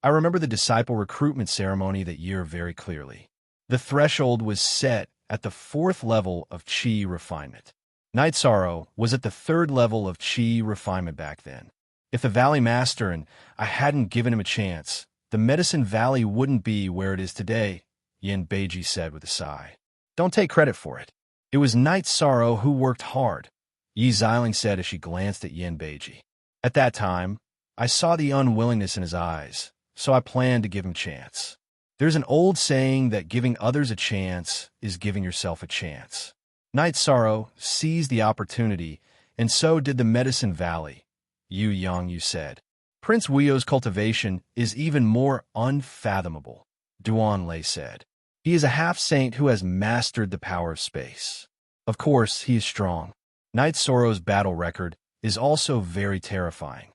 I remember the disciple recruitment ceremony that year very clearly. The threshold was set at the 4th level of Qi refinement. Night Sorrow was at the 3rd level of Qi refinement back then. If the Valley Master and I hadn't given him a chance, the Medicine Valley wouldn't be where it is today, Yin Beiji said with a sigh. Don't take credit for it. It was Night Sorrow who worked hard, Yi Xiling said as she glanced at Yin Beiji. At that time, I saw the unwillingness in his eyes, so I planned to give him a chance. There's an old saying that giving others a chance is giving yourself a chance. Night Sorrow seized the opportunity, and so did the Medicine Valley, Yu Yangyu said. Prince Wuyo's cultivation is even more unfathomable, Duan Lei said. He is a half-saint who has mastered the power of space. Of course, he is strong. Night Sorrow's battle record is also very terrifying.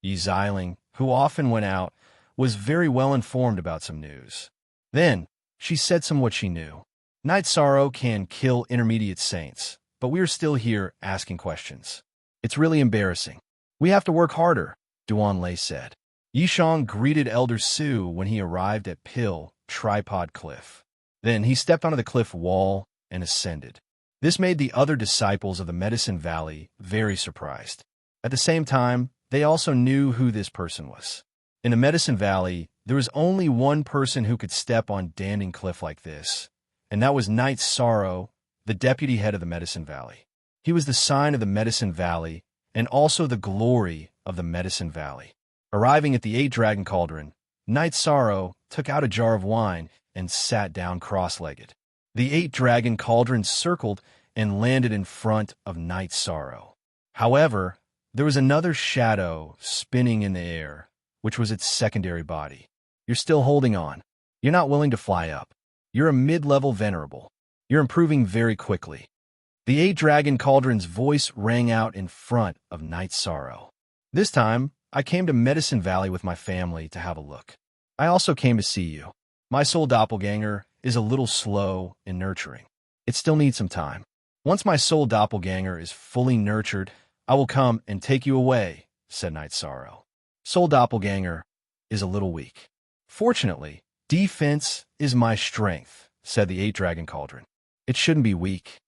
Yi Xiling, who often went out, was very well informed about some news. Then, she said what she knew. Night Sorrow can kill intermediate saints, but we are still here asking questions. It's really embarrassing. We have to work harder, Duan Lei said. Yishang greeted Elder Su when he arrived at Pill Tripod Cliff. Then he stepped onto the cliff wall and ascended. This made the other disciples of the Medicine Valley very surprised. At the same time, they also knew who this person was. In the Medicine Valley, there was only one person who could step on Danding Cliff like this, and that was Night Sorrow, the deputy head of the Medicine Valley. He was the sign of the Medicine Valley and also the glory of the Medicine Valley. Arriving at the 8 Dragon Cauldron, Night Sorrow took out a jar of wine and sat down cross-legged. The 8 Dragon Cauldrons circled and landed in front of Night Sorrow. However, there was another shadow spinning in the air, which was its secondary body. You're still holding on. You're not willing to fly up. You're a mid-level venerable. You're improving very quickly. The 8 Dragon Cauldron's voice rang out in front of Night Sorrow. This time, I came to Medicine Valley with my family to have a look. I also came to see you. My soul doppelganger is a little slow in nurturing. It still needs some time. Once my soul doppelganger is fully nurtured, I will come and take you away, said Night Sorrow. Soul doppelganger is a little weak. Fortunately, defense is my strength, said the eight-dragon cauldron. It shouldn't be weak.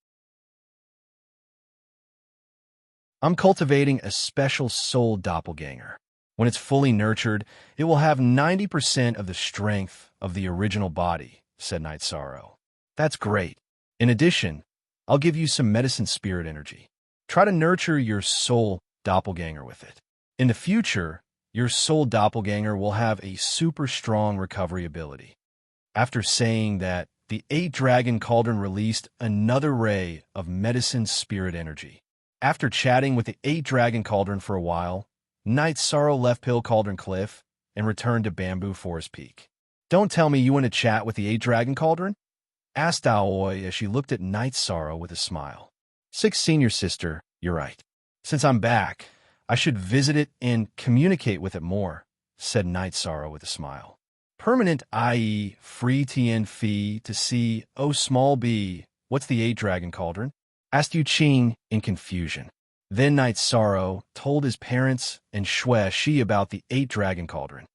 I'm cultivating a special soul doppelganger. When it's fully nurtured, it will have 90% of the strength of the original body, said Night Sorrow. That's great. In addition, I'll give you some medicine spirit energy. Try to nurture your soul doppelganger with it. In the future, your soul doppelganger will have a super strong recovery ability. After saying that, the eight-dragon cauldron released another ray of medicine spirit energy. After chatting with the eight-dragon cauldron for a while, Night Sorrow left Pill Cauldron Cliff and returned to Bamboo Forest Peak. Don't tell me you want to chat with the eight-dragon cauldron? Asked Aoi as she looked at Night Sorrow with a smile. Six senior sister, you're right. Since I'm back, I should visit it and communicate with it more, said Night Sorrow with a smile. Permanent i.e. free TN fee to see, oh small b, what's the eight-dragon cauldron? Asked Yu Qing in confusion. Then Night Sorrow told his parents and Xue Shi about the eight-dragon cauldron.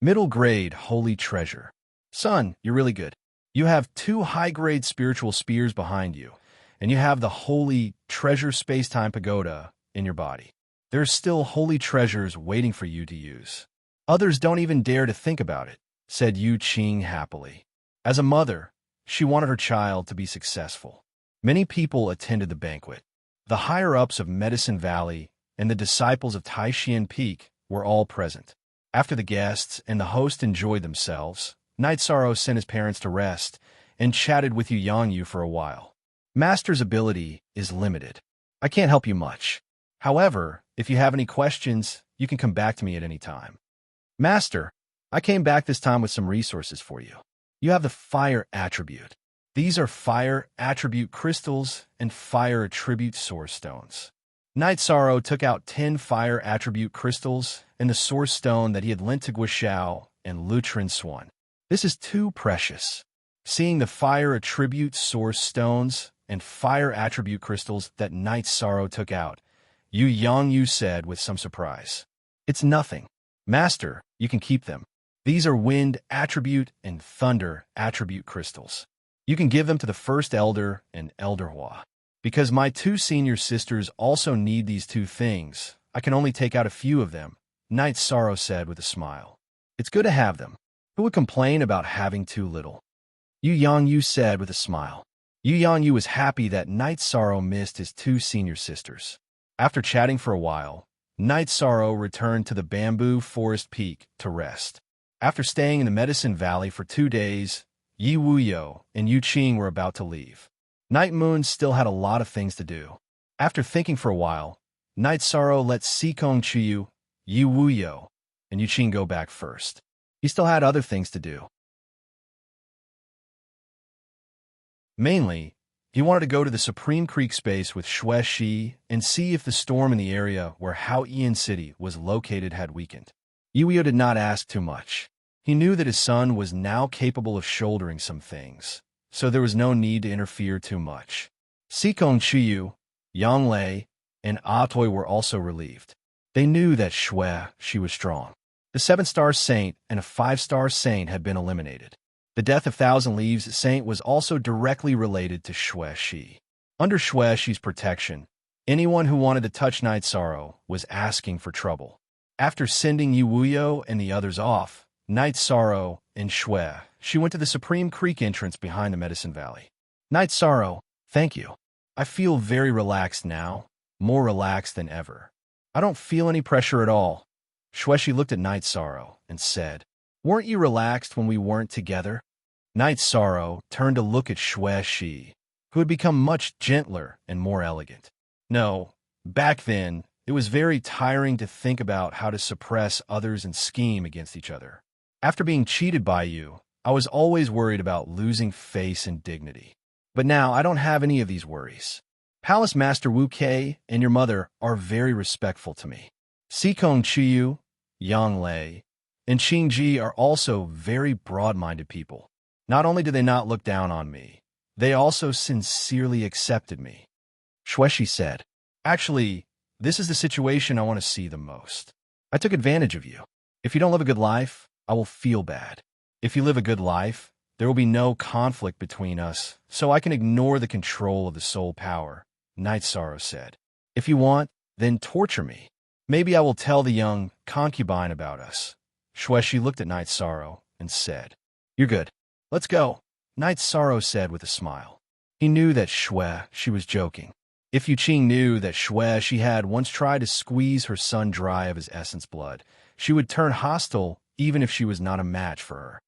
Middle grade holy treasure. Son, you're really good. You have 2 high-grade spiritual spears behind you, and you have the holy treasure space-time pagoda in your body. There are still holy treasures waiting for you to use. Others don't even dare to think about it, said Yu Qing happily. As a mother, she wanted her child to be successful. Many people attended the banquet. The higher-ups of Medicine Valley and the disciples of Taishan Peak were all present. After the guests and the host enjoyed themselves, Night Sorrow sent his parents to rest and chatted with Yu Yangyu for a while. Master's ability is limited. I can't help you much. However, if you have any questions, you can come back to me at any time. Master, I came back this time with some resources for you. You have the fire attribute. These are fire attribute crystals and fire attribute source stones. Night Sorrow took out 10 fire attribute crystals and the source stone that he had lent to Guixiao and Lutrin Swan. This is too precious. Seeing the fire attribute source stones and fire attribute crystals that Night Sorrow took out, Yu Yangyu said with some surprise. It's nothing. Master, you can keep them. These are wind attribute and thunder attribute crystals. You can give them to the First Elder and Elder Hua. Because my 2 senior sisters also need these 2 things, I can only take out a few of them, Night Sorrow said with a smile. It's good to have them. Who would complain about having too little? Yu Yangyu said with a smile. Yu Yangyu was happy that Night Sorrow missed his 2 senior sisters. After chatting for a while, Night Sorrow returned to the Bamboo Forest Peak to rest. After staying in the Medicine Valley for 2 days, Yi Wuyo and Yu Qing were about to leave. Night Moon still had a lot of things to do. After thinking for a while, Night Sorrow let Sikong Chiyu, Yi Wuyo, and Yu Qing go back first. He still had other things to do. Mainly, he wanted to go to the Supreme Creek space with Xue Shi and see if the storm in the area where Hao Ian City was located had weakened. Yuio did not ask too much. He knew that his son was now capable of shouldering some things, so there was no need to interfere too much. Sikong Chiyu, Yang Lei, and Atoy were also relieved. They knew that Xue Shi was strong. The 7-star saint and a 5-star saint had been eliminated. The death of Thousand Leaves Saint was also directly related to Xue Shi. Under Xue Shi's protection, anyone who wanted to touch Night Sorrow was asking for trouble. After sending Yu Wuyo and the others off, Night Sorrow and Xue Shi went to the Supreme Creek entrance behind the Medicine Valley. Night Sorrow, thank you. I feel very relaxed now, more relaxed than ever. I don't feel any pressure at all. Xue Shi looked at Night Sorrow and said, Weren't you relaxed when we weren't together? Night Sorrow turned to look at Xue Shi, who had become much gentler and more elegant. No, back then, it was very tiring to think about how to suppress others and scheme against each other. After being cheated by you, I was always worried about losing face and dignity. But now I don't have any of these worries. Palace Master Wu Kei and your mother are very respectful to me. Sikong Chiyu, Yang Lei, and Qing Ji are also very broad-minded people. Not only did they not look down on me, they also sincerely accepted me. Shueshi said, "Actually, this is the situation I want to see the most. I took advantage of you. If you don't live a good life, I will feel bad. If you live a good life, there will be no conflict between us, so I can ignore the control of the soul power," Night Sorrow said. "If you want, then torture me. Maybe I will tell the young concubine about us." Shueshi looked at Night Sorrow and said, "You're good. Let's go," Night Sorrow said with a smile. He knew that she was joking. If Yuqing knew that she had once tried to squeeze her son dry of his essence blood, she would turn hostile even if she was not a match for her.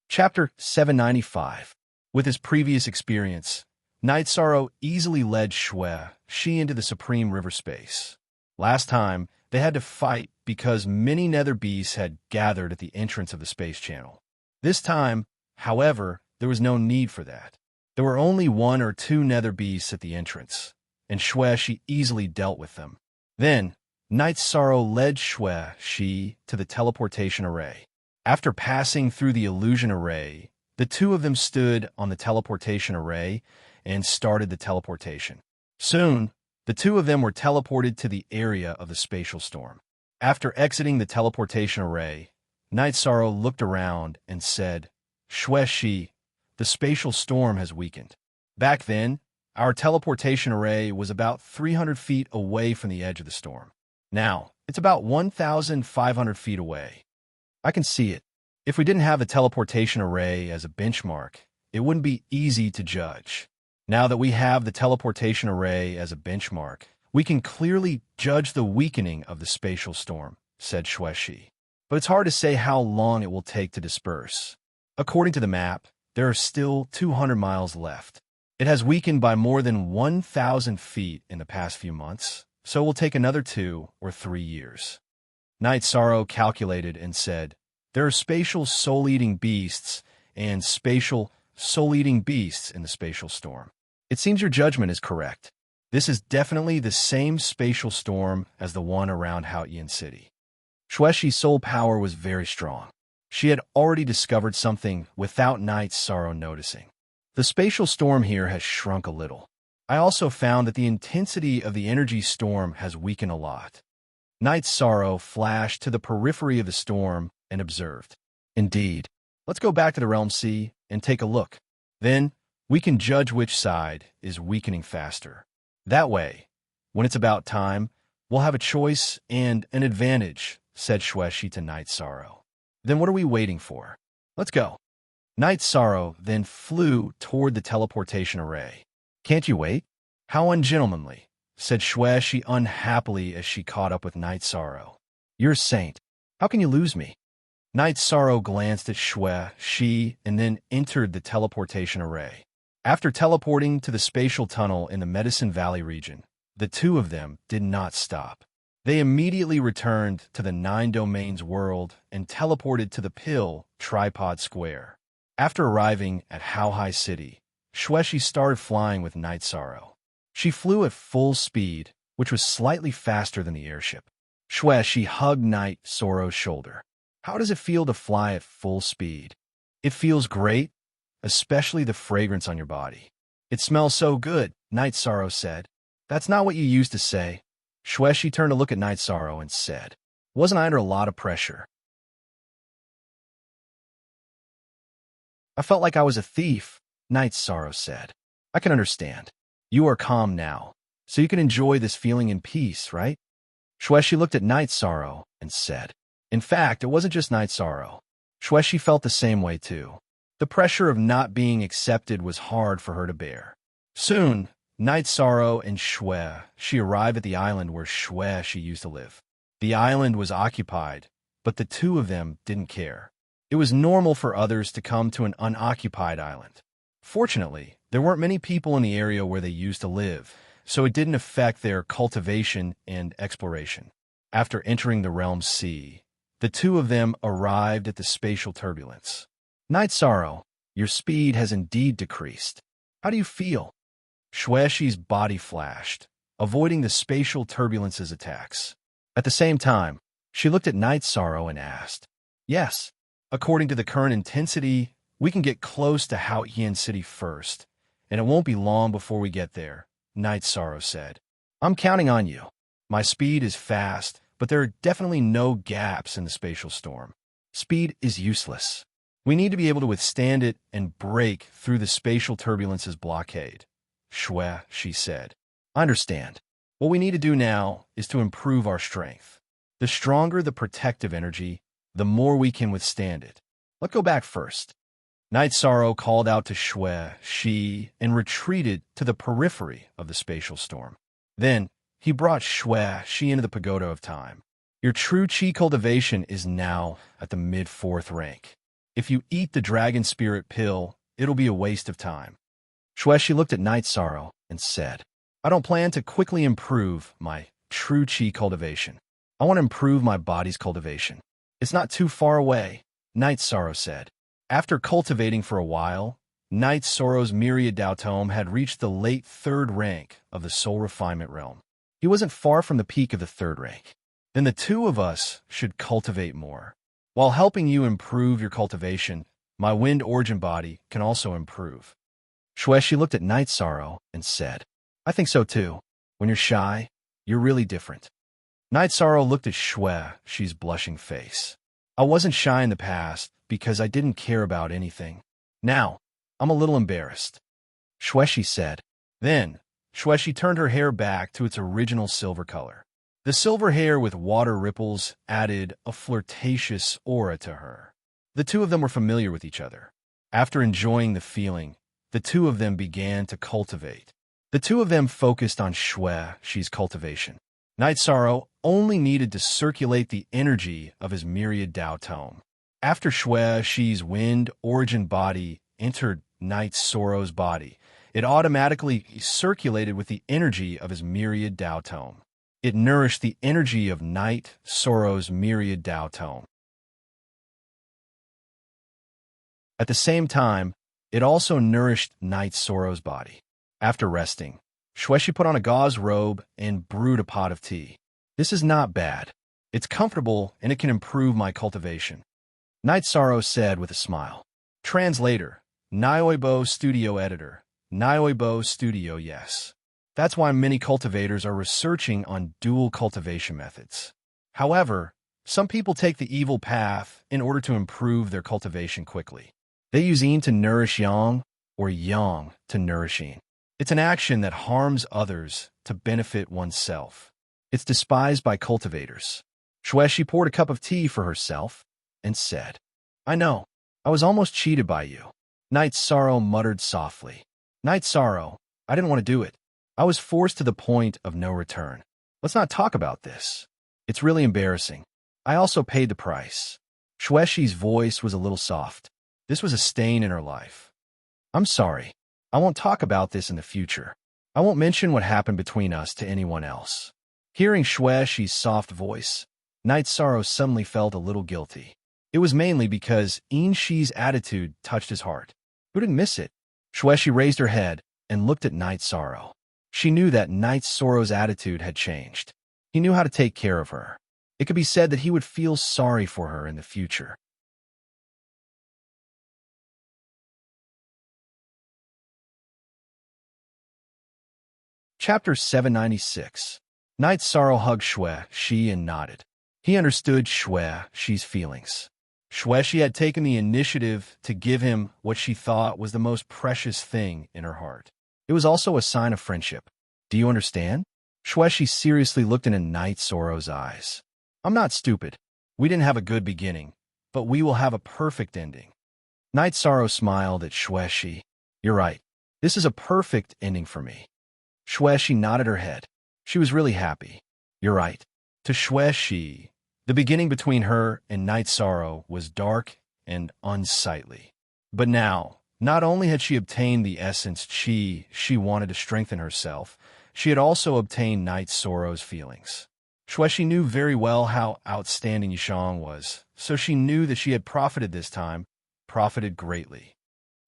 Chapter 795. With his previous experience, Night Sorrow easily led she into the Supreme River space. Last time, they had to fight because many nether beasts had gathered at the entrance of the space channel. This time, however, there was no need for that. There were only 1 or 2 nether beasts at the entrance, and she easily dealt with them. Then, Night Sorrow led she to the teleportation array. After passing through the illusion array, the two of them stood on the teleportation array and started the teleportation. Soon, the two of them were teleported to the area of the spatial storm. After exiting the teleportation array, Night Sorrow looked around and said, "Shueshi, the spatial storm has weakened. Back then, our teleportation array was about 300 feet away from the edge of the storm. Now, it's about 1,500 feet away. I can see it. If we didn't have the teleportation array as a benchmark, it wouldn't be easy to judge. Now that we have the teleportation array as a benchmark, we can clearly judge the weakening of the spatial storm," said Shueshi. "But it's hard to say how long it will take to disperse. According to the map, there are still 200 miles left. It has weakened by more than 1,000 feet in the past few months, so it will take another 2 or 3 years." Night Sorrow calculated and said, "There are spatial soul-eating beasts and spatial soul-eating beasts in the spatial storm. It seems your judgment is correct. This is definitely the same spatial storm as the one around Haotian City." Shueshi's soul power was very strong. She had already discovered something without Night Sorrow noticing. "The spatial storm here has shrunk a little. I also found that the intensity of the energy storm has weakened a lot." Night Sorrow flashed to the periphery of the storm and observed, "Indeed. Let's go back to the Realm Sea and take a look. Then, we can judge which side is weakening faster. That way, when it's about time, we'll have a choice and an advantage," said Shueshi to Night Sorrow. "Then what are we waiting for? Let's go." Night Sorrow then flew toward the teleportation array. "Can't you wait? How ungentlemanly," said Shueshi unhappily as she caught up with Night Sorrow. "You're a saint. How can you lose me?" Night Sorrow glanced at Shueshi and then entered the teleportation array. After teleporting to the spatial tunnel in the Medicine Valley region, the two of them did not stop. They immediately returned to the 9 Domains world and teleported to the Pill Tripod Square. After arriving at Haohai City, Shueshi started flying with Night Sorrow. She flew at full speed, which was slightly faster than the airship. Shueshi hugged Night Sorrow's shoulder. "How does it feel to fly at full speed?" "It feels great, especially the fragrance on your body." "It smells so good," Night Sorrow said. "That's not what you used to say." Shueshi turned to look at Night Sorrow and said, "Wasn't I under a lot of pressure? I felt like I was a thief," Night Sorrow said. "I can understand. You are calm now, so you can enjoy this feeling in peace, right?" Shueshi looked at Night Sorrow and said, "In fact, it wasn't just Night Sorrow. Shueshi felt the same way too. The pressure of not being accepted was hard for her to bear." Soon, Night Sorrow and she arrived at the island where she used to live. The island was occupied, but the two of them didn't care. It was normal for others to come to an unoccupied island. Fortunately, there weren't many people in the area where they used to live, so it didn't affect their cultivation and exploration. After entering the Realm Sea, the two of them arrived at the spatial turbulence. "Night Sorrow, your speed has indeed decreased. How do you feel?" Shueshi's body flashed, avoiding the spatial turbulence's attacks. At the same time, she looked at Night Sorrow and asked, "Yes, according to the current intensity, we can get close to Hao-Yin City first, and it won't be long before we get there," Night Sorrow said. "I'm counting on you. My speed is fast, but there are definitely no gaps in the spatial storm. Speed is useless. We need to be able to withstand it and break through the spatial turbulence's blockade." "Shui," she said. "I understand. What we need to do now is to improve our strength. The stronger the protective energy, the more we can withstand it. Let's go back first." Night Sorrow called out to Shui, and retreated to the periphery of the spatial storm. Then, he brought Shui into the Pagoda of Time. "Your true chi cultivation is now at the mid-4th rank. If you eat the Dragon Spirit pill, it'll be a waste of time." She looked at Night Sorrow and said, "I don't plan to quickly improve my true chi cultivation. I want to improve my body's cultivation. It's not too far away," Night Sorrow said. After cultivating for a while, Night Sorrow's Myriad Dao Tome had reached the late 3rd rank of the soul refinement realm. He wasn't far from the peak of the 3rd rank. "Then the two of us should cultivate more. While helping you improve your cultivation, my wind origin body can also improve." She looked at Night Sorrow and said, "I think so too. When you're shy, you're really different." Night Sorrow looked at Shue's blushing face. "I wasn't shy in the past because I didn't care about anything. Now, I'm a little embarrassed," She said. Then, She turned her hair back to its original silver color. The silver hair with water ripples added a flirtatious aura to her. The two of them were familiar with each other. After enjoying the feeling, the two of them began to cultivate. The two of them focused on Shue's cultivation. Night Sorrow only needed to circulate the energy of his Myriad Dao Tome. After Shue's wind origin body entered Night Sorrow's body, it automatically circulated with the energy of his Myriad Dao Tome. It nourished the energy of Night Sorrow's Myriad Dao Tome. At the same time, it also nourished Night Sorrow's body. After resting, She put on a gauze robe and brewed a pot of tea. "This is not bad. It's comfortable and it can improve my cultivation," Night Sorrow said with a smile. Translator, Nioibo Studio Editor, Nioibo Studio. Yes. That's why many cultivators are researching on dual cultivation methods. However, some people take the evil path in order to improve their cultivation quickly. They use yin to nourish yang or yang to nourish yin. It's an action that harms others to benefit oneself. It's despised by cultivators. She poured a cup of tea for herself and said, "I know. I was almost cheated by you." Night Sorrow muttered softly. "Night Sorrow, I didn't want to do it. I was forced to the point of no return. Let's not talk about this. It's really embarrassing. I also paid the price." Shuexi's voice was a little soft. This was a stain in her life. "I'm sorry. I won't talk about this in the future. I won't mention what happened between us to anyone else." Hearing Shuexi's soft voice, Night Sorrow suddenly felt a little guilty. It was mainly because Inshi's attitude touched his heart. Who didn't miss it? Shuexi raised her head and looked at Night Sorrow. She knew that Night Sorrow's attitude had changed. He knew how to take care of her. It could be said that he would feel sorry for her in the future. Chapter 796. Night Sorrow hugged Shuexi and nodded. He understood Shuexi's feelings. Shuexi had taken the initiative to give him what she thought was the most precious thing in her heart. It was also a sign of friendship. "Do you understand?" Shuexi seriously looked into Night Sorrow's eyes. "I'm not stupid. We didn't have a good beginning, but we will have a perfect ending." Night Sorrow smiled at Shuexi. "You're right. This is a perfect ending for me." Shuexi nodded her head. She was really happy. "You're right." To Shuexi, the beginning between her and Night Sorrow was dark and unsightly. But now, not only had she obtained the essence chi she wanted to strengthen herself, she had also obtained Night Sorrow's feelings. Shuexi knew very well how outstanding Yishang was, so she knew that she had profited this time, profited greatly.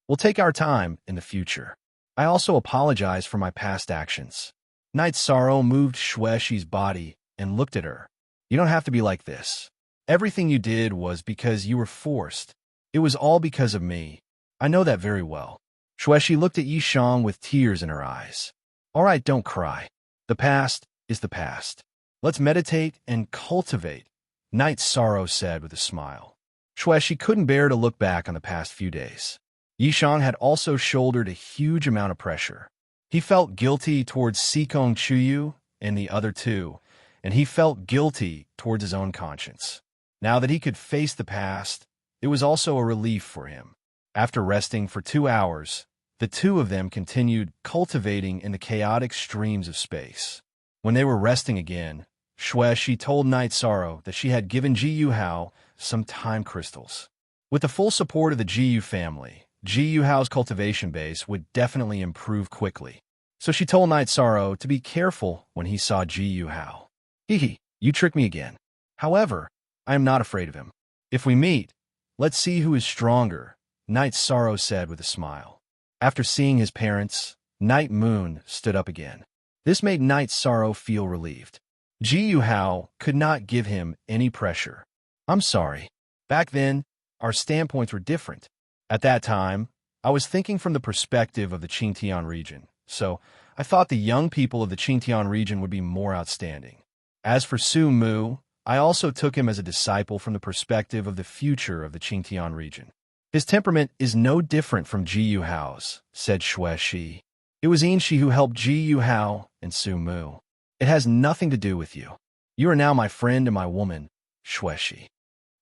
"We'll take our time in the future. I also apologize for my past actions." Night Sorrow moved Shuexi's body and looked at her. You don't have to be like this. Everything you did was because you were forced. It was all because of me. I know that very well. Shueshi looked at Yishang with tears in her eyes. All right, don't cry. The past is the past. Let's meditate and cultivate, Night Sorrow said with a smile. Shueshi couldn't bear to look back on the past few days. Yishang had also shouldered a huge amount of pressure. He felt guilty towards Sikong Chuyu and the other two, and he felt guilty towards his own conscience. Now that he could face the past, it was also a relief for him. After resting for 2 hours, the two of them continued cultivating in the chaotic streams of space. When they were resting again, Shueshi told Night Sorrow that she had given Ji Hao some time crystals. With the full support of the Ji family, Ji Hao's cultivation base would definitely improve quickly. So she told Night Sorrow to be careful when he saw Ji Hao. Hee, you tricked me again. However, I am not afraid of him. If we meet, let's see who is stronger, Night Sorrow said with a smile. After seeing his parents, Night Moon stood up again. This made Night Sorrow feel relieved. Ji Hao could not give him any pressure. I'm sorry. Back then, our standpoints were different. At that time, I was thinking from the perspective of the Qingtian region, so I thought the young people of the Qingtian region would be more outstanding. As for Su Mu, I also took him as a disciple from the perspective of the future of the Qingtian region. His temperament is no different from Ji Hao's, said Shueshi. It was Inshi who helped Ji Hao and Su Mu. It has nothing to do with you. You are now my friend and my woman, Shueshi.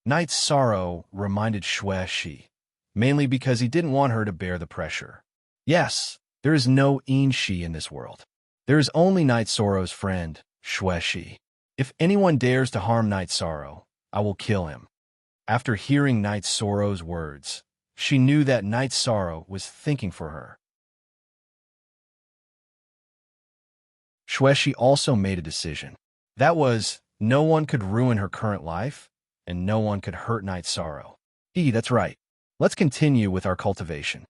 Night Sorrow reminded Shueshi, mainly because he didn't want her to bear the pressure. Yes, there is no Inshi in this world. There is only Night Sorrow's friend, Shueshi. If anyone dares to harm Night Sorrow, I will kill him. After hearing Night Sorrow's words, she knew that Night Sorrow was thinking for her. Shueshi also made a decision. That was, no one could ruin her current life, and no one could hurt Night Sorrow. That's right. Let's continue with our cultivation.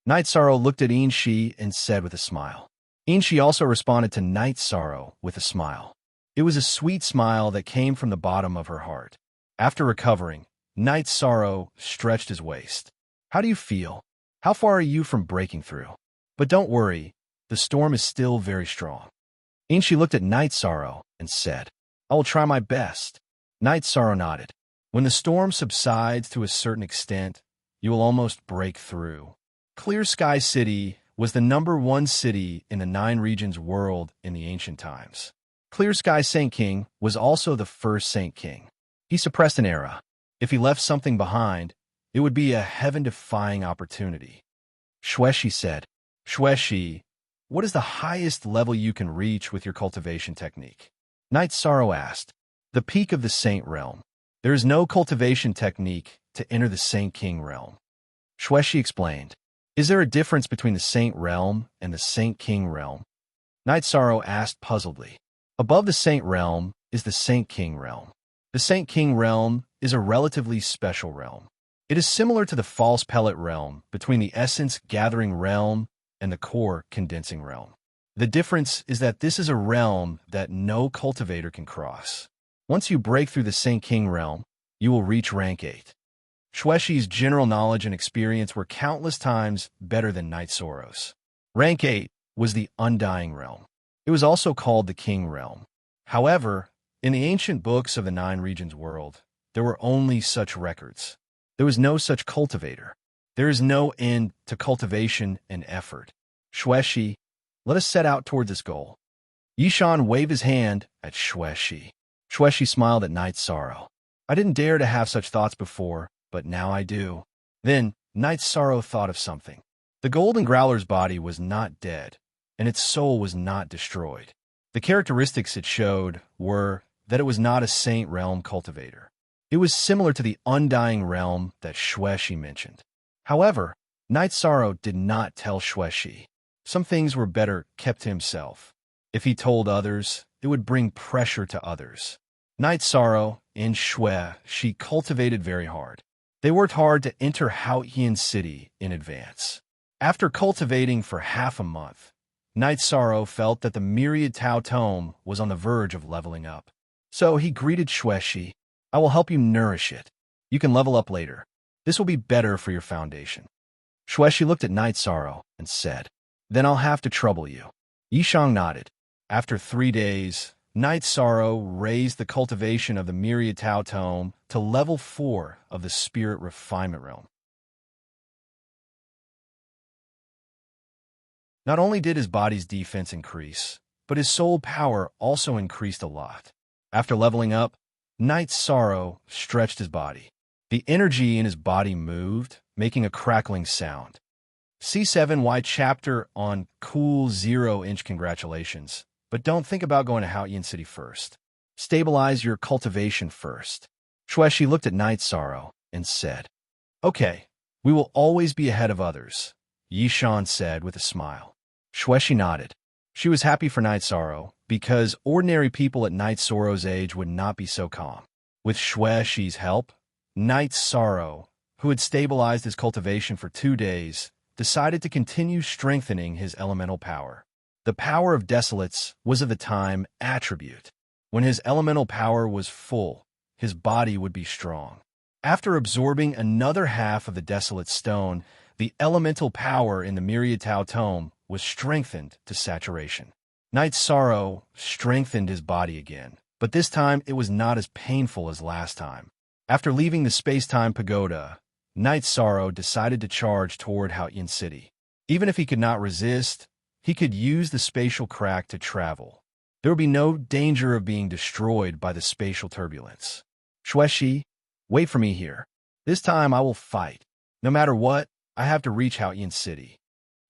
Night Sorrow looked at Inshi and said with a smile. Inshi also responded to Night Sorrow with a smile. It was a sweet smile that came from the bottom of her heart. After recovering, Night Sorrow stretched his waist. How do you feel? How far are you from breaking through? But don't worry, the storm is still very strong. Inshi looked at Night Sorrow and said, I will try my best. Night Sorrow nodded. When the storm subsides to a certain extent, you will almost break through. Clear Sky City was the #1 city in the 9 regions world in the ancient times. Clear Sky Saint King was also the first Saint King. He suppressed an era. If he left something behind, it would be a heaven-defying opportunity. Shueshi said, Shueshi, what is the highest level you can reach with your cultivation technique? Night Sorrow asked. The peak of the Saint Realm. There is no cultivation technique to enter the Saint King realm. Shueshi explained. Is there a difference between the Saint Realm and the Saint King realm? Night Sorrow asked puzzledly. Above the Saint Realm is the Saint King realm. The Saint King realm is a relatively special realm. It is similar to the false pellet realm between the essence gathering realm and the core condensing realm. The difference is that this is a realm that no cultivator can cross. Once you break through the Saint King realm, you will reach rank 8. Shueshi's general knowledge and experience were countless times better than Night Sorrow's. Rank 8 was the Undying realm. It was also called the King realm. However, in the ancient books of the 9 regions world, there were only such records. There was no such cultivator. There is no end to cultivation and effort. Shueshi, let us set out toward this goal. Yishan waved his hand at Shueshi. Shueshi smiled at Night Sorrow. I didn't dare to have such thoughts before, but now I do. Then, Night Sorrow thought of something. The golden growler's body was not dead, and its soul was not destroyed. The characteristics it showed were that it was not a Saint Realm cultivator. It was similar to the Undying realm that Shueshi mentioned. However, Night Sorrow did not tell Shueshi. Some things were better kept to himself. If he told others, it would bring pressure to others. Night Sorrow and Shueshi cultivated very hard. They worked hard to enter Haotian City in advance. After cultivating for half a month, Night Sorrow felt that the Myriad Tao Tome was on the verge of leveling up. So he greeted Shueshi. I will help you nourish it. You can level up later. This will be better for your foundation. Shueshi looked at Night Sorrow and said, Then I'll have to trouble you. Yishang nodded. After 3 days, Night Sorrow raised the cultivation of the Myriad Tao Tome to level 4 of the Spirit Refinement Realm. Not only did his body's defense increase, but his soul power also increased a lot. After leveling up, Night Sorrow stretched his body. The energy in his body moved, making a crackling sound. C7Y chapter on cool 0-inch congratulations, but don't think about going to Haoyin City first. Stabilize your cultivation first. Shueshi looked at Night Sorrow and said, Okay, we will always be ahead of others, Yishan said with a smile. Shueshi nodded. She was happy for Night Sorrow because ordinary people at Night Sorrow's age would not be so calm. With Shueshi's help, Night Sorrow, who had stabilized his cultivation for 2 days, decided to continue strengthening his elemental power. The power of Desolates was of the time attribute. When his elemental power was full, his body would be strong. After absorbing another half of the Desolate Stone, the elemental power in the Myriad Tao Tome was strengthened to saturation. Night Sorrow strengthened his body again, but this time it was not as painful as last time. After leaving the space-time pagoda, Night Sorrow decided to charge toward Haoyin City. Even if he could not resist, he could use the spatial crack to travel. There would be no danger of being destroyed by the spatial turbulence. Shueshi, wait for me here. This time I will fight. No matter what, I have to reach Haoyin City.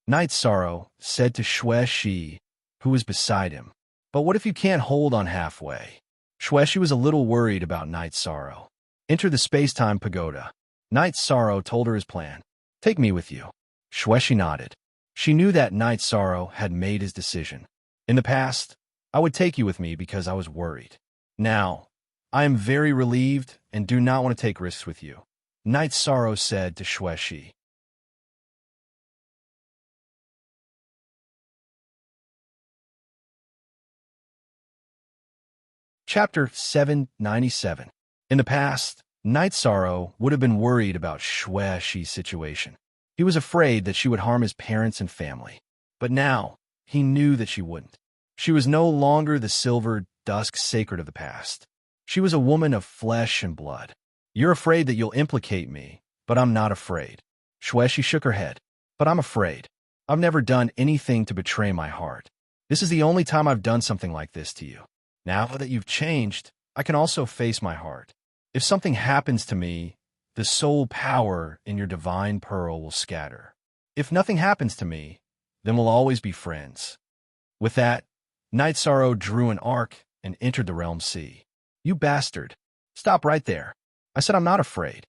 Night Sorrow said to Shueshi, who was beside him. But what if you can't hold on halfway? Shueshi was a little worried about Night Sorrow. Enter the space-time pagoda. Night Sorrow told her his plan. Take me with you. Shueshi nodded. She knew that Night Sorrow had made his decision. In the past, I would take you with me because I was worried. Now, I am very relieved and do not want to take risks with you. Night Sorrow said to Shueshi. Chapter 797. In the past, Night Sorrow would have been worried about Shueshi's situation. He was afraid that she would harm his parents and family. But now, he knew that she wouldn't. She was no longer the silver dusk sacred of the past. She was a woman of flesh and blood. You're afraid that you'll implicate me, but I'm not afraid. Shueshi shook her head. But I'm afraid. I've never done anything to betray my heart. This is the only time I've done something like this to you. Now that you've changed, I can also face my heart. If something happens to me, the soul power in your divine pearl will scatter. If nothing happens to me, then we'll always be friends. With that, Night Sorrow drew an arc and entered the realm sea. You bastard. Stop right there. I said I'm not afraid.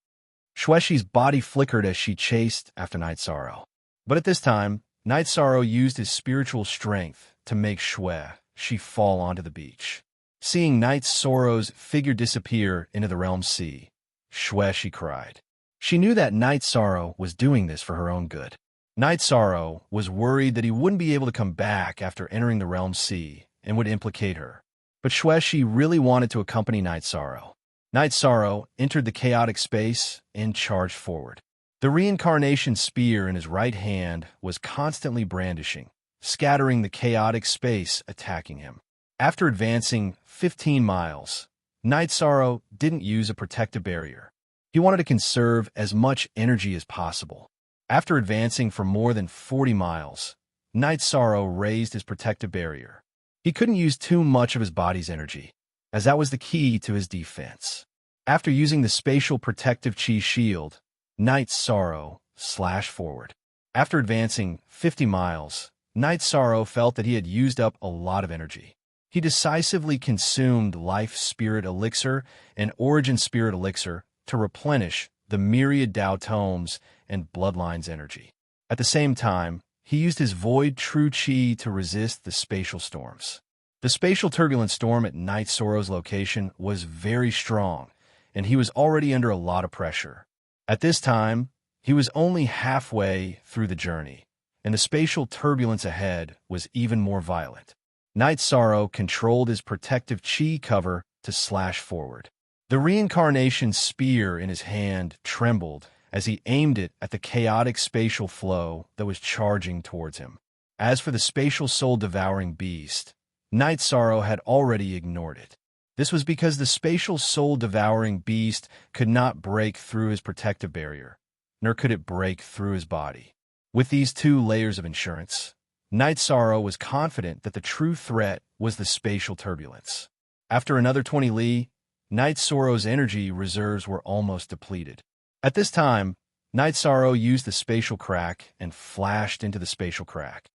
Shueshi's body flickered as she chased after Night Sorrow. But at this time, Night Sorrow used his spiritual strength to make Shueshi fall onto the beach. Seeing Night Sorrow's figure disappear into the realm sea, Shueshi cried. She knew that Night Sorrow was doing this for her own good. Night Sorrow was worried that he wouldn't be able to come back after entering the realm sea and would implicate her. But Shueshi really wanted to accompany Night Sorrow. Night Sorrow entered the chaotic space and charged forward. The reincarnation spear in his right hand was constantly brandishing, scattering the chaotic space attacking him. After advancing 15 miles, Night Sorrow didn't use a protective barrier. He wanted to conserve as much energy as possible. After advancing for more than 40 miles, Night Sorrow raised his protective barrier. He couldn't use too much of his body's energy, as that was the key to his defense. After using the spatial protective chi shield, Night Sorrow slashed forward. After advancing 50 miles, Night Sorrow felt that he had used up a lot of energy. He decisively consumed Life Spirit Elixir and Origin Spirit Elixir to replenish the Myriad Tao Tomes and Bloodlines energy. At the same time, he used his Void True Chi to resist the spatial storms. The spatial turbulent storm at Night Sorrow's location was very strong, and he was already under a lot of pressure. At this time, he was only halfway through the journey, and the spatial turbulence ahead was even more violent. Night Sorrow controlled his protective chi cover to slash forward. The reincarnation spear in his hand trembled as he aimed it at the chaotic spatial flow that was charging towards him. As for the spatial soul-devouring beast, Night Sorrow had already ignored it. This was because the spatial soul-devouring beast could not break through his protective barrier, nor could it break through his body. With these two layers of insurance, Night Sorrow was confident that the true threat was the spatial turbulence. After another 20 li, Night Sorrow's energy reserves were almost depleted. At this time, Night Sorrow used the spatial crack and flashed into the spatial crack.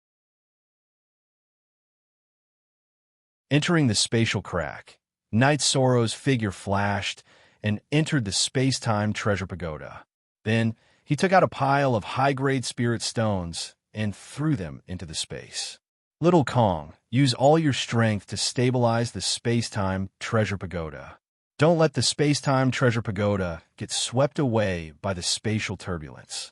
Entering the spatial crack, Night Sorrow's figure flashed and entered the space-time treasure pagoda. Then, he took out a pile of high-grade spirit stones and threw them into the space. Little Kong, use all your strength to stabilize the space-time treasure pagoda. Don't let the space-time treasure pagoda get swept away by the spatial turbulence.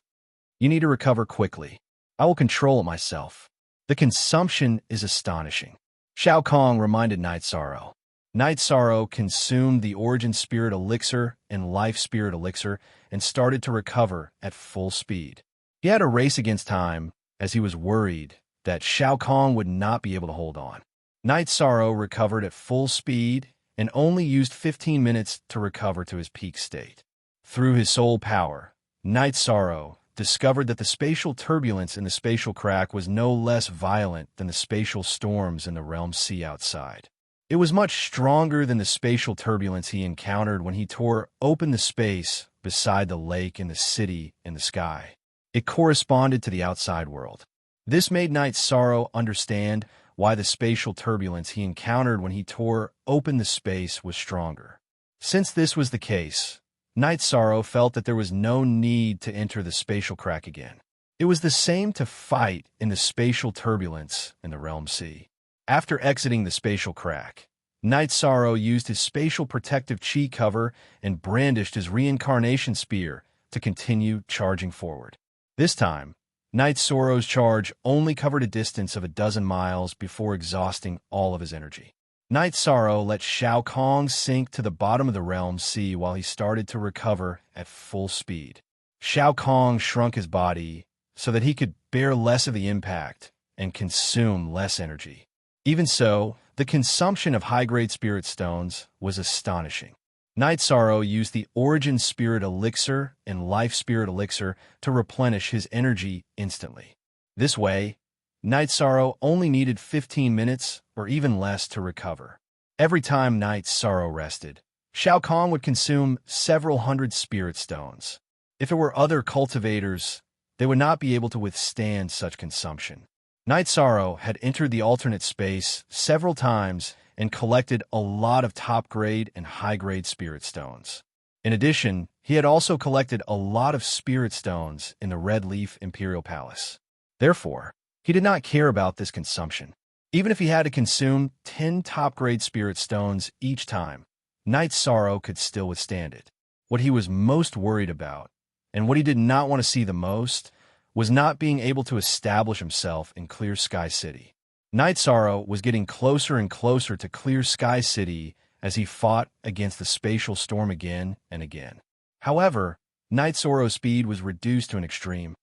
You need to recover quickly. I will control it myself. The consumption is astonishing. Shao Kong reminded Night Sorrow. Night Sorrow consumed the Origin Spirit Elixir and Life Spirit Elixir and started to recover at full speed. He had a race against time as he was worried that Shao Kong would not be able to hold on. Night Sorrow recovered at full speed and only used 15 minutes to recover to his peak state. Through his soul power, Night Sorrow discovered that the spatial turbulence in the spatial crack was no less violent than the spatial storms in the realm sea outside. It was much stronger than the spatial turbulence he encountered when he tore open the space beside the lake and the city in the sky. It corresponded to the outside world. This made Night Sorrow understand why the spatial turbulence he encountered when he tore open the space was stronger. Since this was the case, Night Sorrow felt that there was no need to enter the spatial crack again. It was the same to fight in the spatial turbulence in the realm sea. After exiting the spatial crack, Night Sorrow used his spatial protective chi cover and brandished his reincarnation spear to continue charging forward. This time, Night Sorrow's charge only covered a distance of 12 miles before exhausting all of his energy. Night Sorrow let Shao Kong sink to the bottom of the realm sea while he started to recover at full speed. Shao Kong shrunk his body so that he could bear less of the impact and consume less energy. Even so, the consumption of high-grade spirit stones was astonishing. Night Sorrow used the Origin Spirit Elixir and Life Spirit Elixir to replenish his energy instantly. This way, Night Sorrow only needed 15 minutes or even less to recover. Every time Night Sorrow rested, Shao Kong would consume several hundred spirit stones. If it were other cultivators, they would not be able to withstand such consumption. Night Sorrow had entered the alternate space several times and collected a lot of top-grade and high-grade spirit stones. In addition, he had also collected a lot of spirit stones in the Red Leaf Imperial Palace. Therefore, he did not care about this consumption. Even if he had to consume 10 top-grade spirit stones each time, Night Sorrow could still withstand it. What he was most worried about, and what he did not want to see the most, was not being able to establish himself in Clear Sky City. Night Sorrow was getting closer and closer to Clear Sky City as he fought against the spatial storm again and again. However, Night Sorrow's speed was reduced to an extreme.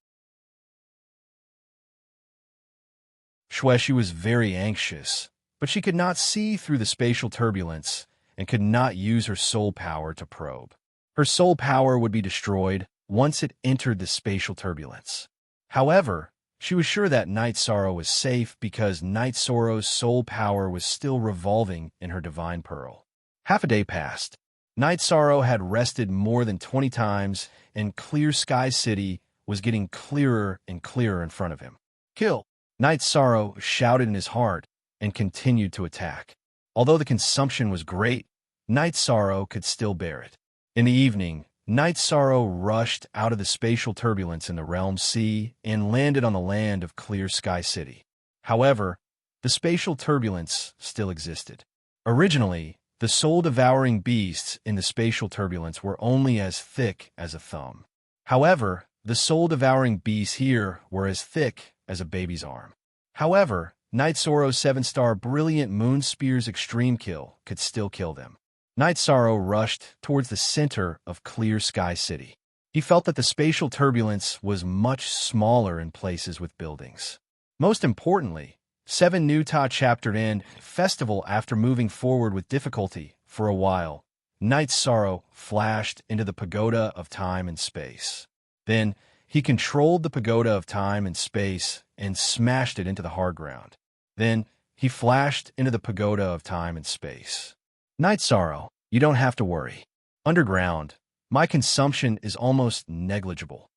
Xueshi was very anxious, but she could not see through the spatial turbulence and could not use her soul power to probe. Her soul power would be destroyed once it entered the spatial turbulence. However, she was sure that Night Sorrow was safe because Night Sorrow's soul power was still revolving in her divine pearl. Half a day passed. Night Sorrow had rested more than 20 times, and Clear Sky City was getting clearer and clearer in front of him. Kill! Night Sorrow shouted in his heart and continued to attack. Although the consumption was great, Night Sorrow could still bear it. In the evening, Night Sorrow rushed out of the spatial turbulence in the realm sea and landed on the land of Clear Sky City. However, the spatial turbulence still existed. Originally, the soul-devouring beasts in the spatial turbulence were only as thick as a thumb. However, the soul-devouring beasts here were as thick as a baby's arm. However, Night Sorrow's 7-star Brilliant Moon Spear's extreme kill could still kill them. Night Sorrow rushed towards the center of Clear Sky City. He felt that the spatial turbulence was much smaller in places with buildings. Most importantly, 7 Nuta chaptered in festival after moving forward with difficulty for a while. Night Sorrow flashed into the pagoda of time and space. Then, he controlled the pagoda of time and space and smashed it into the hard ground. Then, he flashed into the pagoda of time and space. Night Sorrow, you don't have to worry. Underground, my consumption is almost negligible.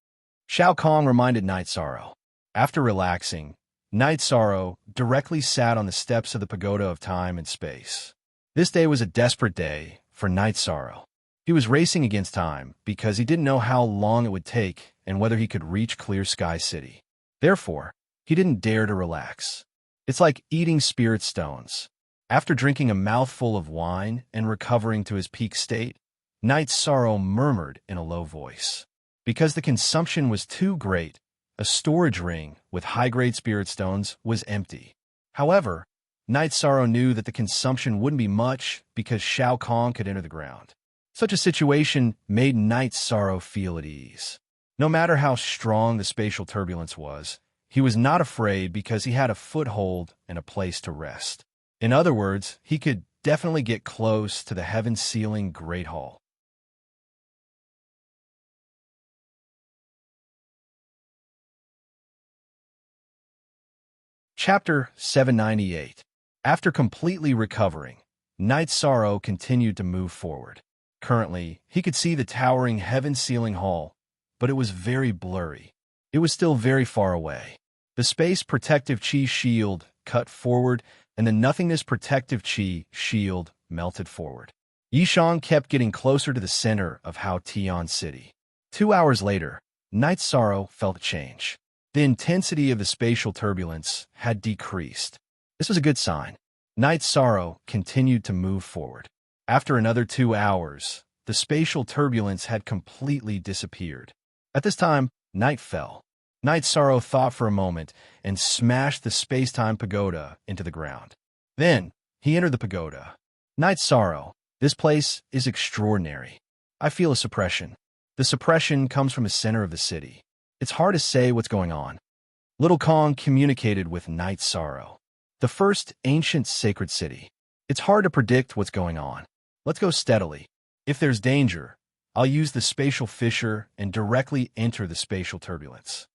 Shao Kong reminded Night Sorrow. After relaxing, Night Sorrow directly sat on the steps of the pagoda of time and space. This day was a desperate day for Night Sorrow. He was racing against time because he didn't know how long it would take and whether he could reach Clear Sky City. Therefore, he didn't dare to relax. It's like eating spirit stones. After drinking a mouthful of wine and recovering to his peak state, Night Sorrow murmured in a low voice. Because the consumption was too great, a storage ring with high-grade spirit stones was empty. However, Night Sorrow knew that the consumption wouldn't be much because Shao Kong could enter the ground. Such a situation made Night Sorrow feel at ease. No matter how strong the spatial turbulence was, he was not afraid because he had a foothold and a place to rest. In other words, he could definitely get close to the heaven-sealing Great Hall. Chapter 798. After completely recovering, Night Sorrow continued to move forward. Currently, he could see the towering heaven-sealing hall, but it was very blurry. It was still very far away. The space protective chi shield cut forward, and the nothingness protective chi shield melted forward. Yishang kept getting closer to the center of Hao Tian City. 2 hours later, Night Sorrow felt a change. The intensity of the spatial turbulence had decreased. This was a good sign. Night Sorrow continued to move forward. After another 2 hours, the spatial turbulence had completely disappeared. At this time, night fell. Night Sorrow thought for a moment and smashed the space-time pagoda into the ground. Then, he entered the pagoda. Night Sorrow, this place is extraordinary. I feel a suppression. The suppression comes from the center of the city. It's hard to say what's going on. Little Kong communicated with Night Sorrow. The first ancient sacred city. It's hard to predict what's going on. Let's go steadily. If there's danger, I'll use the spatial fissure and directly enter the spatial turbulence.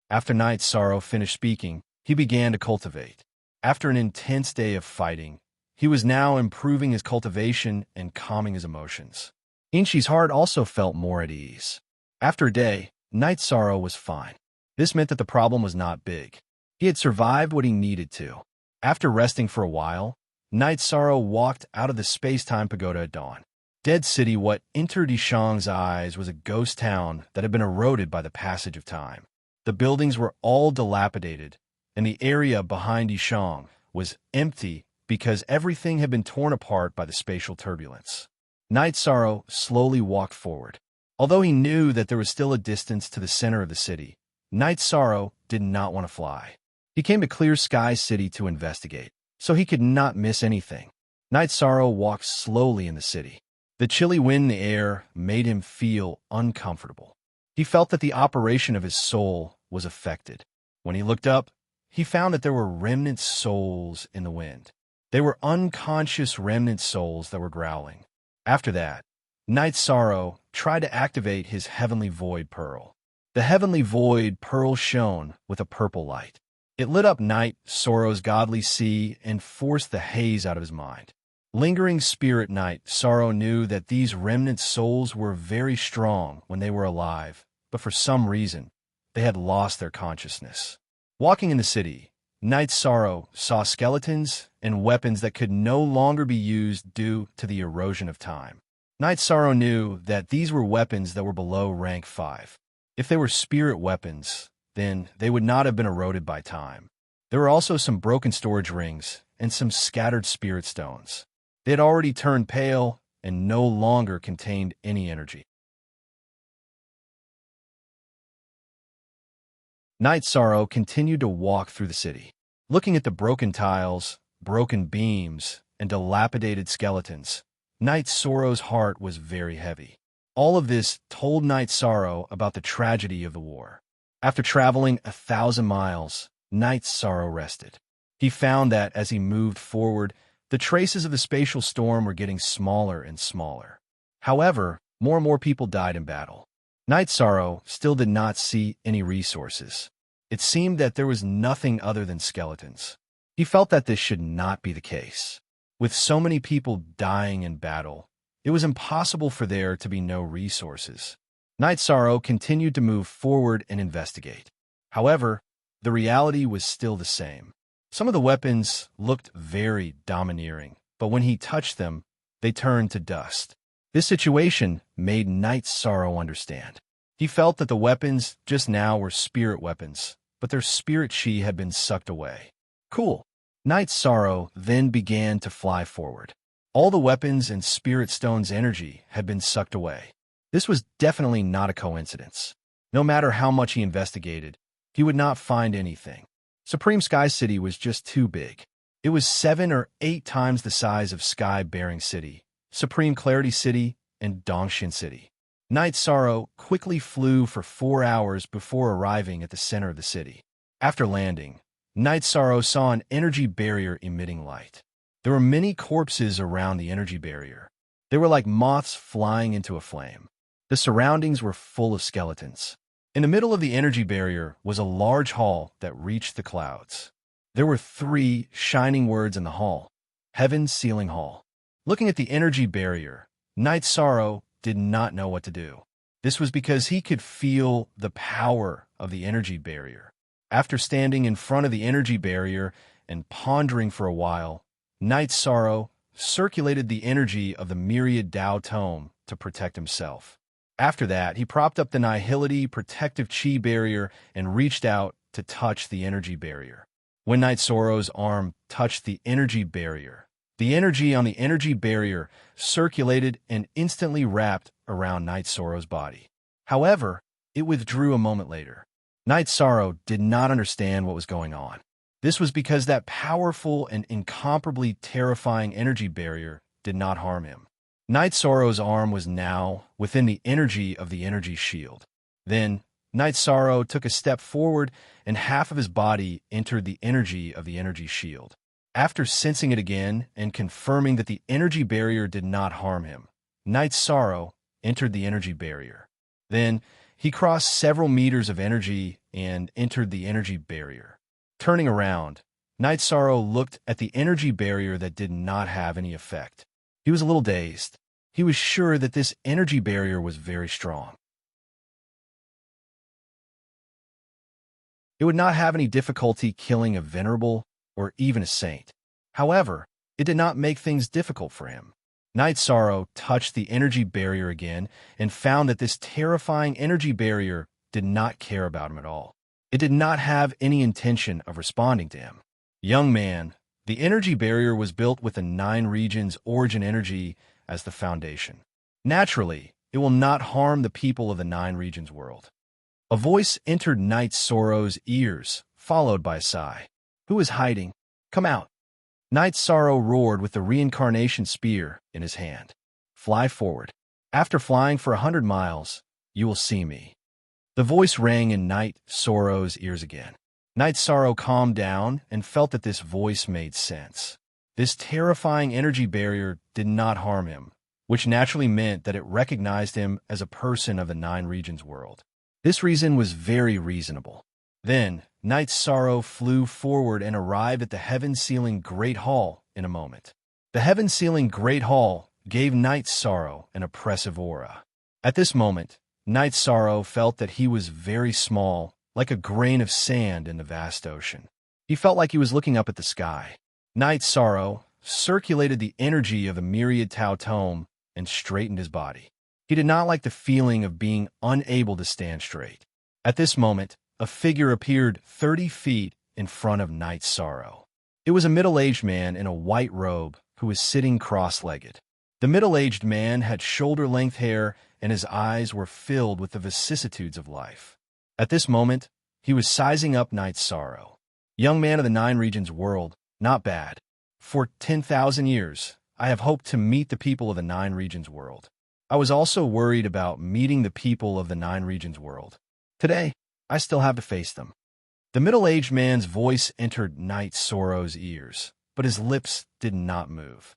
After Night Sorrow finished speaking, he began to cultivate. After an intense day of fighting, he was now improving his cultivation and calming his emotions. Inchi's heart also felt more at ease. After a day, Night Sorrow was fine. This meant that the problem was not big. He had survived what he needed to. After resting for a while, Night Sorrow walked out of the space-time pagoda at dawn. Dead City, what entered Yishang's eyes was a ghost town that had been eroded by the passage of time. The buildings were all dilapidated, and the area behind Yishang was empty because everything had been torn apart by the spatial turbulence. Night Sorrow slowly walked forward. Although he knew that there was still a distance to the center of the city, Night Sorrow did not want to fly. He came to Clear Sky City to investigate, so he could not miss anything. Night Sorrow walked slowly in the city. The chilly wind in the air made him feel uncomfortable. He felt that the operation of his soul was affected. When he looked up, he found that there were remnant souls in the wind. They were unconscious remnant souls that were growling. After that, Night Sorrow tried to activate his Heavenly Void Pearl. The Heavenly Void Pearl shone with a purple light. It lit up Night Sorrow's godly sea and forced the haze out of his mind. Lingering spirit Night Sorrow knew that these remnant souls were very strong when they were alive, but for some reason, they had lost their consciousness. Walking in the city, Night Sorrow saw skeletons and weapons that could no longer be used due to the erosion of time. Night Sorrow knew that these were weapons that were below rank 5. If they were spirit weapons, then they would not have been eroded by time. There were also some broken storage rings and some scattered spirit stones. They had already turned pale and no longer contained any energy. Night Sorrow continued to walk through the city. Looking at the broken tiles, broken beams, and dilapidated skeletons, Night Sorrow's heart was very heavy. All of this told Night Sorrow about the tragedy of the war. After traveling 1,000 miles, Night Sorrow rested. He found that as he moved forward, the traces of the spatial storm were getting smaller and smaller. However, more and more people died in battle. Night Sorrow still did not see any resources. It seemed that there was nothing other than skeletons. He felt that this should not be the case. With so many people dying in battle, it was impossible for there to be no resources. Night Sorrow continued to move forward and investigate. However, the reality was still the same. Some of the weapons looked very domineering, but when he touched them, they turned to dust. This situation made Night Sorrow understand. He felt that the weapons just now were spirit weapons, but their spirit chi had been sucked away. Cool. Night Sorrow then began to fly forward. All the weapons and Spirit Stone's energy had been sucked away. This was definitely not a coincidence. No matter how much he investigated, he would not find anything. Supreme Sky City was just too big. It was 7 or 8 times the size of Sky Bearing City, Supreme Clarity City, and Dongshin City. Night Sorrow quickly flew for 4 hours before arriving at the center of the city. After landing, Night Sorrow saw an energy barrier emitting light. There were many corpses around the energy barrier. They were like moths flying into a flame. The surroundings were full of skeletons. In the middle of the energy barrier was a large hall that reached the clouds. There were 3 shining words in the hall: Heaven's Sealing Hall. Looking at the energy barrier, Night Sorrow did not know what to do. This was because he could feel the power of the energy barrier. After standing in front of the energy barrier and pondering for a while, Night Sorrow circulated the energy of the Myriad Tao Tome to protect himself. After that, he propped up the Nihility protective chi barrier and reached out to touch the energy barrier. When Night Sorrow's arm touched the energy barrier, the energy on the energy barrier circulated and instantly wrapped around Night Sorrow's body. However, it withdrew a moment later. Night Sorrow did not understand what was going on. This was because that powerful and incomparably terrifying energy barrier did not harm him. Night Sorrow's arm was now within the energy of the energy shield. Then, Night Sorrow took a step forward and half of his body entered the energy of the energy shield. After sensing it again and confirming that the energy barrier did not harm him, Night Sorrow entered the energy barrier. Then, he crossed several meters of energy and entered the energy barrier. Turning around, Night Sorrow looked at the energy barrier that did not have any effect. He was a little dazed. He was sure that this energy barrier was very strong. It would not have any difficulty killing a venerable or even a saint. However, it did not make things difficult for him. Night Sorrow touched the energy barrier again and found that this terrifying energy barrier did not care about him at all. It did not have any intention of responding to him. Young man, the energy barrier was built with the 9 regions' origin energy as the foundation. Naturally, it will not harm the people of the 9 regions world. A voice entered Night Sorrow's ears, followed by a sigh. Who is hiding? Come out. Night Sorrow roared with the reincarnation spear in his hand. Fly forward. After flying for 100 miles, you will see me. The voice rang in Night Sorrow's ears again. Night Sorrow calmed down and felt that this voice made sense. This terrifying energy barrier did not harm him, which naturally meant that it recognized him as a person of the 9 regions world. This reason was very reasonable. Then, Night Sorrow flew forward and arrived at the Heaven-Sealing Great Hall in a moment. The Heaven-Sealing Great Hall gave Night Sorrow an oppressive aura. At this moment, Night Sorrow felt that he was very small, like a grain of sand in the vast ocean. He felt like he was looking up at the sky. Night Sorrow circulated the energy of the Myriad Tao Tome and straightened his body. He did not like the feeling of being unable to stand straight. At this moment, a figure appeared 30 feet in front of Night Sorrow. It was a middle-aged man in a white robe who was sitting cross-legged. The middle-aged man had shoulder-length hair and his eyes were filled with the vicissitudes of life. At this moment, he was sizing up Night Sorrow. Young man of the 9 regions world, not bad. For 10,000 years, I have hoped to meet the people of the Nine Regions world. I was also worried about meeting the people of the Nine Regions world. Today, I still have to face them. The middle-aged man's voice entered Knight Sorrow's ears, but his lips did not move.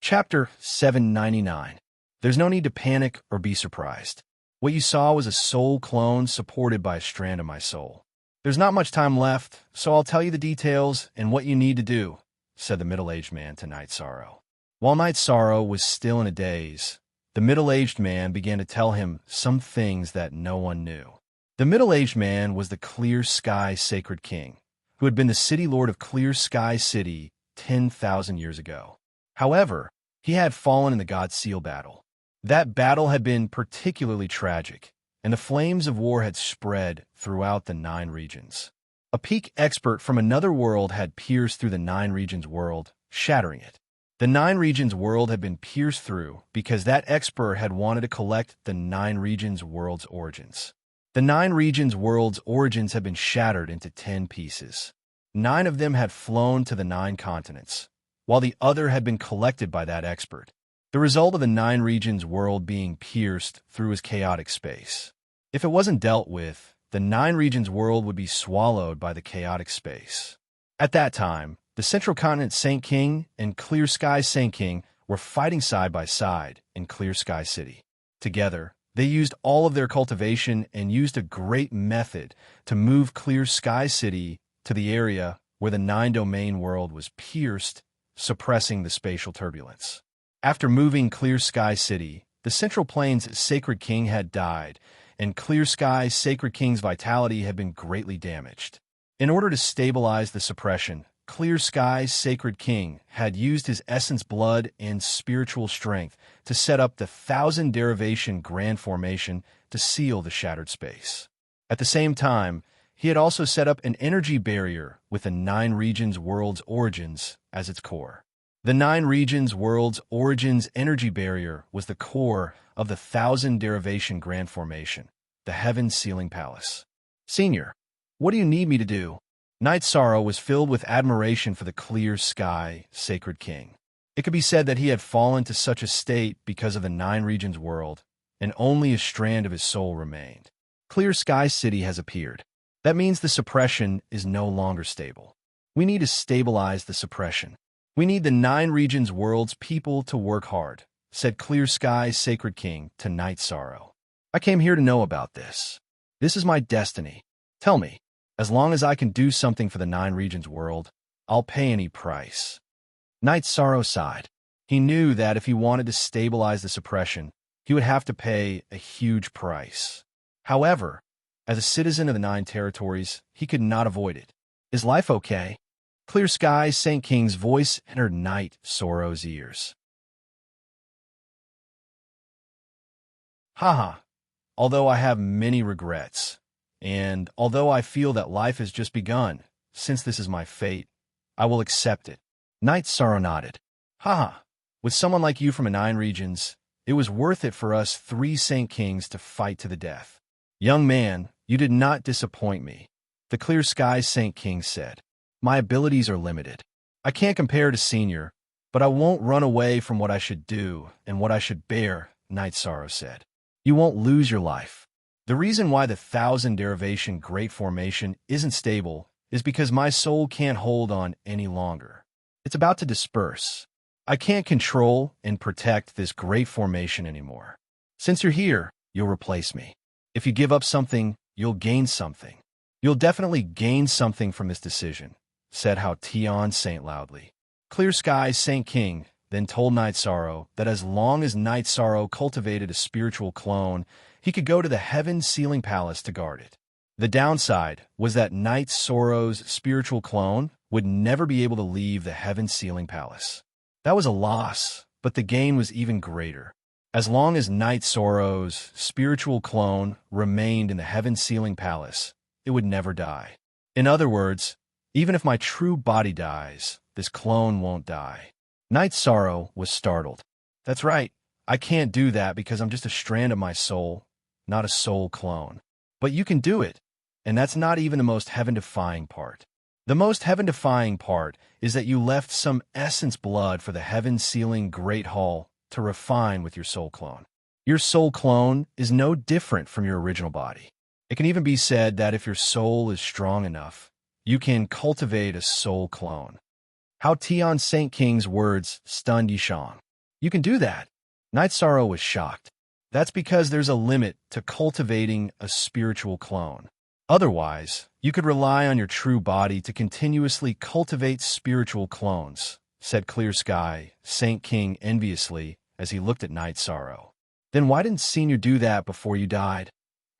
Chapter 799. There's no need to panic or be surprised. What you saw was a soul clone supported by a strand of my soul. There's not much time left, so I'll tell you the details and what you need to do, said the middle-aged man to Knight Sorrow. While Knight Sorrow was still in a daze, the middle-aged man began to tell him some things that no one knew. The middle-aged man was the Clear Sky Sacred King, who had been the city lord of Clear Sky City 10,000 years ago. However, he had fallen in the God Seal battle. That battle had been particularly tragic, and the flames of war had spread throughout the Nine Regions. A peak expert from another world had pierced through the Nine Regions world, shattering it. The Nine Regions world had been pierced through because that expert had wanted to collect the Nine Regions world's origins. The Nine Regions world's origins had been shattered into 10 pieces. 9 of them had flown to the 9 continents, while the other had been collected by that expert. The result of the Nine Regions world being pierced through was chaotic space. If it wasn't dealt with, the Nine Regions world would be swallowed by the chaotic space. At that time, the Central Continent Saint King and Clear Sky Saint King were fighting side by side in Clear Sky City. Together, they used all of their cultivation and used a great method to move Clear Sky City to the area where the Nine-Domain world was pierced, suppressing the spatial turbulence. After moving Clear Sky City, the Central Plains Sacred King had died, and Clear Sky Sacred King's vitality had been greatly damaged. In order to stabilize the suppression, Clear Sky Sacred King had used his essence blood and spiritual strength to set up the 1,000 Derivation Grand Formation to seal the shattered space. At the same time, he had also set up an energy barrier with the Nine Regions world's origins as its core. The Nine Regions world's origins energy barrier was the core of the 1,000 Derivation Grand Formation, the Heaven Sealing Palace. Senior, what do you need me to do? Knight Sorrow was filled with admiration for the Clear Sky Sacred King. It could be said that he had fallen to such a state because of the Nine Regions world, and only a strand of his soul remained. Clear Sky City has appeared. That means the suppression is no longer stable. We need to stabilize the suppression. We need the Nine Regions world's people to work hard, said Clear Sky Sacred King to Knight Sorrow. I came here to know about this. This is my destiny. Tell me, as long as I can do something for the Nine Regions world, I'll pay any price. Knight Sorrow sighed. He knew that if he wanted to stabilize the suppression, he would have to pay a huge price. However, as a citizen of the Nine Territories, he could not avoid it. Is life okay? Clear Sky Saint King's voice entered Knight Sorrow's ears. Haha, although I have many regrets, and although I feel that life has just begun, since this is my fate, I will accept it. Knight Sorrow nodded. Haha, with someone like you from the Nine Regions, it was worth it for us 3 Saint Kings to fight to the death. Young man, you did not disappoint me, the Clear Sky Saint King said. My abilities are limited. I can't compare to Senior, but I won't run away from what I should do and what I should bear, Knight Sorrow said. You won't lose your life. The reason why the 1,000 Derivation Great Formation isn't stable is because my soul can't hold on any longer. It's about to disperse. I can't control and protect this great formation anymore. Since you're here, you'll replace me. If you give up something, you'll gain something. You'll definitely gain something from this decision, said Hao Tian Saint loudly. Clear Sky Saint King then told Knight Sorrow that as long as Knight Sorrow cultivated a spiritual clone, he could go to the Heaven Sealing Palace to guard it. The downside was that Knight Sorrow's spiritual clone would never be able to leave the Heaven Sealing Palace. That was a loss, but the gain was even greater. As long as Knight Sorrow's spiritual clone remained in the Heaven Sealing Palace, it would never die. In other words, even if my true body dies, this clone won't die. Knight Sorrow was startled. That's right, I can't do that because I'm just a strand of my soul, not a soul clone. But you can do it. And that's not even the most heaven-defying part. The most heaven-defying part is that you left some essence blood for the heaven-sealing Great Hall to refine with your soul clone. Your soul clone is no different from your original body. It can even be said that if your soul is strong enough, you can cultivate a soul clone. How Tian Saint King's words stunned Yishang. You can do that. Night Sorrow was shocked. That's because there's a limit to cultivating a spiritual clone. Otherwise, you could rely on your true body to continuously cultivate spiritual clones, said Clear Sky Saint King enviously as he looked at Night Sorrow. Then why didn't Senior do that before you died?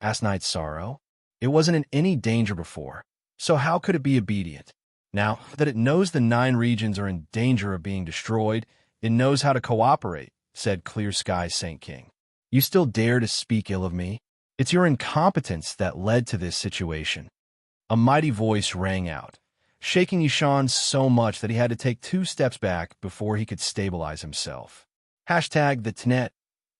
Asked Night Sorrow. It wasn't in any danger before, so how could it be obedient? Now that it knows the 9 regions are in danger of being destroyed, it knows how to cooperate, said Clear Sky Saint King. You still dare to speak ill of me? It's your incompetence that led to this situation. A mighty voice rang out, shaking Yishan so much that he had to take 2 steps back before he could stabilize himself. Hashtag the Tnet.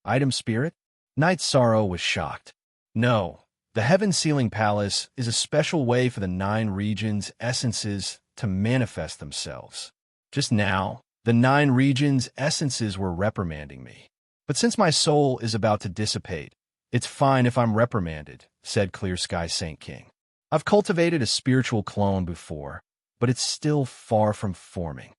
Item Spirit? Night Sorrow was shocked. No, the Heaven-Sealing Palace is a special way for the 9 regions' essences to manifest themselves. Just now, the 9 regions' essences were reprimanding me. But since my soul is about to dissipate, it's fine if I'm reprimanded, said Clear Sky Saint King. I've cultivated a spiritual clone before, but it's still far from forming.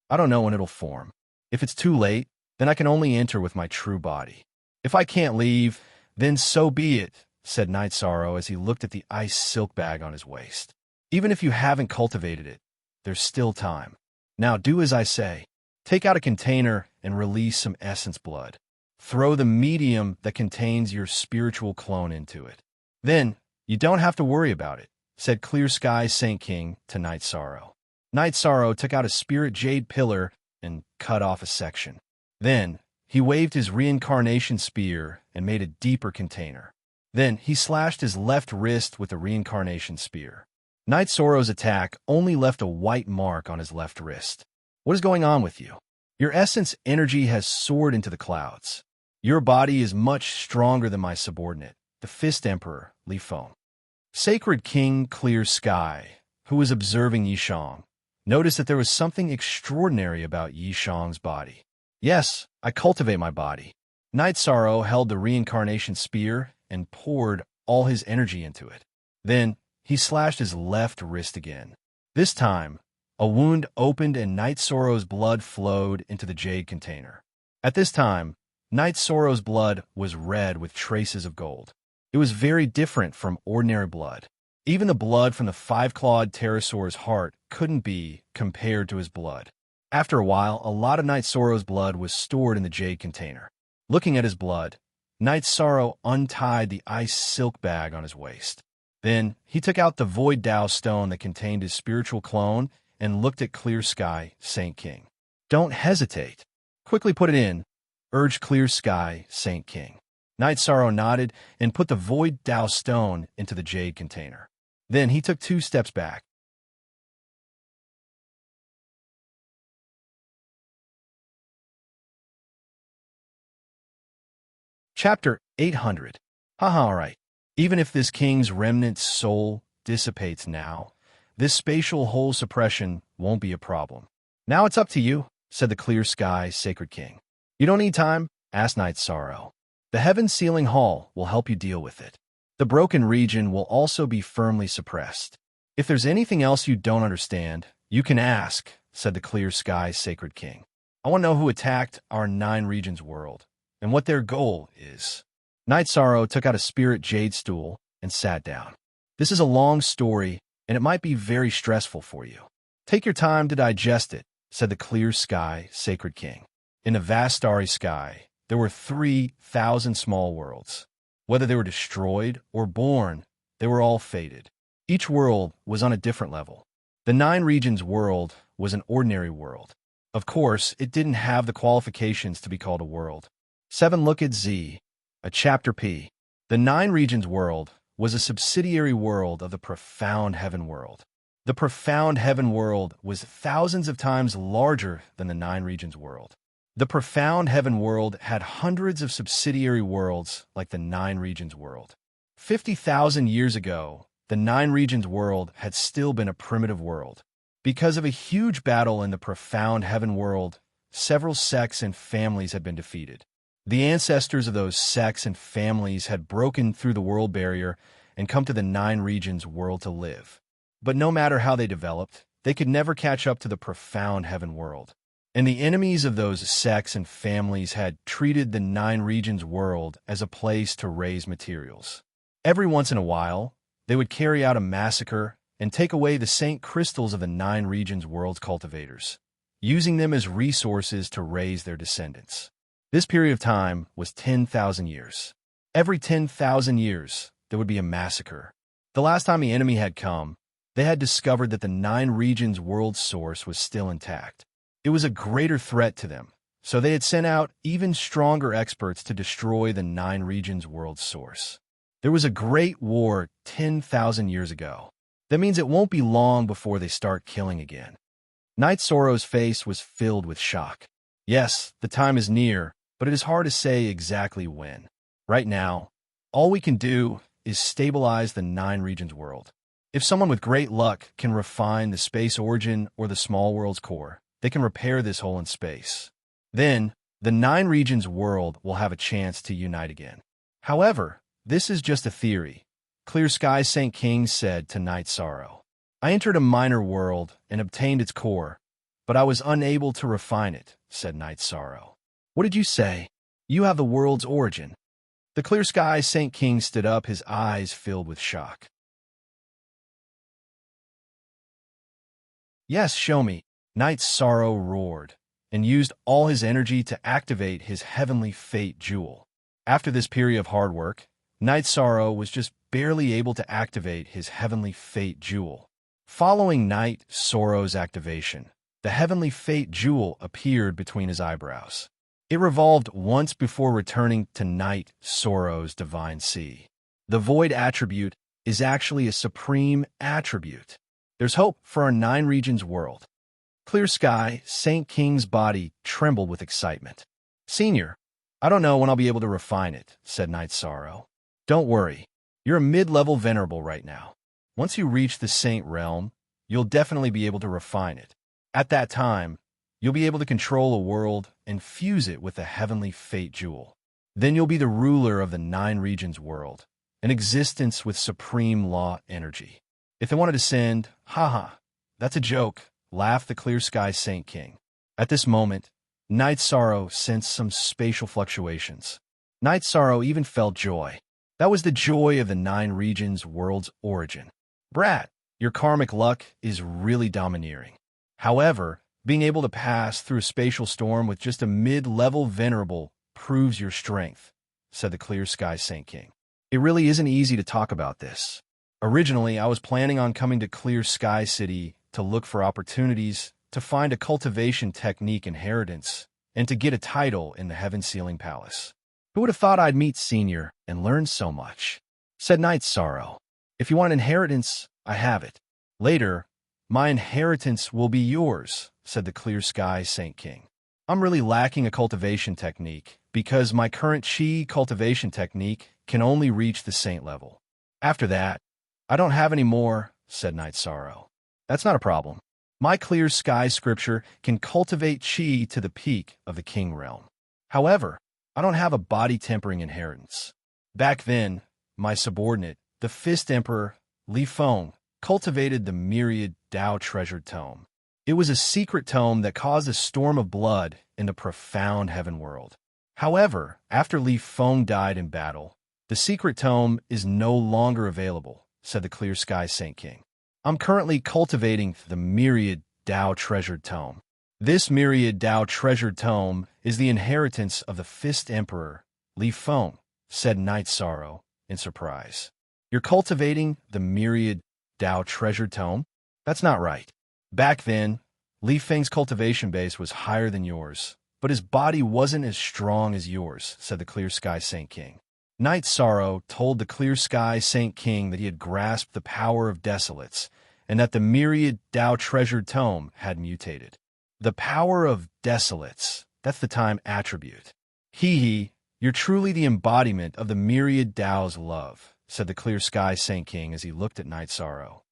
I don't know when it'll form. If it's too late, then I can only enter with my true body. If I can't leave, then so be it, said Night Sorrow as he looked at the ice silk bag on his waist. Even if you haven't cultivated it, there's still time. Now do as I say. Take out a container and release some essence blood. Throw the medium that contains your spiritual clone into it. Then, you don't have to worry about it, said Clear Sky Saint King to Night Sorrow. Night Sorrow took out a spirit jade pillar and cut off a section. Then, he waved his reincarnation spear and made a deeper container. Then, he slashed his left wrist with the reincarnation spear. Night Sorrow's attack only left a white mark on his left wrist. What is going on with you? Your essence energy has soared into the clouds. Your body is much stronger than my subordinate, the Fist Emperor, Li Feng. Sacred King Clear Sky, who was observing Yishang, noticed that there was something extraordinary about Yishang's body. Yes, I cultivate my body. Night Sorrow held the reincarnation spear and poured all his energy into it. Then, he slashed his left wrist again. This time, a wound opened and Night Sorrow's blood flowed into the jade container. At this time, Night Sorrow's blood was red with traces of gold. It was very different from ordinary blood. Even the blood from the 5-clawed pterosaur's heart couldn't be compared to his blood. After a while, a lot of Night Sorrow's blood was stored in the jade container. Looking at his blood, Night Sorrow untied the ice silk bag on his waist. Then, he took out the Void Dao stone that contained his spiritual clone and looked at Clear Sky Saint King. Don't hesitate. Quickly put it in, urged Clear Sky Saint King. Night Sorrow nodded and put the Void Dao stone into the jade container. Then he took 2 steps back. Chapter 800. Haha, alright. Even if this king's remnant soul dissipates now, this spatial hole suppression won't be a problem. Now it's up to you, said the Clear Sky Sacred King. You don't need time? Asked Night Sorrow. The Heaven-Sealing Hall will help you deal with it. The broken region will also be firmly suppressed. If there's anything else you don't understand, you can ask, said the Clear Sky Sacred King. I want to know who attacked our 9 regions world, and what their goal is. Night Sorrow took out a spirit jade stool and sat down. This is a long story, and it might be very stressful for you. Take your time to digest it, said the Clear Sky Sacred King. In the vast starry sky, there were 3,000 small worlds. Whether they were destroyed or born, they were all fated. Each world was on a different level. The 9 regions world was an ordinary world. Of course, it didn't have the qualifications to be called a world. 7 Look at Z, a chapter P. The 9 regions world was a subsidiary world of the profound heaven world. The profound heaven world was thousands of times larger than the 9 regions world. The profound heaven world had hundreds of subsidiary worlds like the Nine Regions world. 50,000 years ago, the Nine Regions world had still been a primitive world. Because of a huge battle in the profound heaven world, several sects and families had been defeated. The ancestors of those sects and families had broken through the world barrier and come to the Nine Regions world to live. But no matter how they developed, they could never catch up to the profound heaven world. And the enemies of those sects and families had treated the Nine Regions world as a place to raise materials. Every once in a while, they would carry out a massacre and take away the Saint Crystals of the Nine Regions world's cultivators, using them as resources to raise their descendants. This period of time was 10,000 years. Every 10,000 years, there would be a massacre. The last time the enemy had come, they had discovered that the Nine Regions world source was still intact. It was a greater threat to them, so they had sent out even stronger experts to destroy the Nine Regions world source. There was a great war 10,000 years ago. That means it won't be long before they start killing again. Knight Sorrow's face was filled with shock. Yes, the time is near, but it is hard to say exactly when. Right now, all we can do is stabilize the Nine Regions world. If someone with great luck can refine the space origin or the small world's core, they can repair this hole in space. Then, the Nine Regions world will have a chance to unite again. However, this is just a theory, Clear Sky Saint King said to Knight Sorrow. I entered a minor world and obtained its core, but I was unable to refine it, said Knight Sorrow. What did you say? You have the world's origin. The Clear Sky Saint King stood up, his eyes filled with shock. Yes, show me, Knight Sorrow roared, and used all his energy to activate his heavenly fate jewel. After this period of hard work, Knight Sorrow was just barely able to activate his heavenly fate jewel. Following Knight Sorrow's activation, the heavenly fate jewel appeared between his eyebrows. It revolved once before returning to Knight Sorrow's divine sea. The void attribute is actually a supreme attribute. There's hope for our Nine Regions world. Clear Sky Saint King's body trembled with excitement. Senior, I don't know when I'll be able to refine it, said Knight Sorrow. Don't worry, you're a mid-level venerable right now. Once you reach the Saint Realm, you'll definitely be able to refine it. At that time, you'll be able to control a world and fuse it with the heavenly fate jewel. Then you'll be the ruler of the Nine Regions world, an existence with supreme law energy. If they wanted to send, haha, that's a joke, laughed the Clear Sky Saint King. At this moment, Knight Sorrow sensed some spatial fluctuations. Knight Sorrow even felt joy. That was the joy of the Nine Regions world's origin. Brat, your karmic luck is really domineering. However, being able to pass through a spatial storm with just a mid-level venerable proves your strength, said the Clear Sky Saint King. It really isn't easy to talk about this. Originally, I was planning on coming to Clear Sky City to look for opportunities to find a cultivation technique inheritance and to get a title in the Heaven Sealing Palace. Who would have thought I'd meet Senior and learn so much? Said Knight Sorrow. If you want an inheritance, I have it. Later, my inheritance will be yours, said the Clear Sky Saint King. I'm really lacking a cultivation technique because my current Chi cultivation technique can only reach the Saint level. After that, I don't have any more, said Knight Sorrow. That's not a problem. My Clear Sky scripture can cultivate Chi to the peak of the King realm. However, I don't have a body-tempering inheritance. Back then, my subordinate, the Fist Emperor, Li Feng, cultivated the Myriad Tao treasured tome. It was a secret tome that caused a storm of blood in the profound heaven world. However, after Li Feng died in battle, the secret tome is no longer available, said the Clear Sky Saint King. I'm currently cultivating the Myriad Tao treasured tome. This Myriad Tao treasured tome is the inheritance of the Fist Emperor, Li Feng, said Knight Sorrow in surprise. You're cultivating the Myriad Tao treasured tome? That's not right. Back then, Li Feng's cultivation base was higher than yours, but his body wasn't as strong as yours, said the Clear Sky Saint King. Knight Sorrow told the Clear Sky Saint King that he had grasped the power of desolates and that the Myriad Tao treasured tome had mutated. The power of desolates, That's the time attribute. He, you're truly the embodiment of the Myriad Tao's love, said the clear sky Saint King as he looked at Night Sorrow.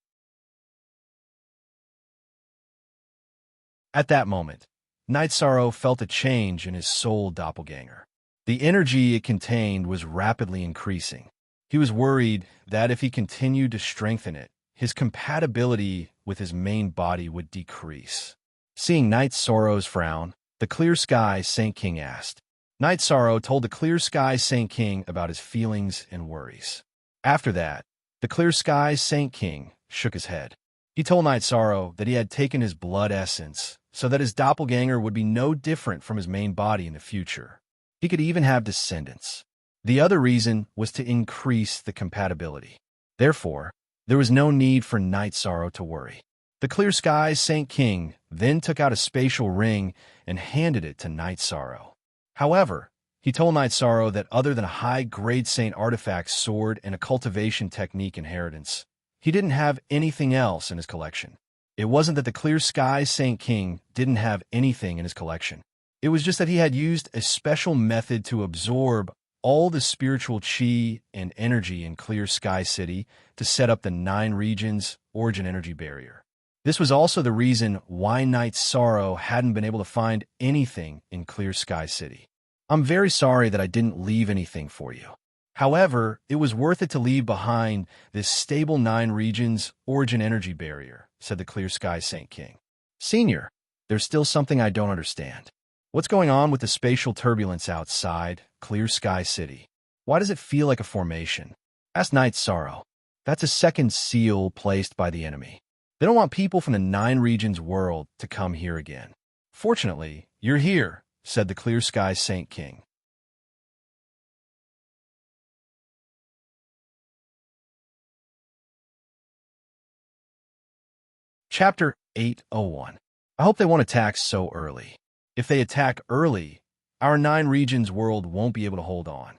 At that moment, Night Sorrow felt a change in his soul doppelganger. The energy it contained was rapidly increasing. He was worried that if he continued to strengthen it, his compatibility with his main body would decrease. Seeing Night Sorrow's frown, the clear sky Saint King asked. Night Sorrow told the clear sky Saint King about his feelings and worries. After that, the clear sky Saint King shook his head. He told Night Sorrow that he had taken his blood essence so that his doppelganger would be no different from his main body in the future. He could even have descendants. The other reason was to increase the compatibility. Therefore, there was no need for Night Sorrow to worry. The clear sky Saint King then took out a spatial ring and handed it to Night Sorrow. However, he told Night Sorrow that other than a high-grade Saint artifact sword and a cultivation technique inheritance, he didn't have anything else in his collection. It wasn't that the clear sky Saint King didn't have anything in his collection. It was just that he had used a special method to absorb all the spiritual chi and energy in Clear Sky City to set up the 9 regions origin energy barrier. This was also the reason why Night Sorrow hadn't been able to find anything in Clear Sky City. I'm very sorry that I didn't leave anything for you. However, it was worth it to leave behind this stable 9 regions origin energy barrier, said the Clear Sky Saint King. Senior, there's still something I don't understand. What's going on with the spatial turbulence outside Clear Sky City? Why does it feel like a formation? Asked Night Sorrow. That's a second seal placed by the enemy. They don't want people from the 9 regions world to come here again. Fortunately, you're here, said the Clear Sky Saint King. Chapter 801. I hope they won't attack so early. If they attack early, our 9 regions world won't be able to hold on.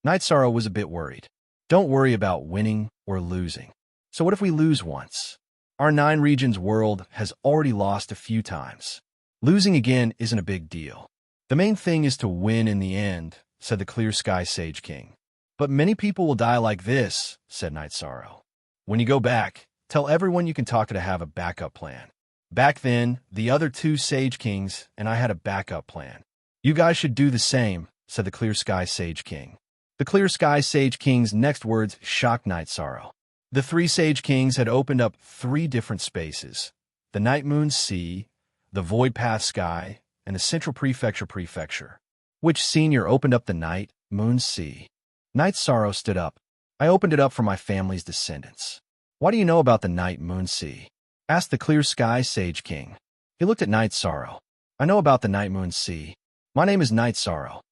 Night Sorrow was a bit worried. Don't worry about winning or losing. So what if we lose once? Our 9 regions world has already lost a few times. Losing again isn't a big deal. The main thing is to win in the end, said the Clear Sky Sage King. But many people will die like this, said Night Sorrow. When you go back, tell everyone you can talk to have a backup plan. Back then, the other 2 Sage Kings and I had a backup plan. You guys should do the same, said the Clear Sky Sage King. The Clear Sky Sage King's next words shocked Night Sorrow. The 3 Sage Kings had opened up 3 different spaces: the Night Moon Sea, the Void Path Sky, and the Central Prefecture. Which senior opened up the Night Moon Sea? Night Sorrow stood up. I opened it up for my family's descendants. Why do you know about the Night Moon Sea? Asked the Clear Sky Sage King. He looked at Night Sorrow. I know about the Night Moon Sea. My name is Night Sorrow.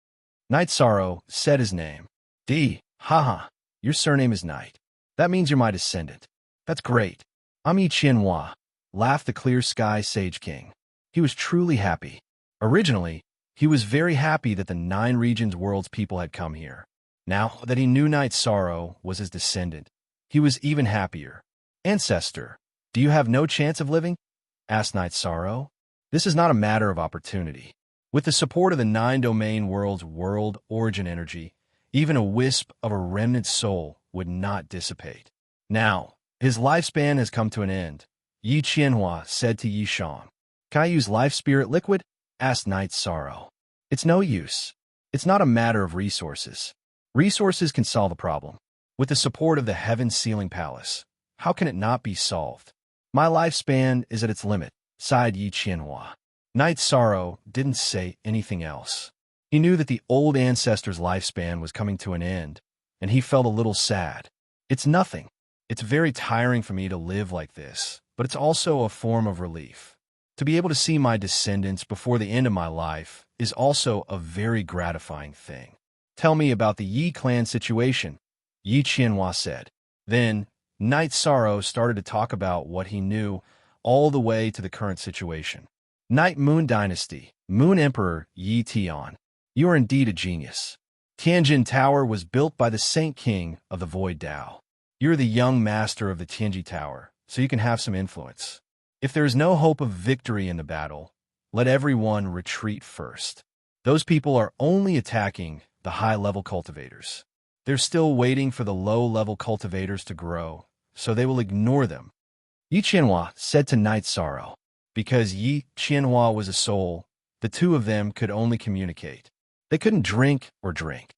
Night Sorrow said his name. Haha, your surname is Night. That means you're my descendant. That's great. I'm Yi Qianhua, laughed the Clear Sky Sage King. He was truly happy. Originally, he was very happy that the 9 regions world's people had come here. Now that he knew Night Sorrow was his descendant, he was even happier. Ancestor, do you have no chance of living? Asked Night Sorrow. This is not a matter of opportunity. With the support of the 9 domain world's world origin energy, even a wisp of a remnant soul would not dissipate. Now, his lifespan has come to an end, Yi Qianhua said to Yi Shang. Can I use life spirit liquid? Asked Night Sorrow. It's no use. It's not a matter of resources. Resources can solve a problem. With the support of the Heaven Sealing Palace, how can it not be solved? My lifespan is at its limit, sighed Yi Qianhua. Night Sorrow didn't say anything else. He knew that the old ancestor's lifespan was coming to an end, and he felt a little sad. It's nothing. It's very tiring for me to live like this, but it's also a form of relief. To be able to see my descendants before the end of my life is also a very gratifying thing. Tell me about the Yi clan situation, Yi Qianhua said. Then, Night Sorrow started to talk about what he knew all the way to the current situation. Night Moon Dynasty, Moon Emperor Yi Tian. You are indeed a genius. Tianjin Tower was built by the Saint King of the Void Tao. You're the young master of the Tianji Tower, so you can have some influence. If there is no hope of victory in the battle, let everyone retreat first. Those people are only attacking the high-level cultivators. They're still waiting for the low-level cultivators to grow, so they will ignore them. Yi Qianhua said to Night Sorrow. Because Yi Qianhua was a soul, the two of them could only communicate. They couldn't drink or drink.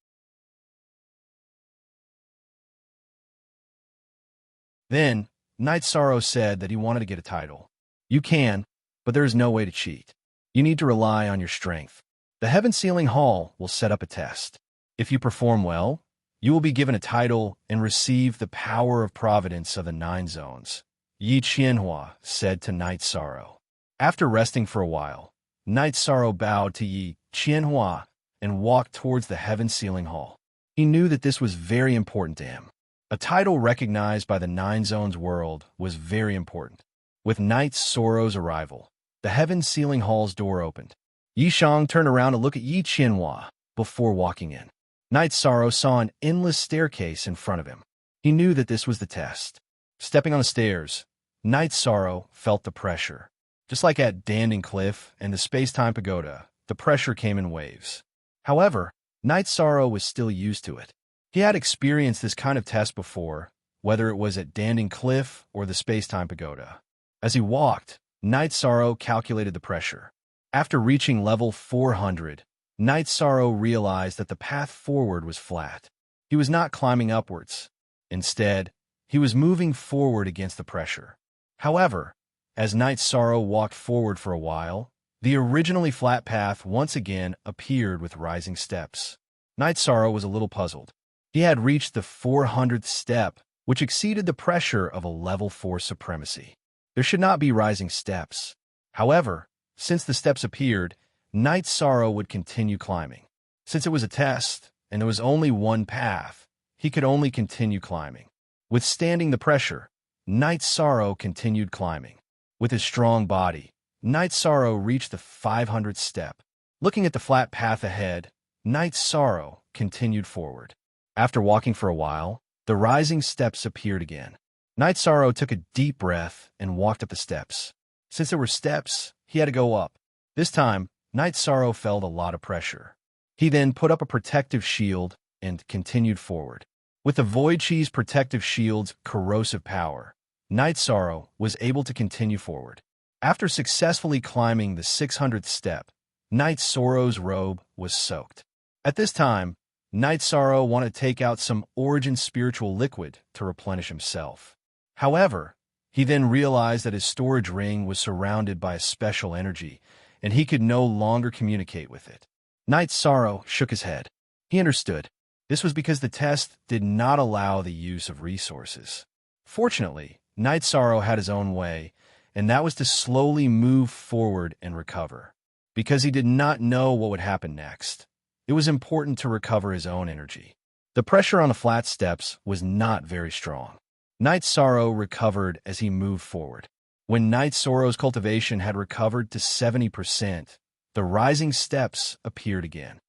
Then, Night Sorrow said that he wanted to get a title. You can, but there is no way to cheat. You need to rely on your strength. The Heaven Sealing Hall will set up a test. If you perform well, you will be given a title and receive the power of providence of the 9 zones, Yi Qianhua said to Night Sorrow. After resting for a while, Night Sorrow bowed to Yi Qianhua and walked towards the Heaven Sealing Hall. He knew that this was very important to him. A title recognized by the 9 zones world was very important. With Night Sorrow's arrival, the Heaven Sealing Hall's door opened. Yi Shang turned around to look at Yi Qianhua before walking in. Night Sorrow saw an endless staircase in front of him. He knew that this was the test. Stepping on the stairs, Night Sorrow felt the pressure. Just like at Danding Cliff and the Space-Time Pagoda, the pressure came in waves. However, Night Sorrow was still used to it. He had experienced this kind of test before, whether it was at Danding Cliff or the Space-Time Pagoda. As he walked, Night Sorrow calculated the pressure. After reaching level 400, Night Sorrow realized that the path forward was flat. He was not climbing upwards. Instead, he was moving forward against the pressure. However, as Night Sorrow walked forward for a while, the originally flat path once again appeared with rising steps. Night Sorrow was a little puzzled. He had reached the 400th step, which exceeded the pressure of a level 4 supremacy. There should not be rising steps. However, since the steps appeared, Night Sorrow would continue climbing. Since it was a test, and there was only one path, he could only continue climbing. Withstanding the pressure, Night Sorrow continued climbing. With his strong body, Night Sorrow reached the 500th step. Looking at the flat path ahead, Night Sorrow continued forward. After walking for a while, the rising steps appeared again. Night Sorrow took a deep breath and walked up the steps. Since there were steps, he had to go up. This time, Night Sorrow felt a lot of pressure. He then put up a protective shield and continued forward. With the Void Chi's protective shield's corrosive power, Night Sorrow was able to continue forward. After successfully climbing the 600th step, Night Sorrow's robe was soaked. At this time, Night Sorrow wanted to take out some origin spiritual liquid to replenish himself. However, he then realized that his storage ring was surrounded by a special energy, and he could no longer communicate with it. Night Sorrow shook his head. He understood. This was because the test did not allow the use of resources. Fortunately, Night Sorrow had his own way, and that was to slowly move forward and recover. Because he did not know what would happen next, it was important to recover his own energy. The pressure on the flat steps was not very strong. Night Sorrow recovered as he moved forward. When Night Sorrow's cultivation had recovered to 70%, the rising steps appeared again.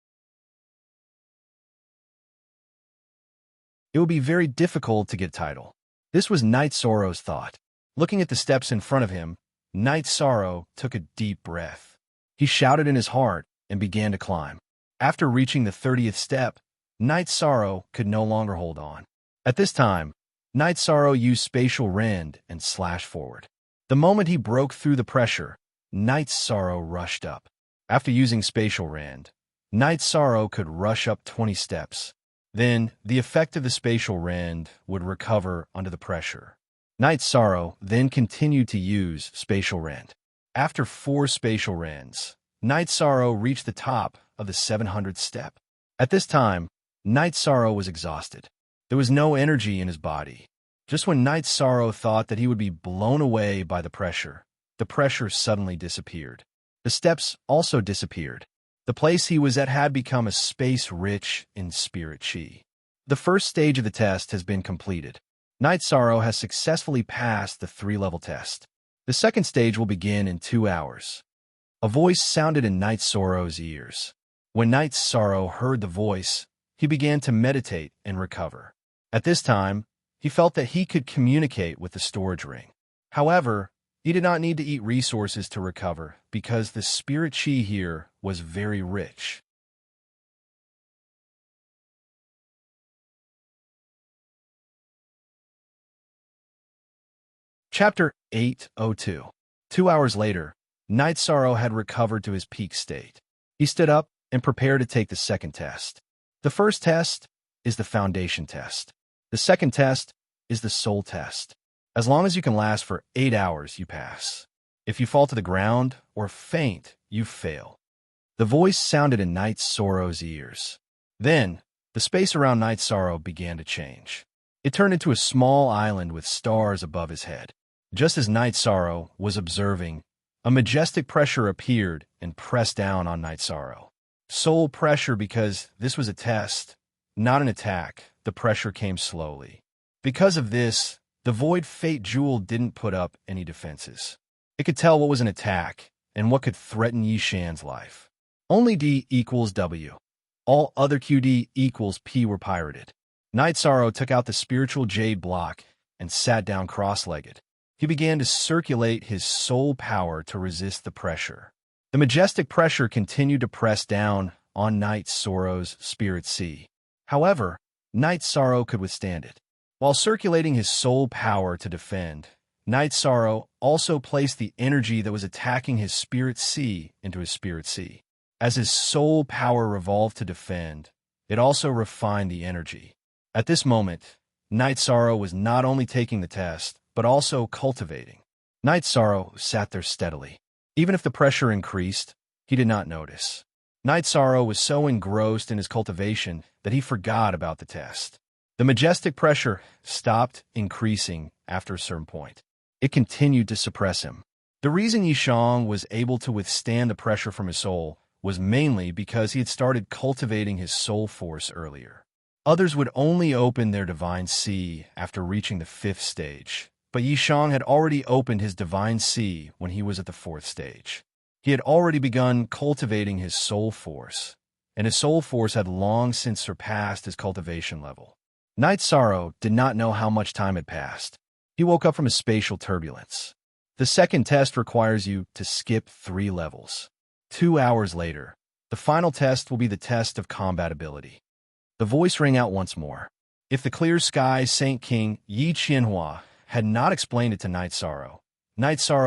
It would be very difficult to get a title. This was Night Sorrow's thought. Looking at the steps in front of him, Night Sorrow took a deep breath. He shouted in his heart and began to climb. After reaching the 30th step, Night Sorrow could no longer hold on. At this time, Night Sorrow used Spatial Rend and slashed forward. The moment he broke through the pressure, Night Sorrow rushed up. After using Spatial Rend, Night Sorrow could rush up 20 steps. Then, the effect of the Spatial Rend would recover under the pressure. Night Sorrow then continued to use Spatial Rend. After 4 Spatial Rends, Night Sorrow reached the top of the 700th step. At this time, Night Sorrow was exhausted. There was no energy in his body. Just when Night Sorrow thought that he would be blown away by the pressure suddenly disappeared. The steps also disappeared. The place he was at had become a space rich in spirit chi. The first stage of the test has been completed. Night Sorrow has successfully passed the 3-level test. The second stage will begin in 2 hours. A voice sounded in Night Sorrow's ears. When Night Sorrow heard the voice, he began to meditate and recover. At this time, he felt that he could communicate with the storage ring. However, he did not need to eat resources to recover because the spirit chi here was very rich. Chapter 802. 2 hours later, Night Sorrow had recovered to his peak state. He stood up and prepared to take the second test. The first test is the foundation test. The second test is the soul test. As long as you can last for 8 hours, you pass. If you fall to the ground or faint, you fail. The voice sounded in Night Sorrow's ears. Then, the space around Night Sorrow began to change. It turned into a small island with stars above his head. Just as Night Sorrow was observing, a majestic pressure appeared and pressed down on Night Sorrow. Soul pressure, because this was a test, not an attack. The pressure came slowly. Because of this, the Void Fate Jewel didn't put up any defenses. It could tell what was an attack and what could threaten Yishan's life. Only D equals W. All other QD equals P were pirated. Night Sorrow took out the spiritual jade block and sat down cross-legged. He began to circulate his soul power to resist the pressure. The majestic pressure continued to press down on Night Sorrow's spirit sea. However, Night Sorrow could withstand it. While circulating his soul power to defend, Night Sorrow also placed the energy that was attacking his spirit sea into his spirit sea. As his soul power revolved to defend, it also refined the energy. At this moment, Night Sorrow was not only taking the test, but also cultivating. Night Sorrow sat there steadily. Even if the pressure increased, he did not notice. Night Sorrow was so engrossed in his cultivation that he forgot about the test. The majestic pressure stopped increasing after a certain point. It continued to suppress him. The reason Yishan was able to withstand the pressure from his soul was mainly because he had started cultivating his soul force earlier. Others would only open their divine sea after reaching the 5th stage, but Yishan had already opened his divine sea when he was at the 4th stage. He had already begun cultivating his soul force, and his soul force had long since surpassed his cultivation level. Night Sorrow did not know how much time had passed. He woke up from his spatial turbulence. The second test requires you to skip 3 levels. 2 hours later, the final test will be the test of combatability. The voice rang out once more. If the clear sky Saint King Yi Qianhua had not explained it to Night Sorrow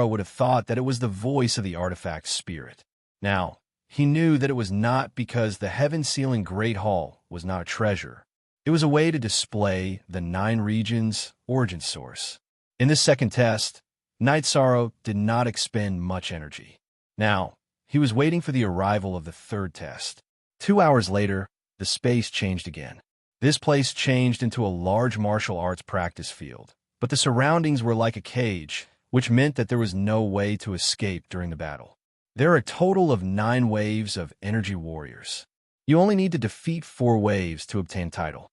would have thought that it was the voice of the artifact spirit. Now, he knew that it was not because the heaven-sealing Great Hall was not a treasure. It was a way to display the 9 regions' origin source. In this second test, Night Sorrow did not expend much energy. Now, he was waiting for the arrival of the third test. 2 hours later, the space changed again. This place changed into a large martial arts practice field, but the surroundings were like a cage, which meant that there was no way to escape during the battle. There are a total of 9 waves of energy warriors. You only need to defeat 4 waves to obtain title.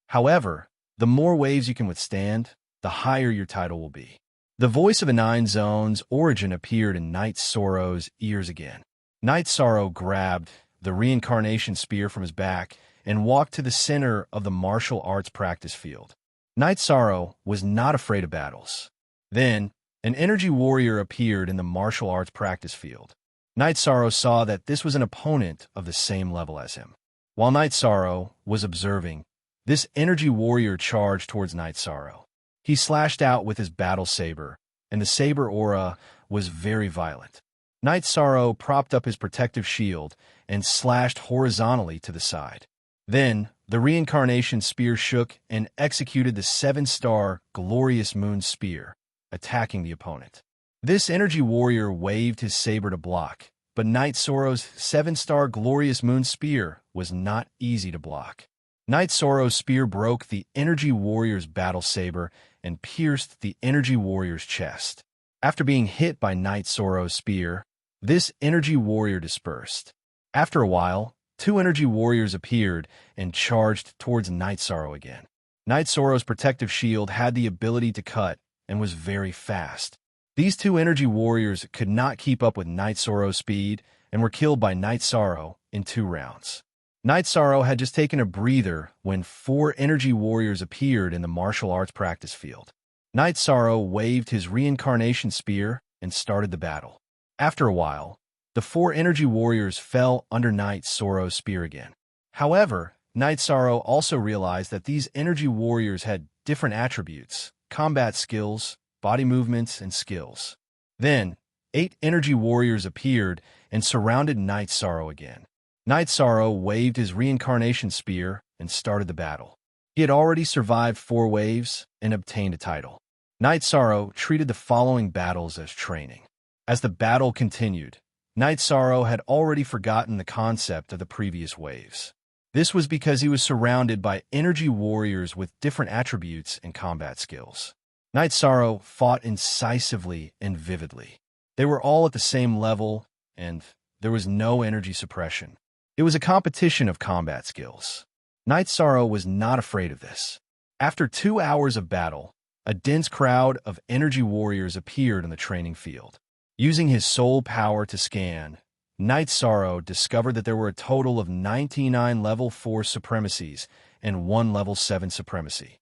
However, the more waves you can withstand, the higher your title will be. The voice of a 9 zones origin appeared in Night Sorrow's ears again. Night Sorrow grabbed the reincarnation spear from his back and walked to the center of the martial arts practice field. Night Sorrow was not afraid of battles. Then, an energy warrior appeared in the martial arts practice field. Night Sorrow saw that this was an opponent of the same level as him. While Night Sorrow was observing, this energy warrior charged towards Night Sorrow. He slashed out with his battle saber, and the saber aura was very violent. Night Sorrow propped up his protective shield and slashed horizontally to the side. Then, the reincarnation spear shook and executed the 7-star Glorious Moon Spear, attacking the opponent. This energy warrior waved his saber to block, but Night Sorrow's 7-star Glorious Moon Spear was not easy to block. Night Sorrow's spear broke the energy warrior's battle saber and pierced the energy warrior's chest. After being hit by Night Sorrow's spear, this energy warrior dispersed. After a while, 2 energy warriors appeared and charged towards Night Sorrow again. Night Sorrow's protective shield had the ability to cut and was very fast. These 2 energy warriors could not keep up with Night Sorrow's speed and were killed by Night Sorrow in 2 rounds. Night Sorrow had just taken a breather when 4 energy warriors appeared in the martial arts practice field. Night Sorrow waved his reincarnation spear and started the battle. After a while, the 4 energy warriors fell under Night Sorrow's spear again. However, Night Sorrow also realized that these energy warriors had different attributes, combat skills, body movements, and skills. Then, 8 energy warriors appeared and surrounded Night Sorrow again. Night Sorrow waved his reincarnation spear and started the battle. He had already survived 4 waves and obtained a title. Night Sorrow treated the following battles as training. As the battle continued, Night Sorrow had already forgotten the concept of the previous waves. This was because he was surrounded by energy warriors with different attributes and combat skills. Night Sorrow fought incisively and vividly. They were all at the same level, and there was no energy suppression. It was a competition of combat skills. Night Sorrow was not afraid of this. After 2 hours of battle, a dense crowd of energy warriors appeared on the training field. Using his soul power to scan, Night Sorrow discovered that there were a total of 99 level 4 supremacies and 1 level 7 supremacy.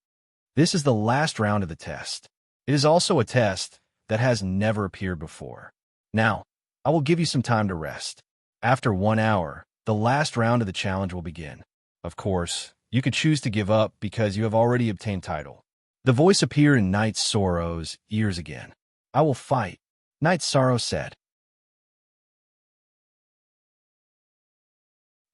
This is the last round of the test. It is also a test that has never appeared before. Now, I will give you some time to rest. After 1 hour, the last round of the challenge will begin. Of course, you could choose to give up because you have already obtained title. The voice appeared in Night Sorrow's ears again. I will fight, Night Sorrow said.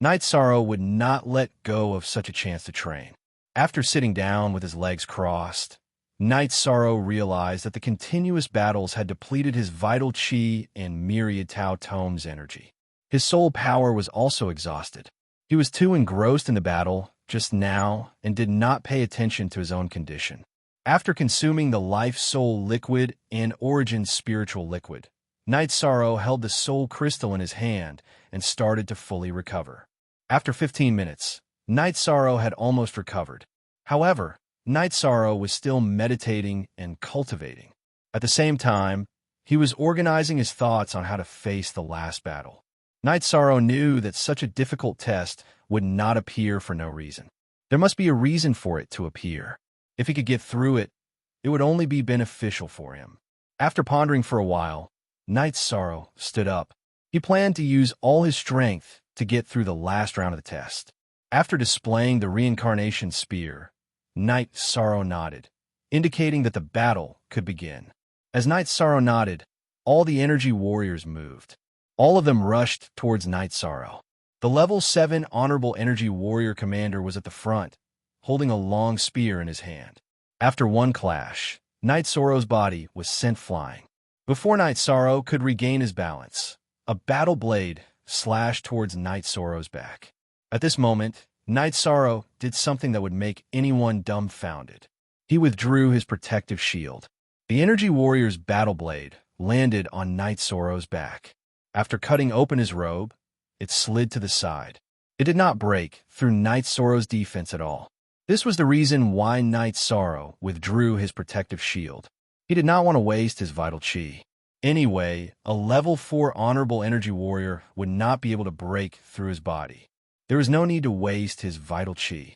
Night Sorrow would not let go of such a chance to train. After sitting down with his legs crossed, Night Sorrow realized that the continuous battles had depleted his vital chi and Myriad Tao Tome's energy. His soul power was also exhausted. He was too engrossed in the battle just now and did not pay attention to his own condition. After consuming the Life Soul Liquid and Origin Spiritual Liquid, Night Sorrow held the Soul Crystal in his hand and started to fully recover. After 15 minutes, Night Sorrow had almost recovered. However, Night Sorrow was still meditating and cultivating. At the same time, he was organizing his thoughts on how to face the last battle. Night Sorrow knew that such a difficult test would not appear for no reason. There must be a reason for it to appear. If he could get through it, it would only be beneficial for him. After pondering for a while, Night Sorrow stood up. He planned to use all his strength to get through the last round of the test. After displaying the reincarnation spear, Night Sorrow nodded, indicating that the battle could begin. As Night Sorrow nodded, all the energy warriors moved. All of them rushed towards Night Sorrow. The level 7 Honorable Energy Warrior Commander was at the front, holding a long spear in his hand. After one clash, Night Sorrow's body was sent flying. Before Night Sorrow could regain his balance, a battle blade slashed towards Night Sorrow's back. At this moment, Night Sorrow did something that would make anyone dumbfounded. He withdrew his protective shield. The Energy Warrior's battle blade landed on Night Sorrow's back. After cutting open his robe, it slid to the side. It did not break through Night Sorrow's defense at all. This was the reason why Night Sorrow withdrew his protective shield. He did not want to waste his vital chi. Anyway, a level 4 Honorable Energy Warrior would not be able to break through his body. There was no need to waste his vital chi.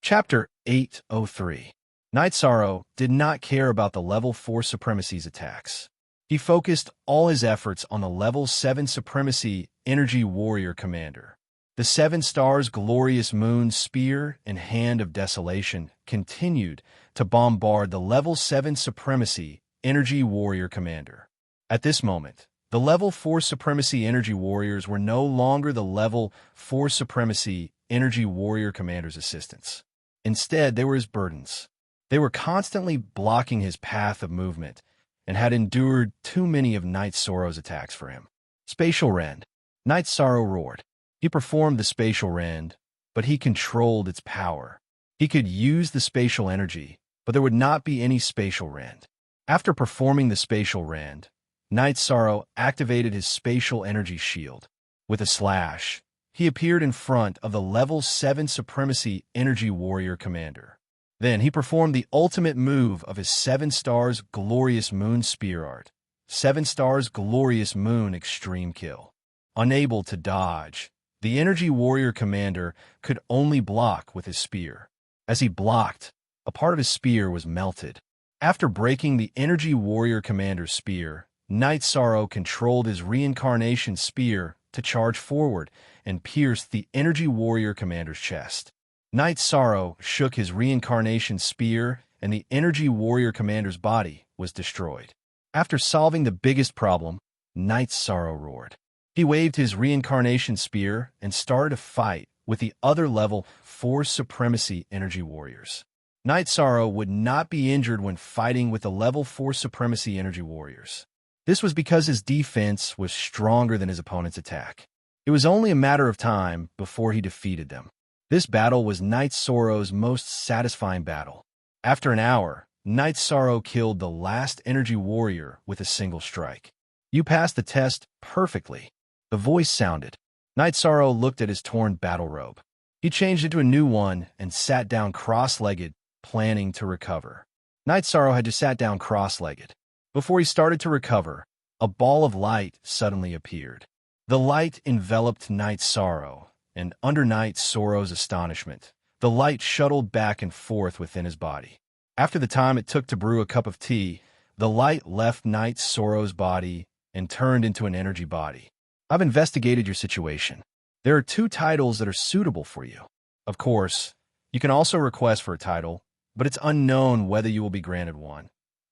Chapter 803. Night Sorrow did not care about the level 4 Supremacy's attacks. He focused all his efforts on the level 7 Supremacy Energy Warrior Commander. The 7 Stars Glorious Moon Spear and Hand of Desolation continued to bombard the level 7 Supremacy Energy Warrior Commander. At this moment, the level 4 Supremacy Energy Warriors were no longer the level 4 Supremacy Energy Warrior Commander's assistants. Instead, they were his burdens. They were constantly blocking his path of movement and had endured too many of Night Sorrow's attacks for him. Spatial Rend. Night Sorrow roared. He performed the Spatial Rend, but he controlled its power. He could use the spatial energy, but there would not be any Spatial Rend. After performing the Spatial Rend, Night Sorrow activated his Spatial Energy Shield. With a slash, he appeared in front of the level 7 Supremacy Energy Warrior Commander. Then he performed the ultimate move of his 7 Stars Glorious Moon Spear Art, 7 Stars Glorious Moon Extreme Kill. Unable to dodge, the Energy Warrior Commander could only block with his spear. As he blocked, a part of his spear was melted. After breaking the Energy Warrior Commander's spear, Night Sorrow controlled his reincarnation spear to charge forward and pierce the Energy Warrior Commander's chest. Night Sorrow shook his reincarnation spear, and the Energy Warrior Commander's body was destroyed. After solving the biggest problem, Night Sorrow roared. He waved his reincarnation spear and started a fight with the other level 4 Supremacy Energy Warriors. Night Sorrow would not be injured when fighting with the level 4 Supremacy Energy Warriors. This was because his defense was stronger than his opponent's attack. It was only a matter of time before he defeated them. This battle was Night Sorrow's most satisfying battle. After an hour, Night Sorrow killed the last Energy Warrior with a single strike. "You passed the test perfectly," the voice sounded. Night Sorrow looked at his torn battle robe. He changed into a new one and sat down cross-legged, planning to recover. Night Sorrow had just sat down cross-legged. Before he started to recover, a ball of light suddenly appeared. The light enveloped Night Sorrow, and under Night Sorrow's astonishment, the light shuttled back and forth within his body. After the time it took to brew a cup of tea, the light left Night Sorrow's body and turned into an energy body. "I've investigated your situation. There are 2 titles that are suitable for you. Of course, you can also request for a title, but it's unknown whether you will be granted one,"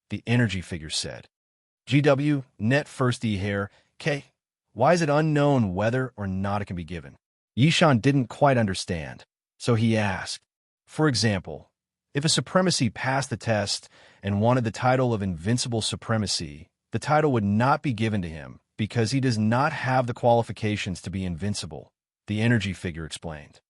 the energy figure said. GW, net first E-Hair, K. Why is it unknown whether or not it can be given? Yishan didn't quite understand, so he asked, "For example, if a supremacy passed the test and wanted the title of Invincible Supremacy, the title would not be given to him because he does not have the qualifications to be invincible," the energy figure explained.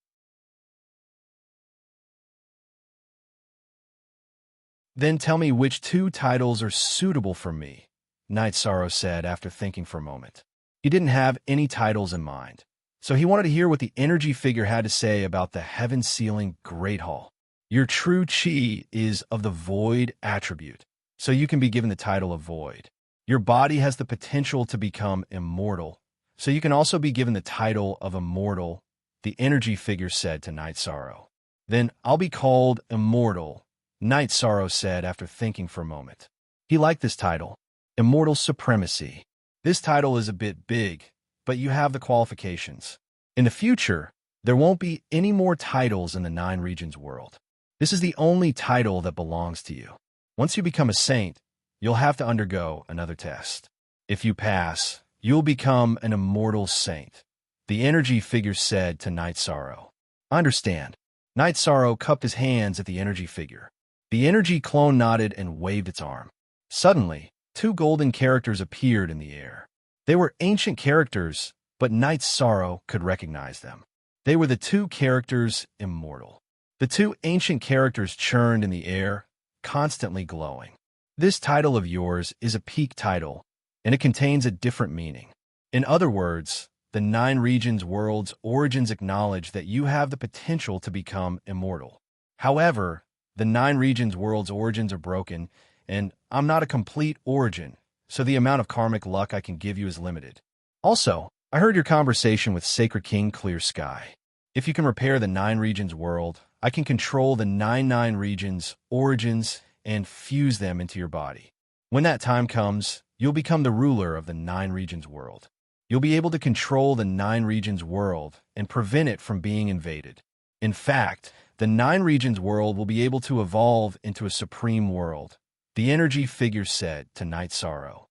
"Then tell me which 2 titles are suitable for me," Night Sorrow said after thinking for a moment. He didn't have any titles in mind, so he wanted to hear what the energy figure had to say about the heaven-sealing Great Hall. "Your true chi is of the Void attribute, so you can be given the title of Void. Your body has the potential to become immortal, so you can also be given the title of Immortal," the energy figure said to Night Sorrow. "Then I'll be called Immortal," Night Sorrow said after thinking for a moment. He liked this title, Immortal Supremacy. This title is a bit big, but you have the qualifications. In the future, there won't be any more titles in the 9 Regions world. This is the only title that belongs to you. Once you become a saint, you'll have to undergo another test. If you pass, you'll become an immortal saint," the energy figure said to Night Sorrow. "I understand." Night Sorrow cupped his hands at the energy figure. The energy clone nodded and waved its arm. Suddenly, 2 golden characters appeared in the air. They were ancient characters, but Night Sorrow could recognize them. They were the 2 characters Immortal. The 2 ancient characters churned in the air, constantly glowing. "This title of yours is a peak title, and it contains a different meaning. In other words, the 9 Regions world's origins acknowledge that you have the potential to become immortal. However, the 9 Regions world's origins are broken, and I'm not a complete origin, so the amount of karmic luck I can give you is limited. Also, I heard your conversation with Sacred King Clear Sky. If you can repair the 9 Regions world, I can control the 9 Regions origins and fuse them into your body. When that time comes, you'll become the ruler of the 9 Regions world. You'll be able to control the 9 Regions world and prevent it from being invaded. In fact, the 9 Regions world will be able to evolve into a supreme world," the energy figure said to Night Sorrow.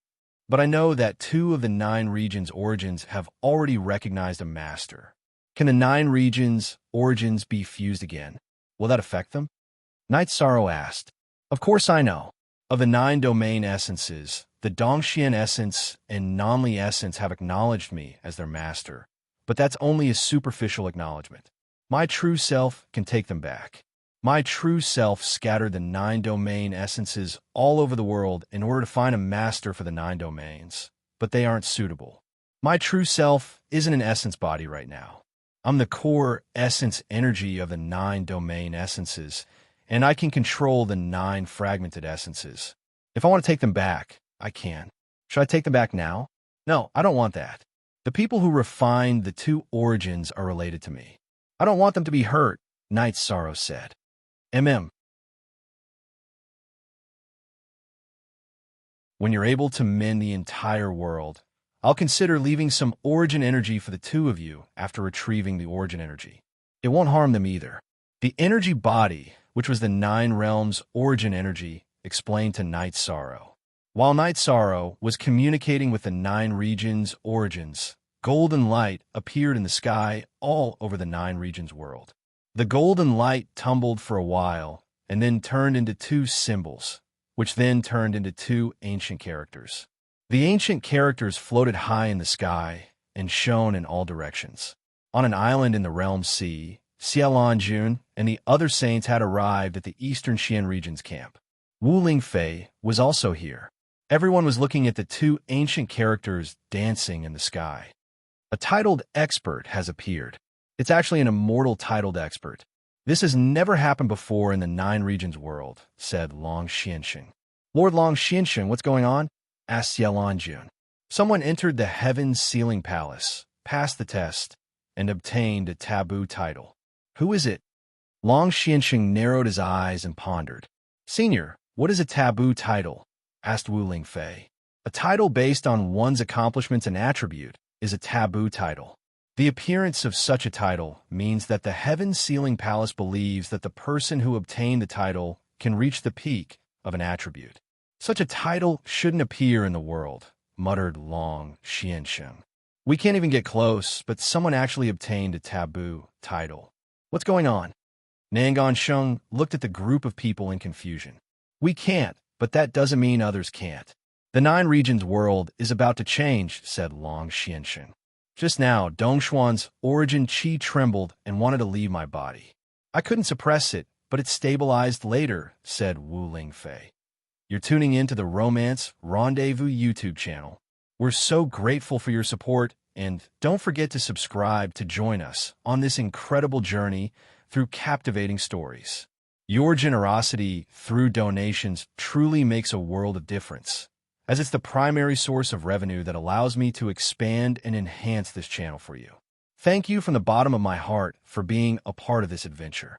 "But I know that 2 of the 9 Regions origins have already recognized a master. Can the 9 Regions origins be fused again? Will that affect them?" Night Sorrow asked. "Of course I know. Of the 9 domain essences, the Dongxian essence and Nanli essence have acknowledged me as their master, but that's only a superficial acknowledgement. My true self can take them back. My true self scattered the 9 domain essences all over the world in order to find a master for the 9 domains, but they aren't suitable. My true self isn't an essence body right now. I'm the core essence energy of the 9 domain essences, and I can control the 9 fragmented essences. If I want to take them back, I can. Should I take them back now? No, I don't want that. The people who refined the 2 origins are related to me. I don't want them to be hurt," Night Sorrow said. When you're able to mend the entire world, I'll consider leaving some origin energy for the two of you after retrieving the origin energy. It won't harm them either. The energy body, which was the 9 realms' origin energy, explained to Night Sorrow. While Night Sorrow was communicating with the 9 regions' origins, golden light appeared in the sky all over the 9 regions' world. The golden light tumbled for a while and then turned into 2 symbols, which then turned into 2 ancient characters. The ancient characters floated high in the sky and shone in all directions. On an island in the realm sea, Xiaolan Jun and the other saints had arrived at the Eastern Xian region's camp. Wu Lingfei was also here. Everyone was looking at the 2 ancient characters dancing in the sky. A titled expert has appeared. It's actually an immortal titled expert. This has never happened before in the 9 regions world, said Long Xianxing. Lord Long Xianxing, what's going on? Asked Xiaolan Jun. Someone entered the Heaven's Sealing Palace, passed the test, and obtained a taboo title. Who is it? Long Xianxing narrowed his eyes and pondered. Senior, what is a taboo title? Asked Wu Lingfei. A title based on one's accomplishments and attribute is a taboo title. The appearance of such a title means that the Heaven's Sealing Palace believes that the person who obtained the title can reach the peak of an attribute. Such a title shouldn't appear in the world, muttered Long Xianxing. We can't even get close, but someone actually obtained a taboo title. What's going on? Nangan Sheng looked at the group of people in confusion. We can't, but that doesn't mean others can't. The 9 regions world is about to change, said Long Xianxing. Just now, Dongshuan's origin chi trembled and wanted to leave my body. I couldn't suppress it, but it stabilized later, said Wu Lingfei. You're tuning in to the Romance Rendezvous YouTube channel. We're so grateful for your support, and don't forget to subscribe to join us on this incredible journey through captivating stories. Your generosity through donations truly makes a world of difference, as it's the primary source of revenue that allows me to expand and enhance this channel for you. Thank you from the bottom of my heart for being a part of this adventure.